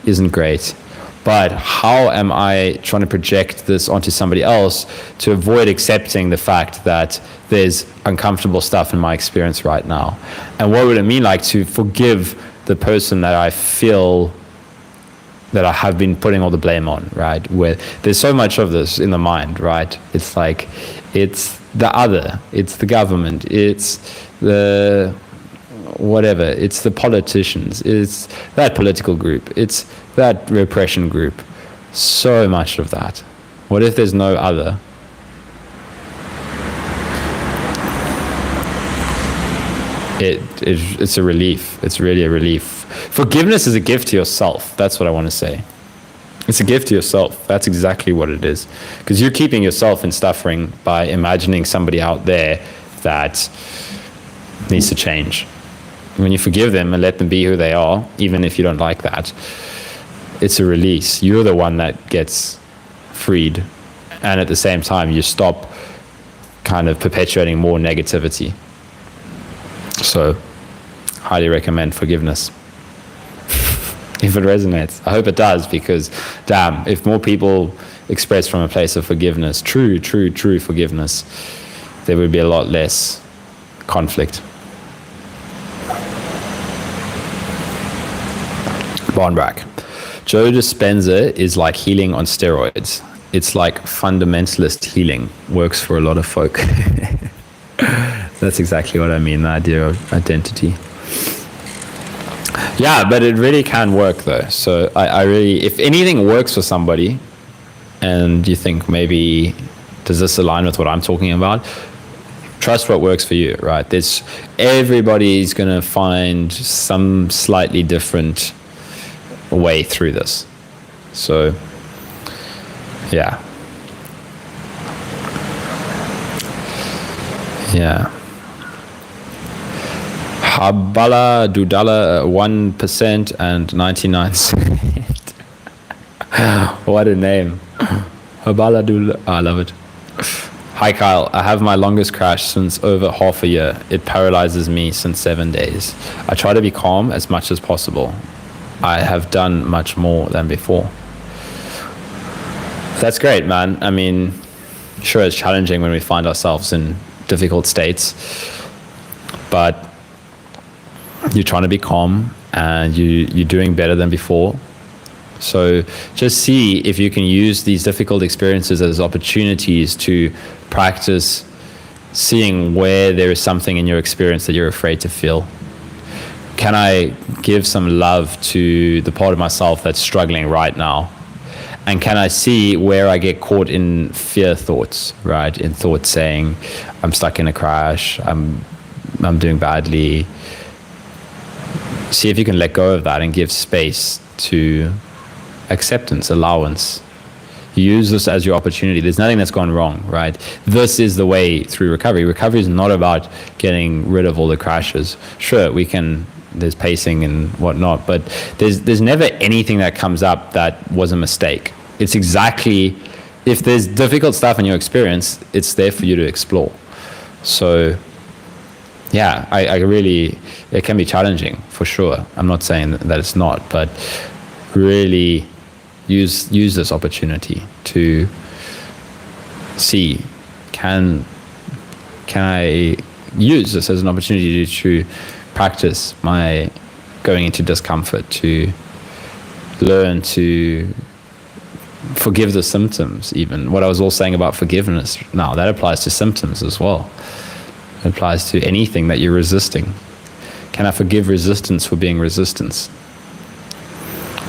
isn't great, but how am I trying to project this onto somebody else to avoid accepting the fact that there's uncomfortable stuff in my experience right now? And what would it mean like to forgive the person that I feel that I have been putting all the blame on, right? Where there's so much of this in the mind, right? It's like, it's the other, it's the government, it's the whatever, it's the politicians, it's that political group, it's that repression group. So much of that. What if there's no other? It's a relief. It's really a relief. Forgiveness is a gift to yourself. That's what I want to say. It's a gift to yourself. That's exactly what it is. Because you're keeping yourself in suffering by imagining somebody out there that needs to change. When you forgive them and let them be who they are, even if you don't like that, it's a release. You're the one that gets freed. And at the same time, you stop kind of perpetuating more negativity. So, highly recommend forgiveness. If it resonates. I hope it does, because damn, if more people express from a place of forgiveness, true forgiveness, there would be a lot less conflict. Barnbrack. Joe Dispenza is like healing on steroids. It's like fundamentalist healing. Works for a lot of folk. That's exactly what I mean, the idea of identity. Yeah, but it really can work though. So I really, if anything works for somebody and you think maybe, does this align with what I'm talking about? Trust what works for you, right? Everybody's going to find some slightly different way through this. So, yeah. Yeah. Habala Dudala 1% and 99 cents. What a name. Habala Dudala. Oh, I love it. Hi Kyle, I have my longest crash since over half a year. It paralyzes me since 7 days. I try to be calm as much as possible. I have done much more than before. That's great, man. I mean, sure, it's challenging when we find ourselves in difficult states, but you're trying to be calm and you're doing better than before. So just see if you can use these difficult experiences as opportunities to practice seeing where there is something in your experience that you're afraid to feel. Can I give some love to the part of myself that's struggling right now? And can I see where I get caught in fear thoughts, right? In thoughts saying, I'm stuck in a crash, I'm doing badly. See if you can let go of that and give space to acceptance, allowance. Use this as your opportunity. There's nothing that's gone wrong, right? This is the way through recovery. Recovery is not about getting rid of all the crashes. Sure, there's pacing and whatnot, but there's never anything that comes up that was a mistake. It's exactly, if there's difficult stuff in your experience, it's there for you to explore. So yeah, I really, it can be challenging for sure. I'm not saying that it's not, but really use this opportunity to see, can I use this as an opportunity to practice my going into discomfort, to learn to forgive the symptoms. Even what I was all saying about forgiveness, now that applies to symptoms as well. It applies to anything that you're resisting. Can I forgive resistance for being resistance?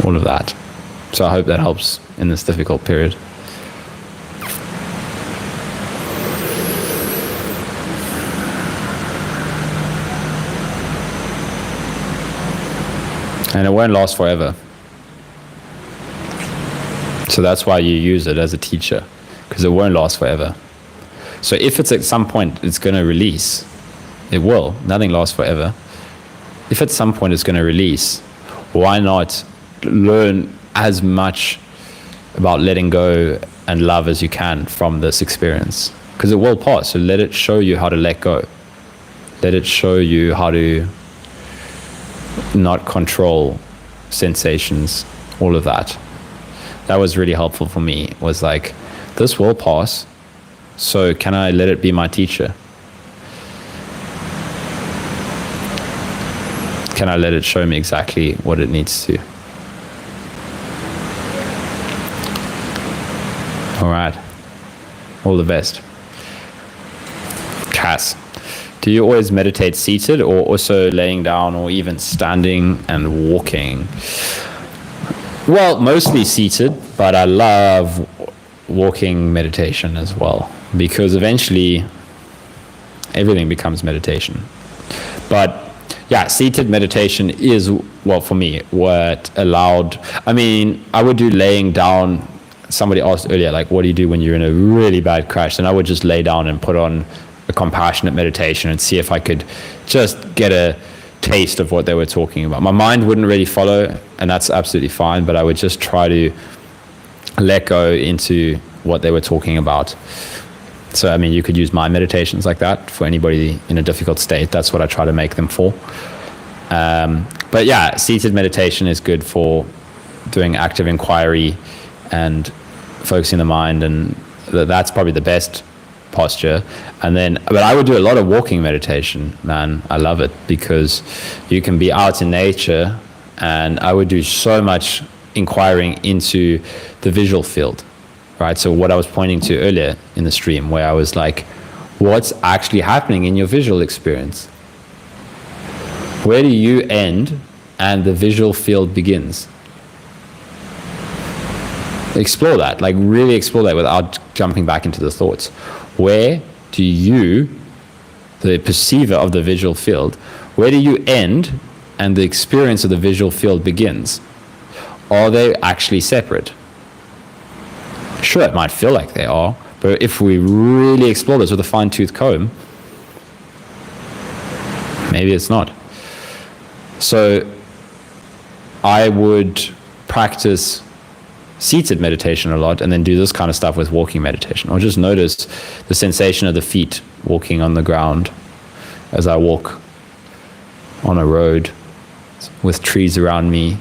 All of that. So I hope that helps in this difficult period. And it won't last forever. So that's why you use it as a teacher, because it won't last forever. So if it's at some point it's going to release, it will. Nothing lasts forever. If at some point it's going to release, why not learn as much about letting go and love as you can from this experience? Because it will pass. So let it show you how to let go. Let it show you how to not control sensations, all of that. That was really helpful for me, was like, this will pass, so can I let it be my teacher? Can I let it show me exactly what it needs to? All right, all the best. Cass. Do you always meditate seated or also laying down or even standing and walking? Well, mostly seated, but I love walking meditation as well, because eventually everything becomes meditation. But yeah, seated meditation is, well, for me, what allowed, I mean, I would do laying down. Somebody asked earlier, like, what do you do when you're in a really bad crash? And I would just lay down and put on a compassionate meditation and see if I could just get a taste of what they were talking about. My mind wouldn't really follow, and that's absolutely fine, but I would just try to let go into what they were talking about. So, I mean, you could use mind meditations like that for anybody in a difficult state. That's what I try to make them for. But yeah, seated meditation is good for doing active inquiry and focusing the mind, and that's probably the best posture. And then, but I would do a lot of walking meditation, man. I love it because you can be out in nature, and I would do so much inquiring into the visual field, right? So what I was pointing to earlier in the stream, where I was like, what's actually happening in your visual experience? Where do you end and the visual field begins? Explore that, like really explore that without jumping back into the thoughts. Where do you, the perceiver of the visual field, where do you end and the experience of the visual field begins? Are they actually separate? Sure, it might feel like they are, but if we really explore this with a fine-tooth comb, maybe it's not. So I would practice seated meditation a lot, and then do this kind of stuff with walking meditation, or just notice the sensation of the feet walking on the ground as I walk on a road with trees around me.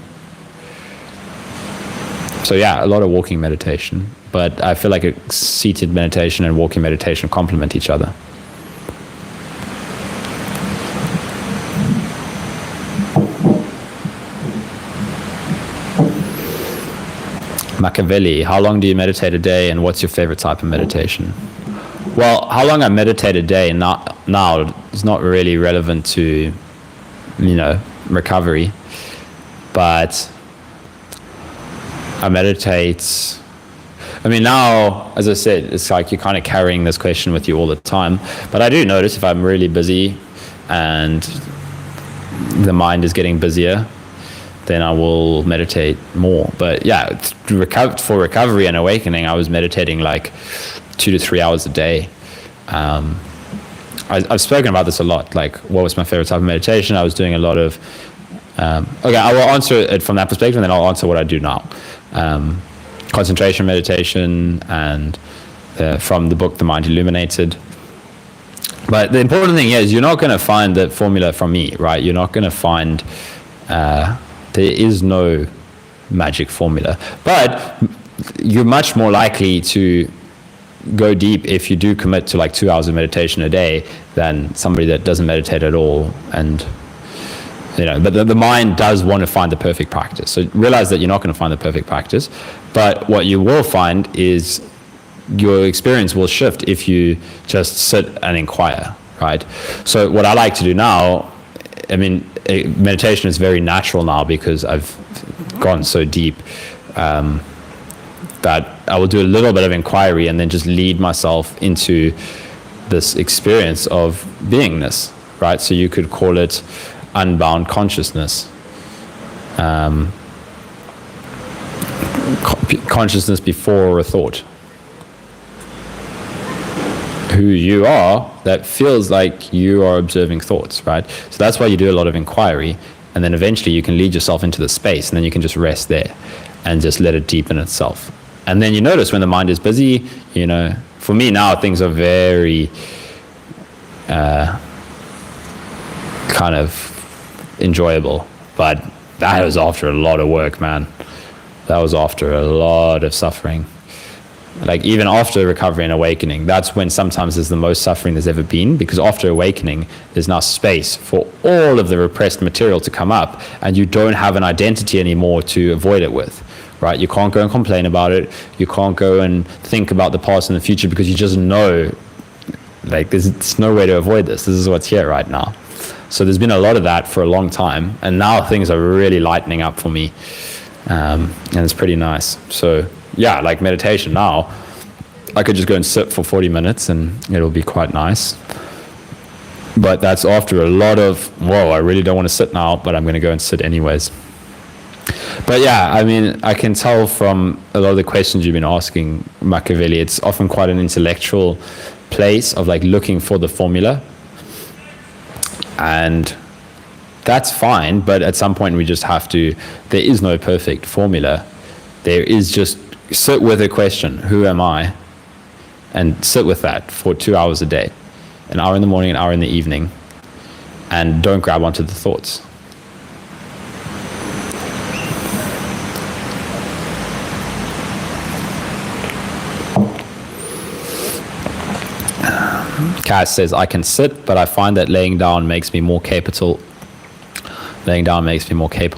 So yeah, a lot of walking meditation, but I feel like a seated meditation and walking meditation complement each other. Machiavelli, how long do you meditate a day, and what's your favorite type of meditation? Well, how long I meditate a day now is not really relevant to, recovery, but I meditate. I mean, now, as I said, it's like you're kind of carrying this question with you all the time, but I do notice if I'm really busy and the mind is getting busier, then I will meditate more. But yeah, for recovery and awakening, I was meditating like 2 to 3 hours a day. I've spoken about this a lot, like what was my favorite type of meditation. I was doing a lot of, okay, I will answer it from that perspective, and then I'll answer what I do now. Concentration meditation, and from the book, The Mind Illuminated. But the important thing is you're not going to find the formula from me, right? You're not going to find, there is no magic formula, but you're much more likely to go deep if you do commit to like 2 hours of meditation a day than somebody that doesn't meditate at all. And but the mind does want to find the perfect practice. So realize that you're not going to find the perfect practice, but what you will find is your experience will shift if you just sit and inquire, right? So what I like to do now, I mean, meditation is very natural now because I've gone so deep that I will do a little bit of inquiry and then just lead myself into this experience of beingness, right? So you could call it unbound consciousness. Consciousness before a thought. Who you are that feels like you are observing thoughts, right? So that's why you do a lot of inquiry, and then eventually you can lead yourself into the space, and then you can just rest there and just let it deepen itself. And then you notice when the mind is busy, for me now things are very kind of enjoyable, but that was after a lot of work, man. That was after a lot of suffering. Like even after recovery and awakening, that's when sometimes there's the most suffering there's ever been, because after awakening, there's now space for all of the repressed material to come up, and you don't have an identity anymore to avoid it with, right? You can't go and complain about it. You can't go and think about the past and the future, because you just know, like there's no way to avoid this. This is what's here right now. So there's been a lot of that for a long time, and now things are really lightening up for me, and it's pretty nice. So yeah, like meditation now, I could just go and sit for 40 minutes and it'll be quite nice. But that's after a lot of, whoa, I really don't want to sit now, but I'm going to go and sit anyways. But yeah, I mean, I can tell from a lot of the questions you've been asking, Machiavelli, it's often quite an intellectual place of like looking for the formula. And that's fine, but at some point we just have to, there is no perfect formula. There is just sit with a question, who am I? And sit with that for 2 hours a day, an hour in the morning, an hour in the evening, and don't grab onto the thoughts. Cass says, I can sit, but I find that laying down makes me more capable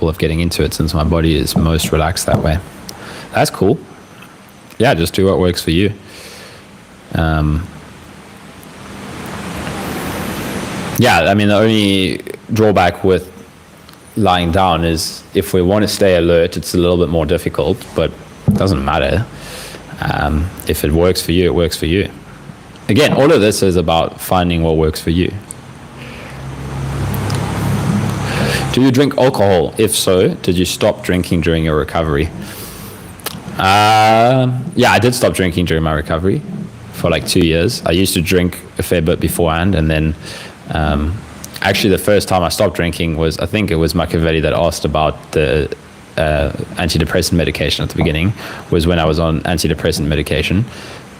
of getting into it since my body is most relaxed that way. That's cool. Yeah, just do what works for you. Yeah, I mean, the only drawback with lying down is if we want to stay alert, it's a little bit more difficult, but it doesn't matter. If it works for you, it works for you. Again, all of this is about finding what works for you. Do you drink alcohol? If so, did you stop drinking during your recovery? Yeah, I did stop drinking during my recovery for like 2 years. I used to drink a fair bit beforehand, and then actually the first time I stopped drinking was, I think it was Machiavelli that asked about the antidepressant medication at the beginning, was when I was on antidepressant medication,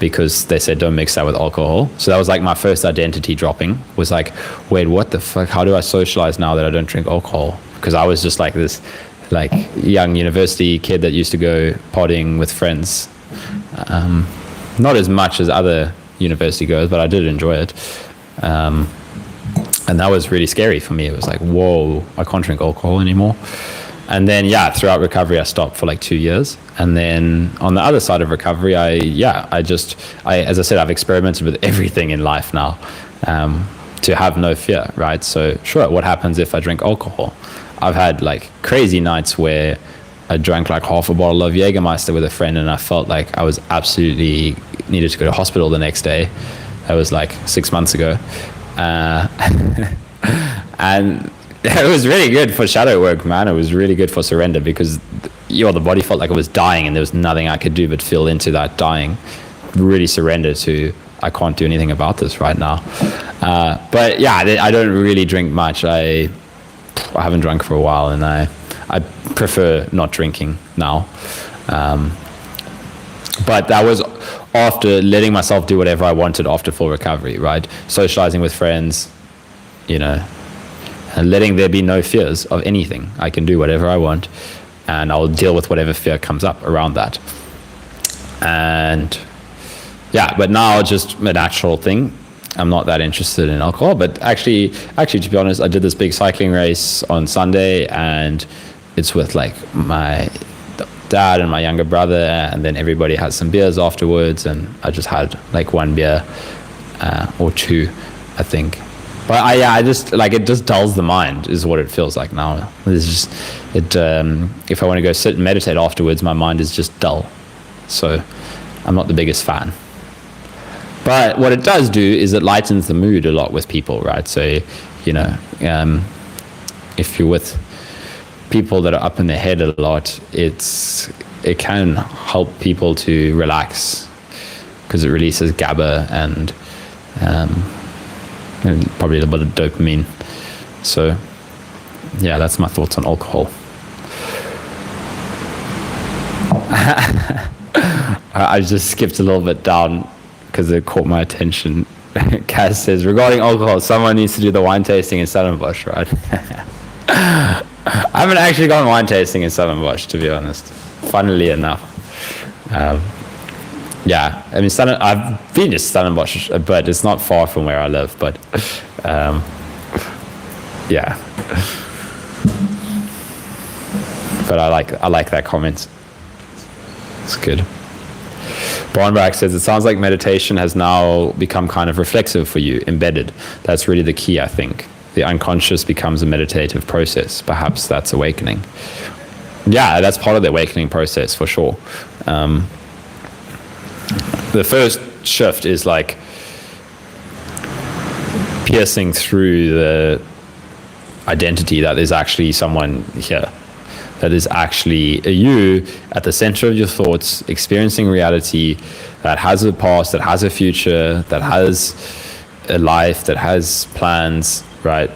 because they said don't mix that with alcohol. So that was like my first identity dropping, was like, wait, what the fuck, how do I socialize now that I don't drink alcohol? Because I was just like this like young university kid that used to go partying with friends, not as much as other university goers, but I did enjoy it, and that was really scary for me. It was like, whoa, I can't drink alcohol anymore. And then, yeah, throughout recovery, I stopped for like 2 years. And then on the other side of recovery, as I said, I've experimented with everything in life now, to have no fear, right? So sure, what happens if I drink alcohol? I've had like crazy nights where I drank like half a bottle of Jägermeister with a friend, and I felt like I was absolutely needed to go to hospital the next day. That was like 6 months ago. And it was really good for shadow work, man. It was really good for surrender, because the body felt like it was dying and there was nothing I could do but feel into that dying. Really surrender to, I can't do anything about this right now. But yeah, I don't really drink much. I haven't drunk for a while, and I prefer not drinking now. But that was after letting myself do whatever I wanted after full recovery, right? Socializing with friends, and letting there be no fears of anything. I can do whatever I want, and I'll deal with whatever fear comes up around that. And yeah, but now just a natural thing. I'm not that interested in alcohol, but actually, to be honest, I did this big cycling race on Sunday, and it's with like my dad and my younger brother, and then everybody had some beers afterwards, and I just had like one beer or two, I think. But I just like, it just dulls the mind is what it feels like now. It's just if I want to go sit and meditate afterwards, my mind is just dull. So I'm not the biggest fan. But what it does do is it lightens the mood a lot with people, right? So if you're with people that are up in their head a lot, it can help people to relax, because it releases GABA and probably a little bit of dopamine. So yeah, that's my thoughts on alcohol. I just skipped a little bit down because it caught my attention. Kaz says, regarding alcohol, someone needs to do the wine tasting in Stellenbosch, right? I haven't actually gone wine tasting in Stellenbosch, to be honest, funnily enough. Yeah, I mean, I've been to Stellenbosch, but it's not far from where I live. But yeah, but I like that comment. It's good. Barnback says, it sounds like meditation has now become kind of reflexive for you, embedded. That's really the key, I think. The unconscious becomes a meditative process. Perhaps that's awakening. Yeah, that's part of the awakening process for sure. The first shift is like piercing through the identity that there's actually someone here, that is actually a you at the center of your thoughts, experiencing reality, that has a past, that has a future, that has a life, that has plans, right?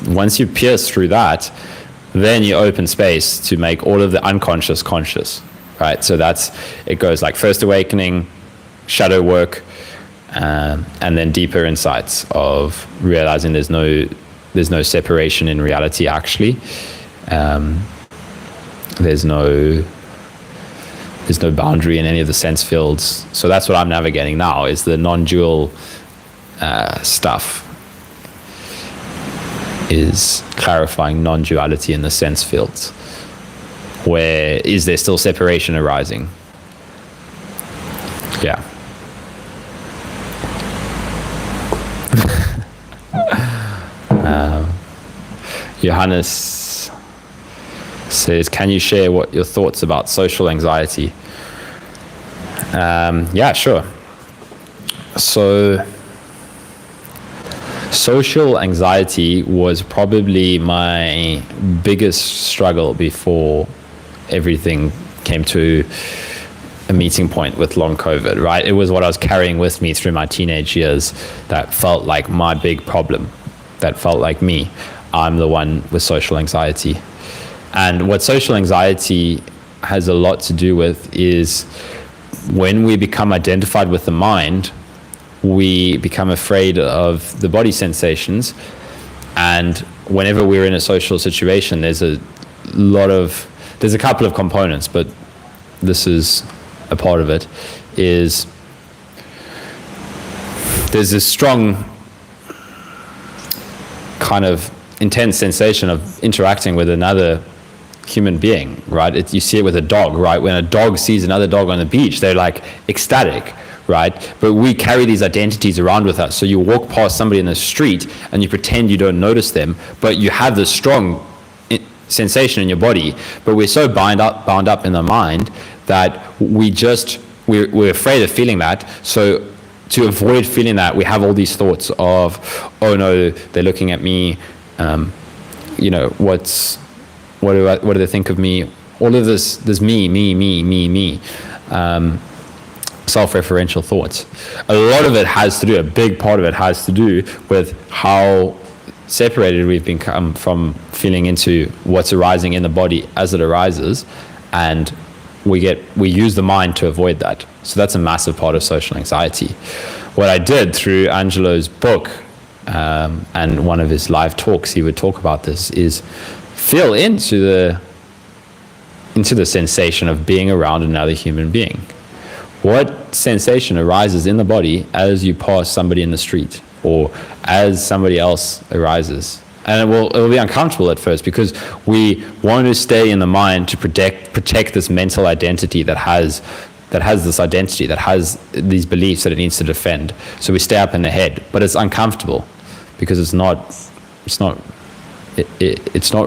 once you pierce through that, then you open space to make all of the unconscious conscious, right? So it goes like first awakening, shadow work, and then deeper insights of realizing there's no separation in reality actually. There's no boundary in any of the sense fields. So that's what I'm navigating now, is the non-dual stuff, is clarifying non-duality in the sense fields. Where is there still separation arising? Yeah. Johannes says, can you share what your thoughts about social anxiety? Yeah, sure. So social anxiety was probably my biggest struggle before everything came to a meeting point with long COVID, right? It was what I was carrying with me through my teenage years that felt like my big problem, that felt like me. I'm the one with social anxiety. And what social anxiety has a lot to do with is when we become identified with the mind, we become afraid of the body sensations. And whenever we're in a social situation, there's a couple of components, but this is a part of it, is there's this strong kind of intense sensation of interacting with another human being, right? You see it with a dog, right? When a dog sees another dog on the beach, they're like ecstatic, right? But we carry these identities around with us. So you walk past somebody in the street and you pretend you don't notice them, but you have this strong sensation in your body. But we're so bound up in the mind that we're afraid of feeling that. So to avoid feeling that, we have all these thoughts of, oh no, they're looking at me. What do they think of me? All of this me. Self-referential thoughts. A lot of it has to do, a big part of it has to do with how separated we've become from feeling into what's arising in the body as it arises, and we use the mind to avoid that. So that's a massive part of social anxiety. What I did through Angelo's book, and one of his live talks, he would talk about this, is feel into the sensation of being around another human being. What sensation arises in the body as you pass somebody in the street, or as somebody else arises? And it will be uncomfortable at first, because we want to stay in the mind to protect this mental identity that has this identity, that has these beliefs that it needs to defend. So we stay up in the head, but it's uncomfortable because it's not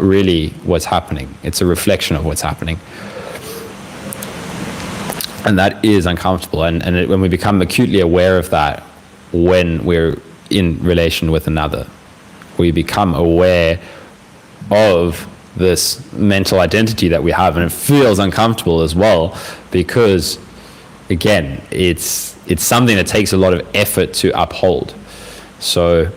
really what's happening. It's a reflection of what's happening. And that is uncomfortable. And when we become acutely aware of that, when we're in relation with another, we become aware of this mental identity that we have, and it feels uncomfortable as well, because again, it's something that takes a lot of effort to uphold. So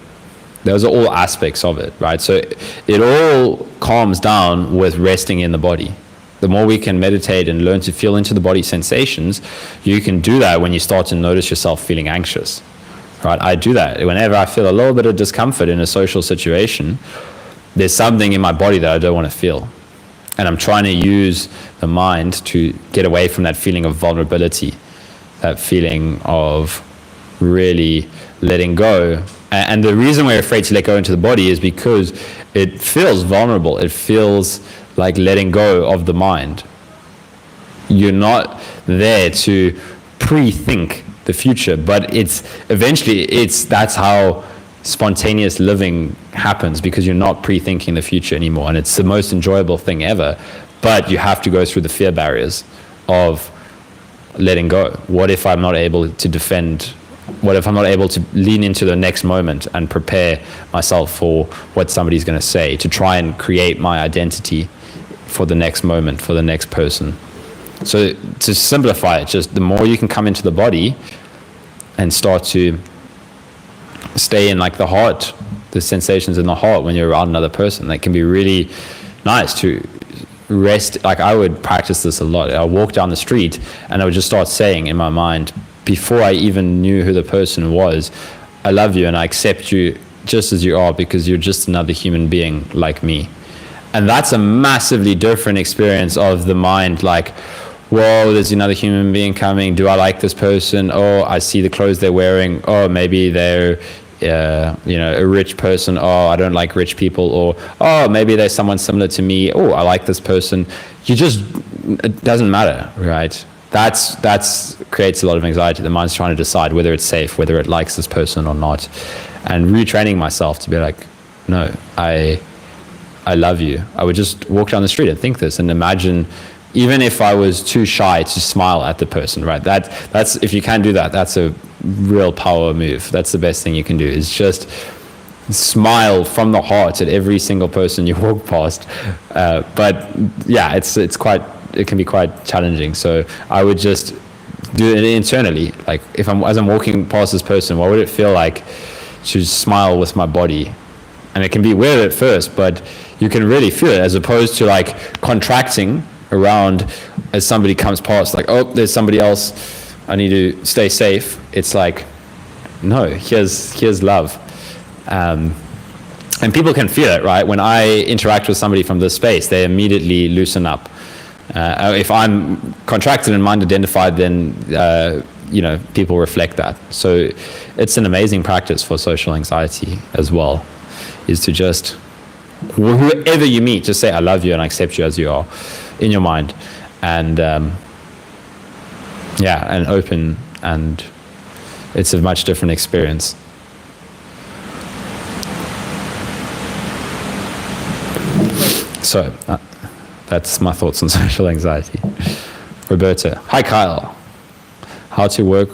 those are all aspects of it, right? So it all calms down with resting in the body. The more we can meditate and learn to feel into the body sensations, you can do that when you start to notice yourself feeling anxious, right? I do that. Whenever I feel a little bit of discomfort in a social situation, there's something in my body that I don't want to feel. And I'm trying to use the mind to get away from that feeling of vulnerability, that feeling of really letting go. And the reason we're afraid to let go into the body is because it feels vulnerable. It feels like letting go of the mind. You're not there to pre-think the future, but that's how spontaneous living happens, because you're not pre-thinking the future anymore, and it's the most enjoyable thing ever. But you have to go through the fear barriers of letting go. What if I'm not able to defend? What if I'm not able to lean into the next moment and prepare myself for what somebody's going to say, to try and create my identity for the next moment, for the next person? So to simplify it, just the more you can come into the body and start to stay in like the heart the sensations in the heart when you're around another person. That can be really nice to rest. Like I would practice this a lot. I walk down the street and I would just start saying in my mind, before I even knew who the person was, I love you and I accept you just as you are, because you're just another human being like me. And that's a massively different experience of the mind. Like, whoa, there's another human being coming. Do I like this person? Oh, I see the clothes they're wearing. Oh, maybe they're a rich person. Oh, I don't like rich people. Or, oh, maybe there's someone similar to me. Oh, I like this person. It doesn't matter, right? That's creates a lot of anxiety. The mind's trying to decide whether it's safe, whether it likes this person or not. And retraining myself to be like, no, I love you. I would just walk down the street and think this and imagine, even if I was too shy to smile at the person, right? That's if you can do that, that's a real power move. That's the best thing you can do, is just smile from the heart at every single person you walk past. But yeah, it can be quite challenging. So I would just do it internally. Like as I'm walking past this person, what would it feel like to smile with my body? And it can be weird at first, but you can really feel it, as opposed to like contracting around as somebody comes past, like, oh, there's somebody else, I need to stay safe. It's like, no, here's love. And people can feel it, right? When I interact with somebody from this space, they immediately loosen up. If I'm contracted and mind identified, then people reflect that. So it's an amazing practice for social anxiety as well, is to just, whoever you meet, just say I love you and I accept you as you are in your mind. And and open, and it's a much different experience. So that's my thoughts on social anxiety. Roberta. Hi, Kyle. How to work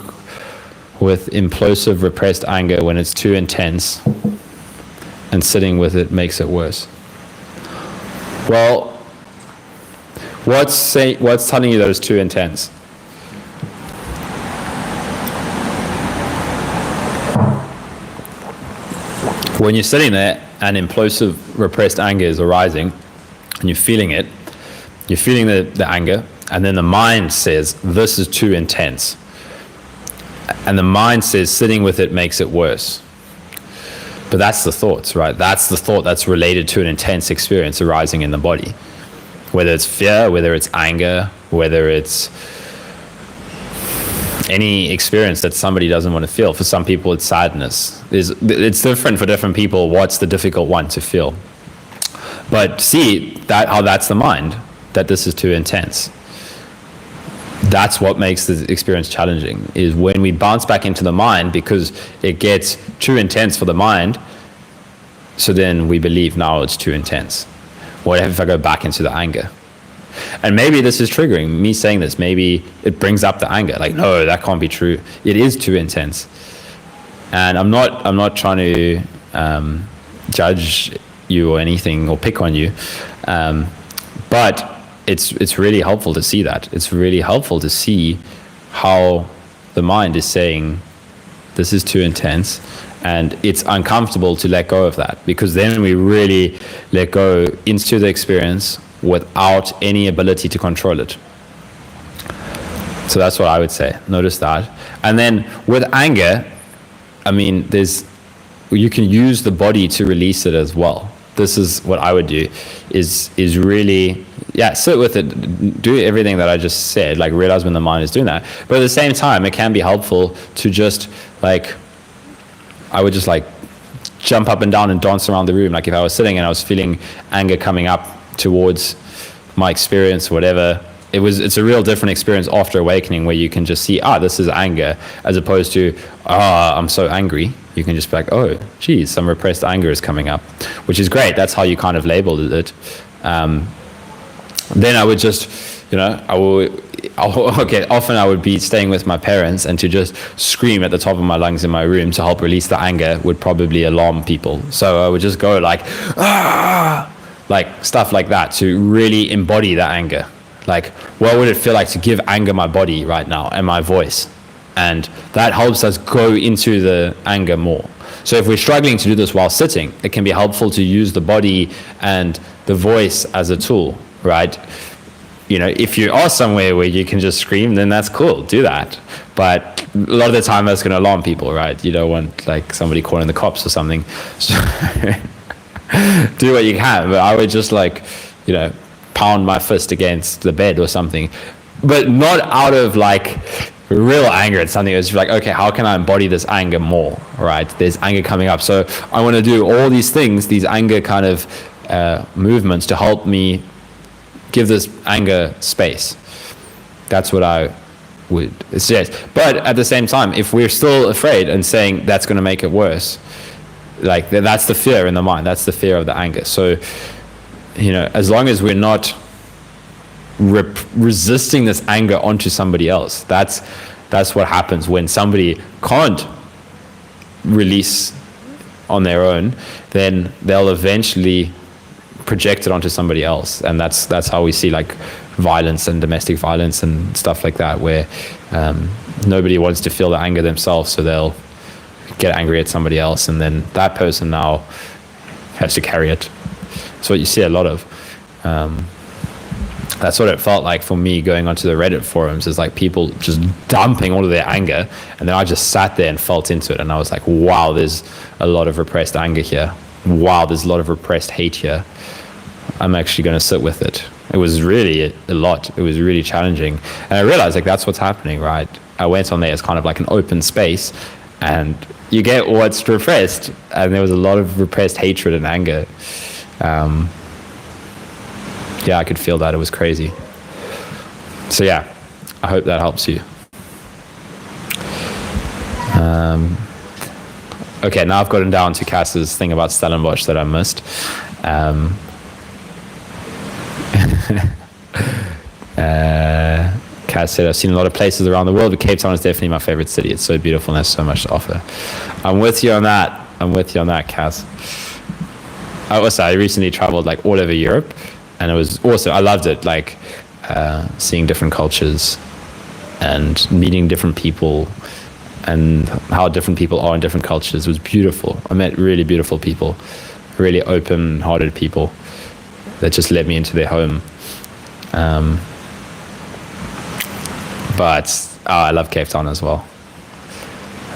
with implosive repressed anger when it's too intense and sitting with it makes it worse. Well, what's telling you that it's too intense? When you're sitting there and implosive repressed anger is arising and you're feeling it, you're feeling the anger, and then the mind says, this is too intense. And the mind says sitting with it makes it worse. But that's the thoughts, right? That's the thought that's related to an intense experience arising in the body. Whether it's fear, whether it's anger, whether it's any experience that somebody doesn't want to feel. For some people, it's sadness. It's different for different people. What's the difficult one to feel? But see how that's the mind, that this is too intense. That's what makes the experience challenging, is when we bounce back into the mind, because it gets too intense for the mind. So then we believe now it's too intense. What if I go back into the anger? And maybe this is triggering me saying this. Maybe it brings up the anger. Like, no, that can't be true. It is too intense. And I'm not trying to judge you or anything or pick on you, but it's really helpful to see that. It's really helpful to see how the mind is saying this is too intense, and it's uncomfortable to let go of that, because then we really let go into the experience without any ability to control it. So that's what I would say. Notice that. And then with anger, I mean, you can use the body to release it as well. This is what I would do, is really, sit with it, do everything that I just said, like realize when the mind is doing that. But at the same time, it can be helpful to just I would just jump up and down and dance around the room. Like if I was sitting and I was feeling anger coming up towards my experience, whatever, it's a real different experience after awakening, where you can just see, this is anger, as opposed to, I'm so angry. You can just be like, oh, geez, some repressed anger is coming up, which is great. That's how you kind of labeled it. Then I would just, often I would be staying with my parents, and to just scream at the top of my lungs in my room to help release the anger would probably alarm people. So I would just go like stuff like that to really embody that anger. Like, what would it feel like to give anger my body right now and my voice? And that helps us go into the anger more. So if we're struggling to do this while sitting, it can be helpful to use the body and the voice as a tool, right? You know, if you are somewhere where you can just scream, then that's cool, do that. But a lot of the time that's going to alarm people, right? You don't want like somebody calling the cops or something. So do what you can. But I would just like, you know, pound my fist against the bed or something, but not out of like real anger. It's something that's like, okay, how can I embody this anger more, right? There's anger coming up. So I want to do all these things, these anger kind of movements to help me give this anger space. That's what I would suggest. But at the same time, if we're still afraid and saying that's going to make it worse, like that's the fear in the mind. That's the fear of the anger. So, you know, as long as we're not resisting this anger onto somebody else, that's what happens when somebody can't release on their own, then they'll eventually project it onto somebody else. And that's how we see like violence and domestic violence and stuff like that, where nobody wants to feel the anger themselves, so they'll get angry at somebody else, and then that person now has to carry it. That's what you see a lot of. That's what it felt like for me going onto the Reddit forums, is like people just dumping all of their anger, and then I just sat there and felt into it, and I was like, wow, there's a lot of repressed anger here. Wow, there's a lot of repressed hate here. I'm actually going to sit with it. It was really a lot. It was really challenging. And I realized like that's what's happening, right? I went on there as kind of like an open space, and you get what's repressed, and there was a lot of repressed hatred and anger. Yeah, I could feel that. It was crazy. So yeah, I hope that helps you. Okay, now I've gotten down to Cass's thing about Stellenbosch that I missed. Cass said, I've seen a lot of places around the world, but Cape Town is definitely my favorite city. It's so beautiful and has so much to offer. I'm with you on that, Cass. I recently traveled like all over Europe, and it was awesome. I loved it, like seeing different cultures and meeting different people, and how different people are in different cultures. It was beautiful. I met really beautiful people, really open-hearted people that just let me into their home. But I love Cape Town as well.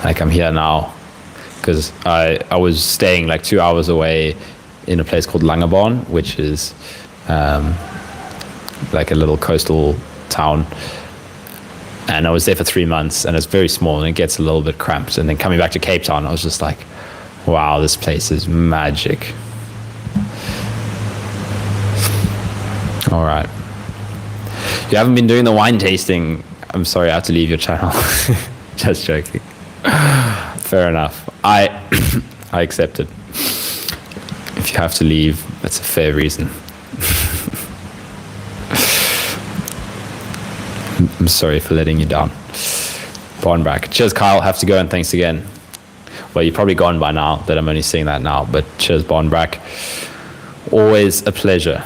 Like I'm here now because I was staying like 2 hours away in a place called Langebaan, which is like a little coastal town. And I was there for 3 months, and it's very small and it gets a little bit cramped. And then coming back to Cape Town, I was just like, wow, this place is magic. All right. You haven't been doing the wine tasting. I'm sorry, I have to leave your channel. Just joking. Fair enough. I accept it. If you have to leave, that's a fair reason. I'm sorry for letting you down. Barnbrack. Cheers, Kyle. Have to go, and thanks again. Well, you're probably gone by now that I'm only seeing that now, but cheers, Barnbrack. Always a pleasure.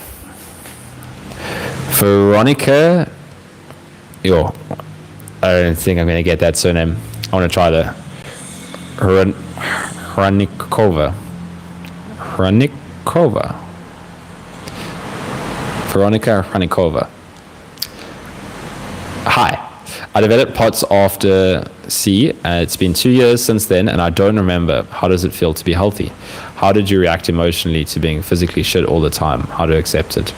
Veronica, I don't think I'm going to get that surname. I want to try the Hranikova. Veronica Hranikova. Hi. I developed POTS after C. It's been 2 years since then, and I don't remember. How does it feel to be healthy? How did you react emotionally to being physically shit all the time? How to accept it?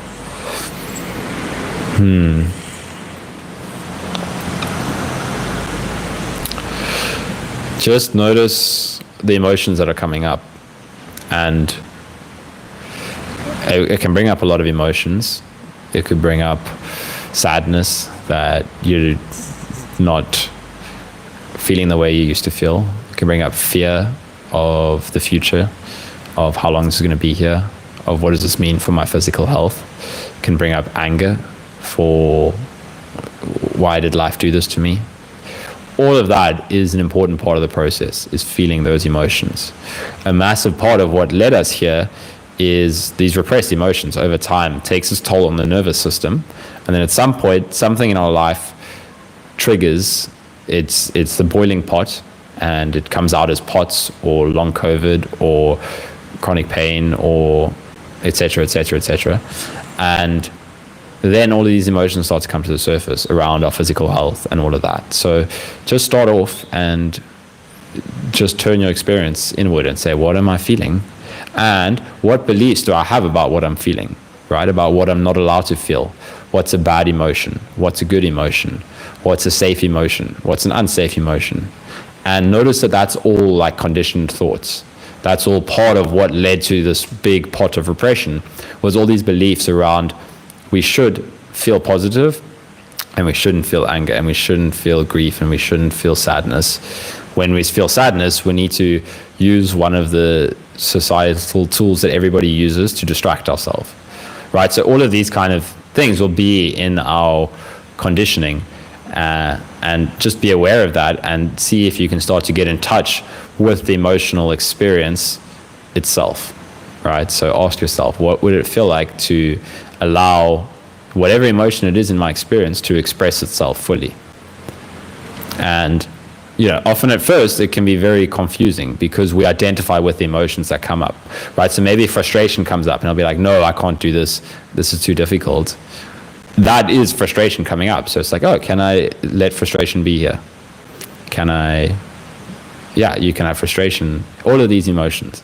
Just notice the emotions that are coming up, and it can bring up a lot of emotions. It could bring up sadness that you're not feeling the way you used to feel. It can bring up fear of the future, of how long this is going to be here, of what does this mean for my physical health. It can bring up anger for why did life do this to me. All of that is an important part of the process, is feeling those emotions. A massive part of what led us here is these repressed emotions over time takes its toll on the nervous system, and then at some point something in our life triggers it's the boiling pot, and it comes out as POTS or long COVID or chronic pain or etc., etc., etc. And then all of these emotions start to come to the surface around our physical health and all of that. So just start off and just turn your experience inward and say, what am I feeling? And what beliefs do I have about what I'm feeling, right? About what I'm not allowed to feel. What's a bad emotion? What's a good emotion? What's a safe emotion? What's an unsafe emotion? And notice that that's all like conditioned thoughts. That's all part of what led to this big pot of repression, was all these beliefs around we should feel positive and we shouldn't feel anger and we shouldn't feel grief and we shouldn't feel sadness. When we feel sadness, we need to use one of the societal tools that everybody uses to distract ourselves, right? So all of these kind of things will be in our conditioning, and just be aware of that and see if you can start to get in touch with the emotional experience itself, right? So ask yourself, what would it feel like to allow whatever emotion it is in my experience to express itself fully? And often at first it can be very confusing because we identify with the emotions that come up, right? So maybe frustration comes up and I'll be like, no, I can't do this. This is too difficult. That is frustration coming up. So it's like, oh, can I let frustration be here? You can have frustration, all of these emotions.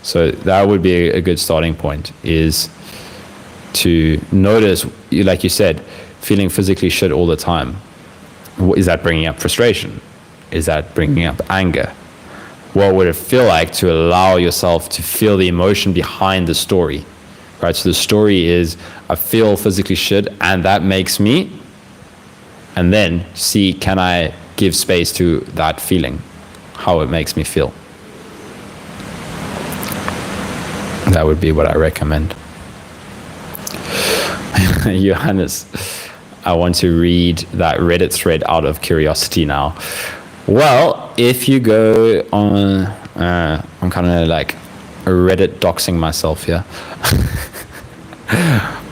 So that would be a good starting point, is to notice, like you said, feeling physically shit all the time. Is that bringing up frustration? Is that bringing up anger? What would it feel like to allow yourself to feel the emotion behind the story, right? So the story is, I feel physically shit and that makes me, and then see, can I give space to that feeling, how it makes me feel? That would be what I recommend. Johannes, I want to read that Reddit thread out of curiosity now. Well, if you go on, I'm kind of like Reddit doxing myself here.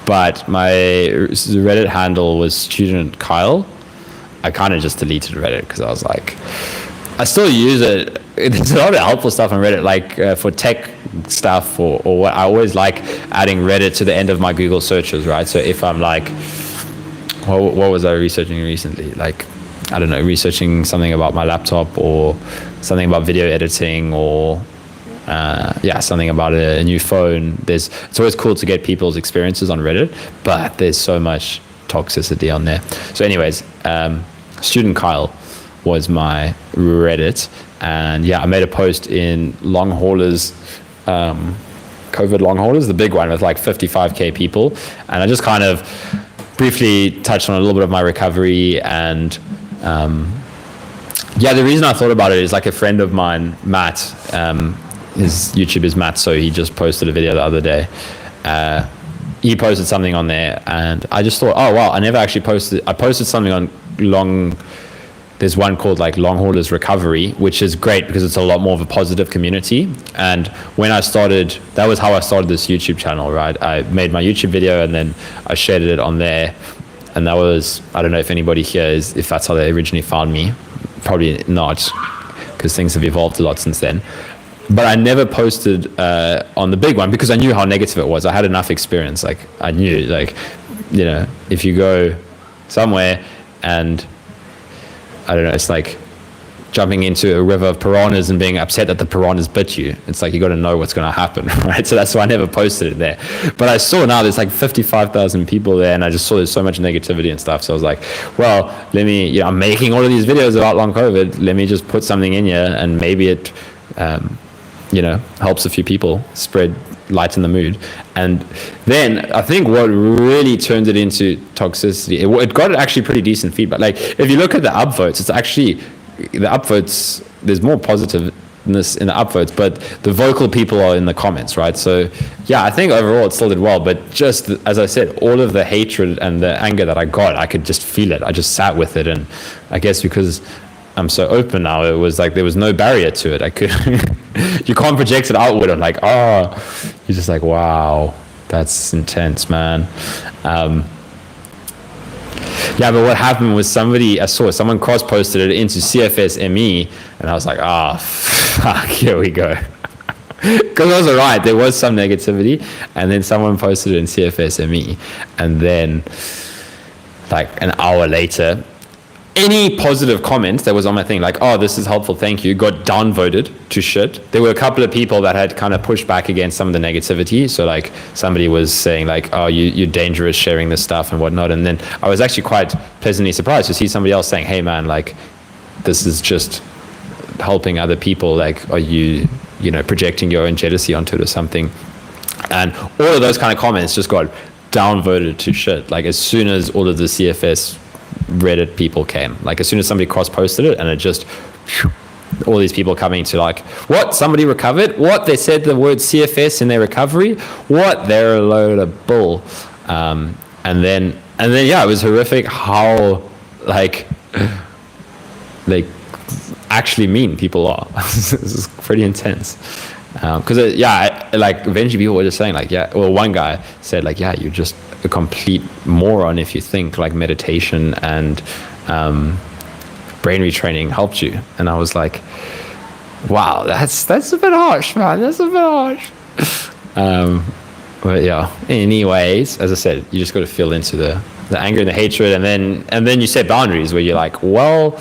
But my Reddit handle was student Kyle. I kind of just deleted Reddit because I was like, I still use it. There's a lot of helpful stuff on Reddit, like for tech stuff or what. I always like adding Reddit to the end of my Google searches, right? So if I'm like, what was I researching recently? Like, I don't know, researching something about my laptop or something about video editing or something about a new phone. It's always cool to get people's experiences on Reddit, but there's so much toxicity on there. So anyways, student Kyle was my Reddit, and I made a post in Long Haulers, COVID Long Haulers, the big one with like 55k people, and I just kind of briefly touched on a little bit of my recovery. And the reason I thought about it is, like, a friend of mine, Matt, his YouTube is Matt, so he just posted a video the other day. He posted something on there, and I just thought, oh wow, I never actually posted. I posted something on there's one called like Long Haulers Recovery, which is great because it's a lot more of a positive community. And when I started, that was how I started this YouTube channel, right? I made my YouTube video and then I shared it on there. And that was, I don't know if anybody here if that's how they originally found me. Probably not, because things have evolved a lot since then. But I never posted on the big one because I knew how negative it was. I had enough experience. Like, I knew, like, if you go somewhere and, I don't know, it's like jumping into a river of piranhas and being upset that the piranhas bit you. It's like, you got to know what's going to happen, right? So that's why I never posted it there. But I saw now there's like 55,000 people there, and I just saw there's so much negativity and stuff. So I was like, well, let me, I'm making all of these videos about long COVID. Let me just put something in here, and maybe it, helps a few people, lighten the mood. And then I think what really turned it into toxicity, it got actually pretty decent feedback. Like, if you look at the upvotes, it's actually, the upvotes, there's more positiveness in the upvotes, but the vocal people are in the comments, right? So I think overall it still did well, but just as I said, all of the hatred and the anger that I got, I could just feel it. I just sat with it, and I guess because I'm so open now, it was like there was no barrier to it. I could, you can't project it outward. I'm like, you're just like, wow, that's intense, man. Yeah, but what happened was I saw someone cross-posted it into CFS-ME, and I was like, fuck, here we go. Because I was right, there was some negativity, and then someone posted it in CFS-ME, and then like an hour later, any positive comment that was on my thing, like, oh, this is helpful, thank you, got downvoted to shit. There were a couple of people that had kind of pushed back against some of the negativity. So like somebody was saying like, oh, you're dangerous sharing this stuff and whatnot. And then I was actually quite pleasantly surprised to see somebody else saying, hey man, like this is just helping other people. Like, are you projecting your own jealousy onto it or something? And all of those kind of comments just got downvoted to shit. Like as soon as all of the CFS Reddit people came, like as soon as somebody cross-posted it, and it just all these people coming to like, what, somebody recovered, what, they said the word CFS in their recovery, what, they're a load of bull. And then yeah, it was horrific how like actually mean people are. This is pretty intense. Because like eventually people were just saying like, yeah, well, one guy said like, yeah, you're just a complete moron if you think like meditation and brain retraining helped you. And I was like, wow, that's a bit harsh, man. That's a bit harsh. But yeah, anyways, as I said, you just got to feel into the anger and the hatred, and then you set boundaries where you're like, well,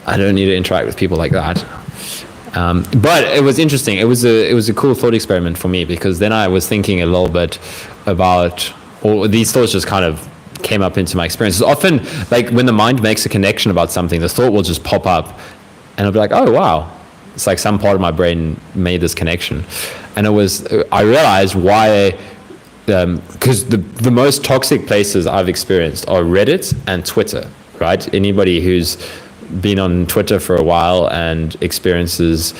I don't need to interact with people like that. But it was interesting. It was a cool thought experiment for me, because then I was thinking a little bit about, or these thoughts just kind of came up into my experiences. Often, like when the mind makes a connection about something, the thought will just pop up, and I'll be like, oh wow, it's like some part of my brain made this connection, and I realized why. Because the most toxic places I've experienced are Reddit and Twitter, right? Anybody who's been on Twitter for a while and experiences,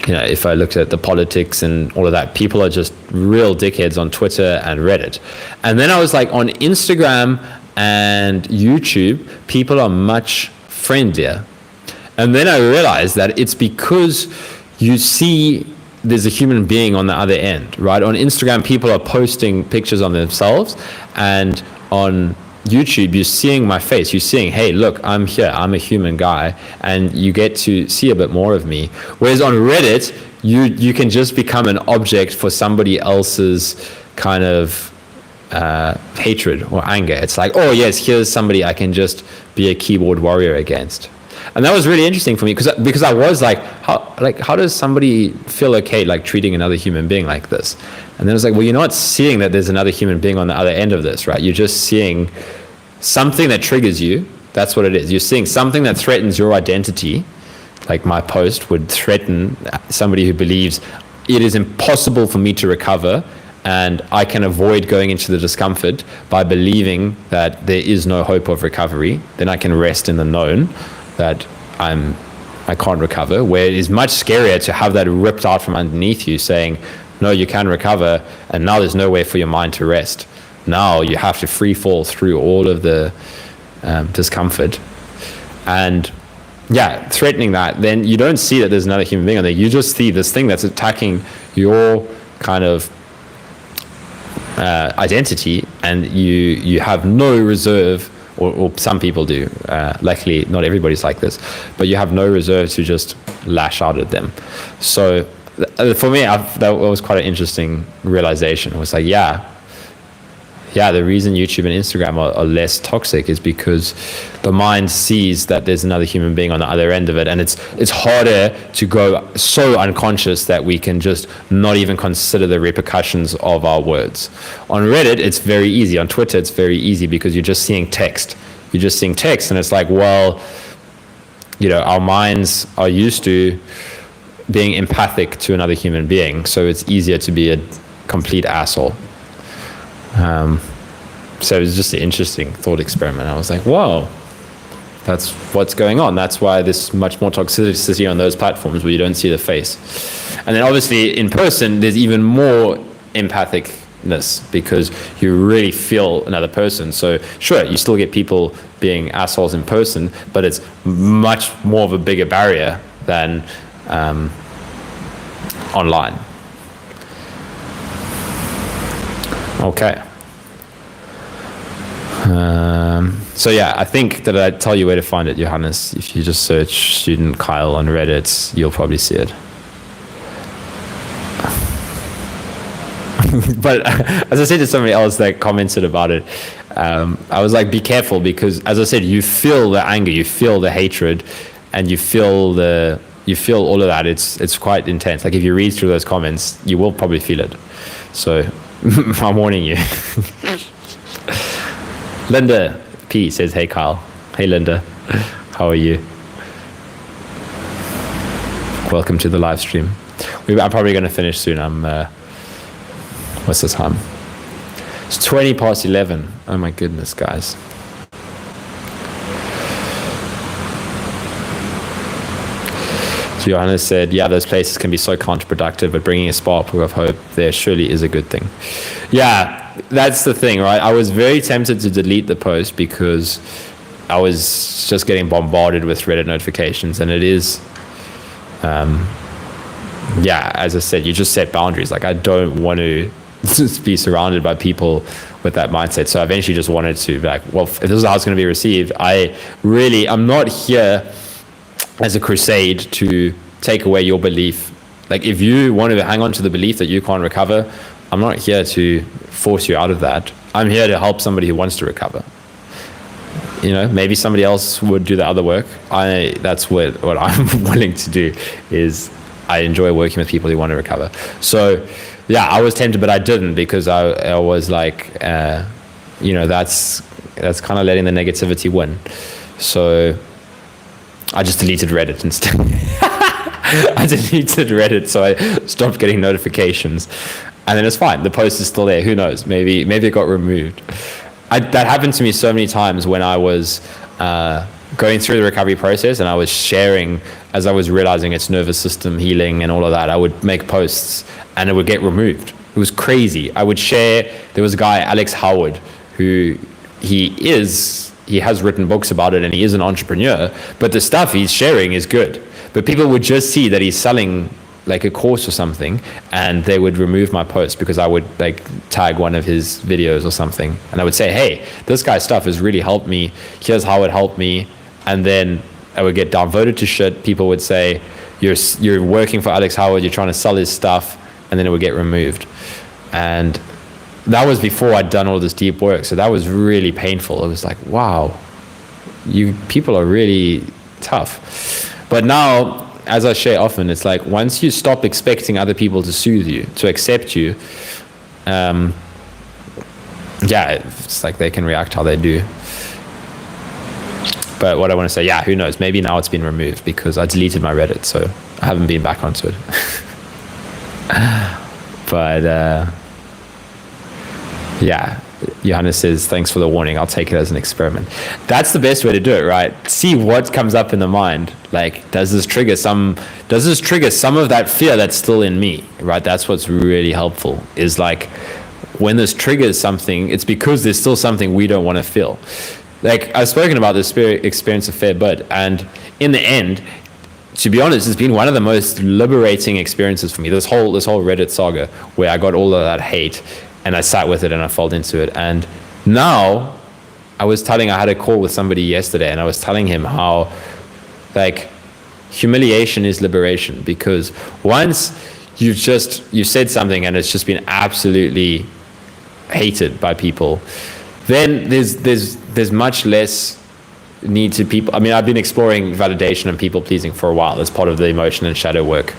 if I looked at the politics and all of that, people are just real dickheads on Twitter and Reddit. And then I was like, on Instagram and YouTube, people are much friendlier. And then I realized that it's because you see there's a human being on the other end, right? On Instagram, people are posting pictures on themselves, and on YouTube, you're seeing my face. You're seeing, hey, look, I'm here. I'm a human guy, and you get to see a bit more of me. Whereas on Reddit, you can just become an object for somebody else's kind of hatred or anger. It's like, oh yes, here's somebody I can just be a keyboard warrior against. And that was really interesting for me, because I was like, how does somebody feel okay like treating another human being like this? And then I was like, well, you're not seeing that there's another human being on the other end of this, right? You're just seeing something that triggers you. That's what it is. You're seeing something that threatens your identity. Like my post would threaten somebody who believes it is impossible for me to recover, and I can avoid going into the discomfort by believing that there is no hope of recovery. Then I can rest in the known that I can't recover, where it is much scarier to have that ripped out from underneath you saying, no, you can recover, and now there's no way for your mind to rest. Now you have to free fall through all of the discomfort. And yeah, threatening that, then you don't see that there's another human being on there. You just see this thing that's attacking your kind of identity, and you have no reserve, or some people do. Luckily, not everybody's like this, but you have no reserve to just lash out at them. So for me, that was quite an interesting realization. It was like, yeah, the reason YouTube and Instagram are less toxic is because the mind sees that there's another human being on the other end of it, and it's harder to go so unconscious that we can just not even consider the repercussions of our words. On Reddit, it's very easy. On Twitter, it's very easy because you're just seeing text. You're just seeing text, and it's like, well, our minds are used to being empathic to another human being, so it's easier to be a complete asshole. So it was just an interesting thought experiment. I was like, whoa, that's what's going on. That's why there's much more toxicity on those platforms where you don't see the face. And then obviously in person, there's even more empathicness because you really feel another person. So sure, you still get people being assholes in person, but it's much more of a bigger barrier than online. Okay. So yeah, I think that I tell you where to find it, Johannes. If you just search student Kyle on Reddit, you'll probably see it. But as I said to somebody else that commented about it, I was like, be careful, because as I said, you feel the anger, you feel the hatred, and you feel all of that. It's quite intense. Like if you read through those comments, you will probably feel it. So I'm warning you. Linda P says, hey Kyle. Hey Linda, how are you? Welcome to the live stream. I'm probably going to finish soon. What's the time? It's 20 past 11. Oh my goodness, guys. So Johannes said, yeah, those places can be so counterproductive, but bringing a spark of hope there surely is a good thing. Yeah, that's the thing, right? I was very tempted to delete the post because I was just getting bombarded with Reddit notifications, and it is, yeah, as I said, you just set boundaries. Like I don't want to be surrounded by people with that mindset. So I eventually just wanted to be like, well, if this is how it's going to be received, I'm not here as a crusade to take away your belief. Like if you want to hang on to the belief that you can't recover, I'm not here to force you out of that. I'm here to help somebody who wants to recover. You know, maybe somebody else would do the other work. That's what I'm willing to do. Is I enjoy working with people who want to recover. So yeah, I was tempted, but I didn't, because I was like, you know, that's kind of letting the negativity win. So I just deleted Reddit instead. I deleted Reddit, so I stopped getting notifications, and then it's fine. The post is still there. Who knows? Maybe it got removed. That happened to me so many times when I was going through the recovery process, and I was sharing as I was realizing it's nervous system healing and all of that. I would make posts and it would get removed. It was crazy. I would share. There was a guy, Alex Howard, who he has written books about it, and he is an entrepreneur, but the stuff he's sharing is good. But people would just see that he's selling like a course or something, and they would remove my post because I would like tag one of his videos or something, and I would say, hey, this guy's stuff has really helped me. Here's how it helped me. And then I would get downvoted to shit. People would say, you're working for Alex Howard, you're trying to sell his stuff, and then it would get removed. And that was before I'd done all this deep work. So that was really painful. It was like, wow, you people are really tough. But now, as I share often, it's like once you stop expecting other people to soothe you, to accept you, yeah, it's like they can react how they do. But what I want to say, yeah, who knows? Maybe now it's been removed because I deleted my Reddit, so I haven't been back onto it. But yeah, Johannes says, thanks for the warning. I'll take it as an experiment. That's the best way to do it, right? See what comes up in the mind. Like, does this trigger some of that fear that's still in me, right? That's what's really helpful, is like when this triggers something, it's because there's still something we don't want to feel. Like, I've spoken about this experience a fair bit, and in the end, to be honest, it's been one of the most liberating experiences for me. This whole Reddit saga, where I got all of that hate, and I sat with it and I fell into it. And now, I had a call with somebody yesterday, and I was telling him how, like, humiliation is liberation, because once you've said something and it's just been absolutely hated by people, then there's much less need to people. I mean, I've been exploring validation and people pleasing for a while as part of the emotion and shadow work.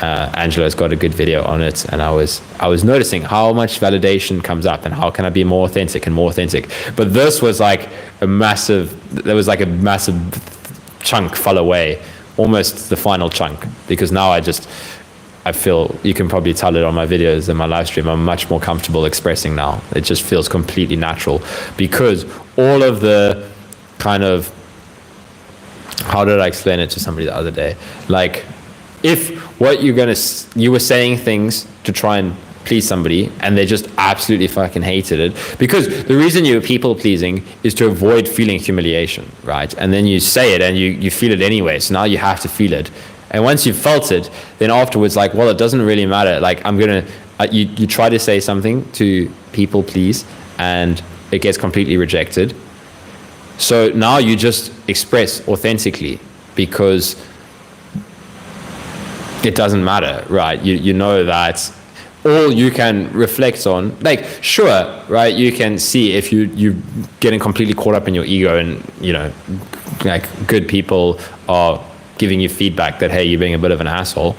Angela's got a good video on it, and I was noticing how much validation comes up and how can I be more authentic. But this was like a massive chunk fell away, almost the final chunk, because now I feel, you can probably tell it on my videos and my live stream, I'm much more comfortable expressing now. It just feels completely natural, because all of the kind of, how did I explain it to somebody the other day? Like, if you were saying things to try and please somebody and they just absolutely fucking hated it, because the reason you're people pleasing is to avoid feeling humiliation, right? And then you say it and you feel it anyway, so now you have to feel it. And once you've felt it, then afterwards, like, well, it doesn't really matter. Like, you try to say something to people please, and it gets completely rejected. So now you just express authentically because it doesn't matter, right? You know that all you can reflect on, like, sure, right, you can see if you're getting completely caught up in your ego and, you know, like good people are giving you feedback that, hey, you're being a bit of an asshole.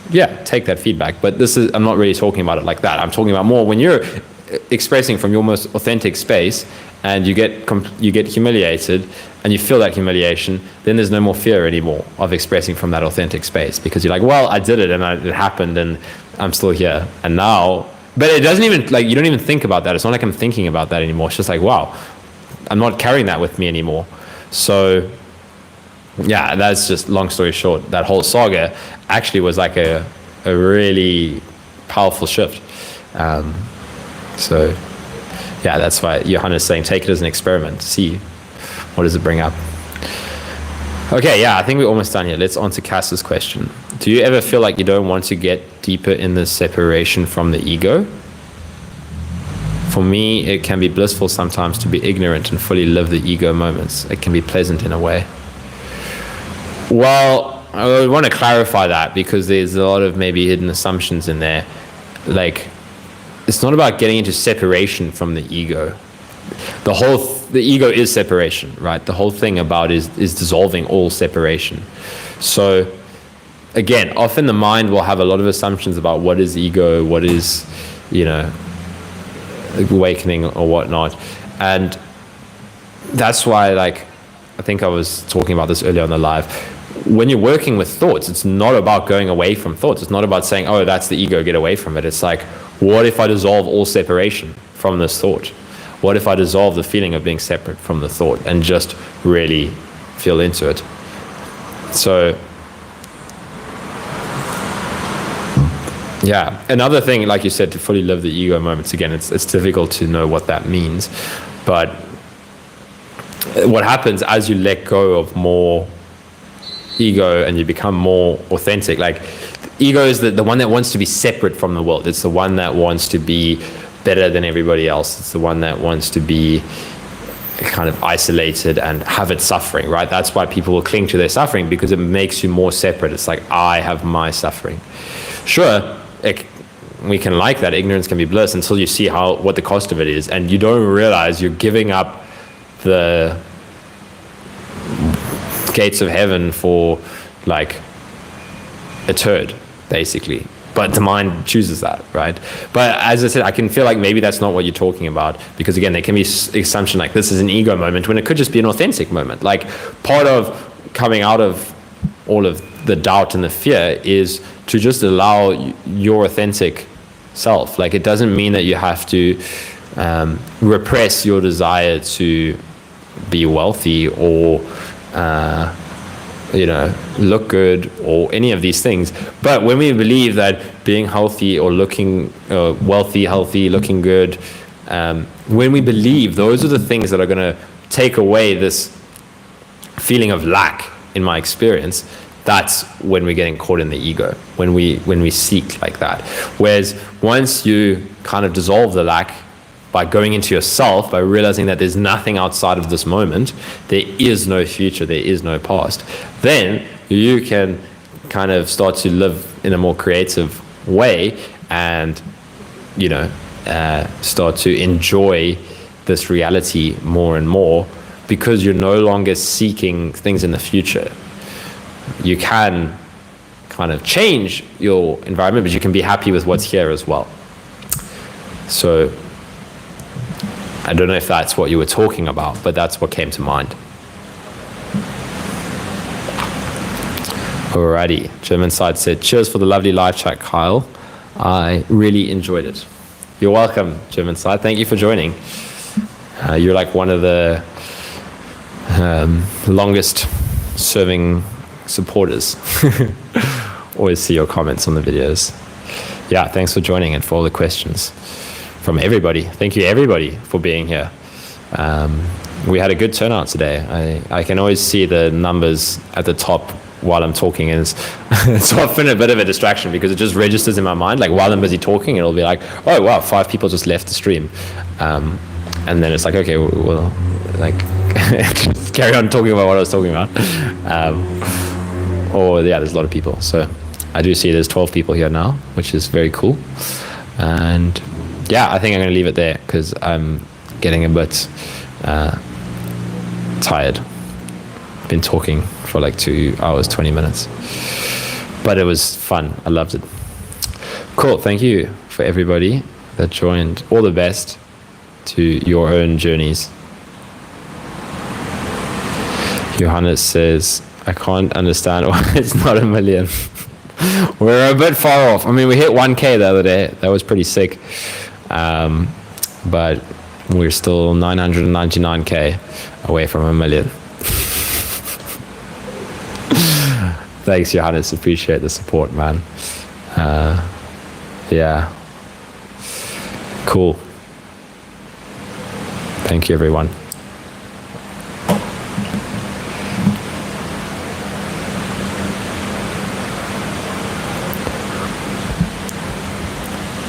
Yeah, take that feedback. But I'm not really talking about it like that. I'm talking about more when you're expressing from your most authentic space and you get humiliated and you feel that humiliation, then there's no more fear anymore of expressing from that authentic space, because you're like, well, I did it and it happened and I'm still here. And now, but it doesn't even, like, you don't even think about that. It's not like I'm thinking about that anymore. It's just like, wow, I'm not carrying that with me anymore. So yeah, that's just, long story short, that whole saga actually was like a really powerful shift. So yeah, that's why Johannes is saying, take it as an experiment, see what does it bring up. Okay, yeah, I think we're almost done here. Let's on to Cass's question. Do you ever feel like you don't want to get deeper in the separation from the ego? For me, it can be blissful sometimes to be ignorant and fully live the ego moments. It can be pleasant in a way. Well, I want to clarify that, because there's a lot of maybe hidden assumptions in there. Like, it's not about getting into separation from the ego. The ego is separation, right? The whole thing about is dissolving all separation. So again, often the mind will have a lot of assumptions about what is ego, what is, you know, awakening or whatnot. And that's why, like, I think I was talking about this earlier on the live. When you're working with thoughts, it's not about going away from thoughts. It's not about saying, oh, that's the ego, get away from it. It's like, what if I dissolve all separation from this thought? What if I dissolve the feeling of being separate from the thought and just really feel into it? So, yeah, another thing, like you said, to fully live the ego moments, again, it's difficult to know what that means. But what happens as you let go of more ego and you become more authentic, like, ego is the one that wants to be separate from the world. It's the one that wants to be better than everybody else. It's the one that wants to be kind of isolated and have it suffering, right? That's why people will cling to their suffering, because it makes you more separate. It's like, I have my suffering. Sure, we can like that. Ignorance can be bliss until you see what the cost of it is, and you don't realize you're giving up the gates of heaven for, like, a turd, basically. But the mind chooses that, right? But as I said, I can feel like maybe that's not what you're talking about, because again, there can be assumption like this is an ego moment when it could just be an authentic moment. Like, part of coming out of all of the doubt and the fear is to just allow your authentic self. Like, it doesn't mean that you have to repress your desire to be wealthy or look good or any of these things. But when we believe that being healthy or looking wealthy, healthy, looking good, when we believe those are the things that are going to take away this feeling of lack, in my experience, that's when we're getting caught in the ego, when we seek like that. Whereas once you kind of dissolve the lack by going into yourself, by realizing that there's nothing outside of this moment, there is no future, there is no past, then you can kind of start to live in a more creative way and, start to enjoy this reality more and more, because you're no longer seeking things in the future. You can kind of change your environment, but you can be happy with what's here as well. So I don't know if that's what you were talking about, but that's what came to mind. Alrighty, German side said, cheers for the lovely live chat, Kyle. I really enjoyed it. You're welcome, German side. Thank you for joining. You're like one of the longest serving supporters. Always see your comments on the videos. Yeah, thanks for joining and for all the questions from everybody. Thank you everybody for being here. We had a good turnout today. I can always see the numbers at the top while I'm talking, and it's often a bit of a distraction because it just registers in my mind. Like, while I'm busy talking, it'll be like, oh wow, 5 people just left the stream. and then it's like, okay, well, like just carry on talking about what I was talking about. Or yeah, there's a lot of people. So I do see there's 12 people here now, which is very cool. And yeah, I think I'm going to leave it there because I'm getting a bit tired. Been talking for like 2 hours, 20 minutes. But it was fun. I loved it. Cool. Thank you for everybody that joined. All the best to your own journeys. Johannes says, I can't understand why it's not 1 million. We're a bit far off. I mean, we hit 1K the other day. That was pretty sick. But we're still 999K away from 1 million. Thanks, Johannes. Appreciate the support, man. Yeah. Cool. Thank you, everyone.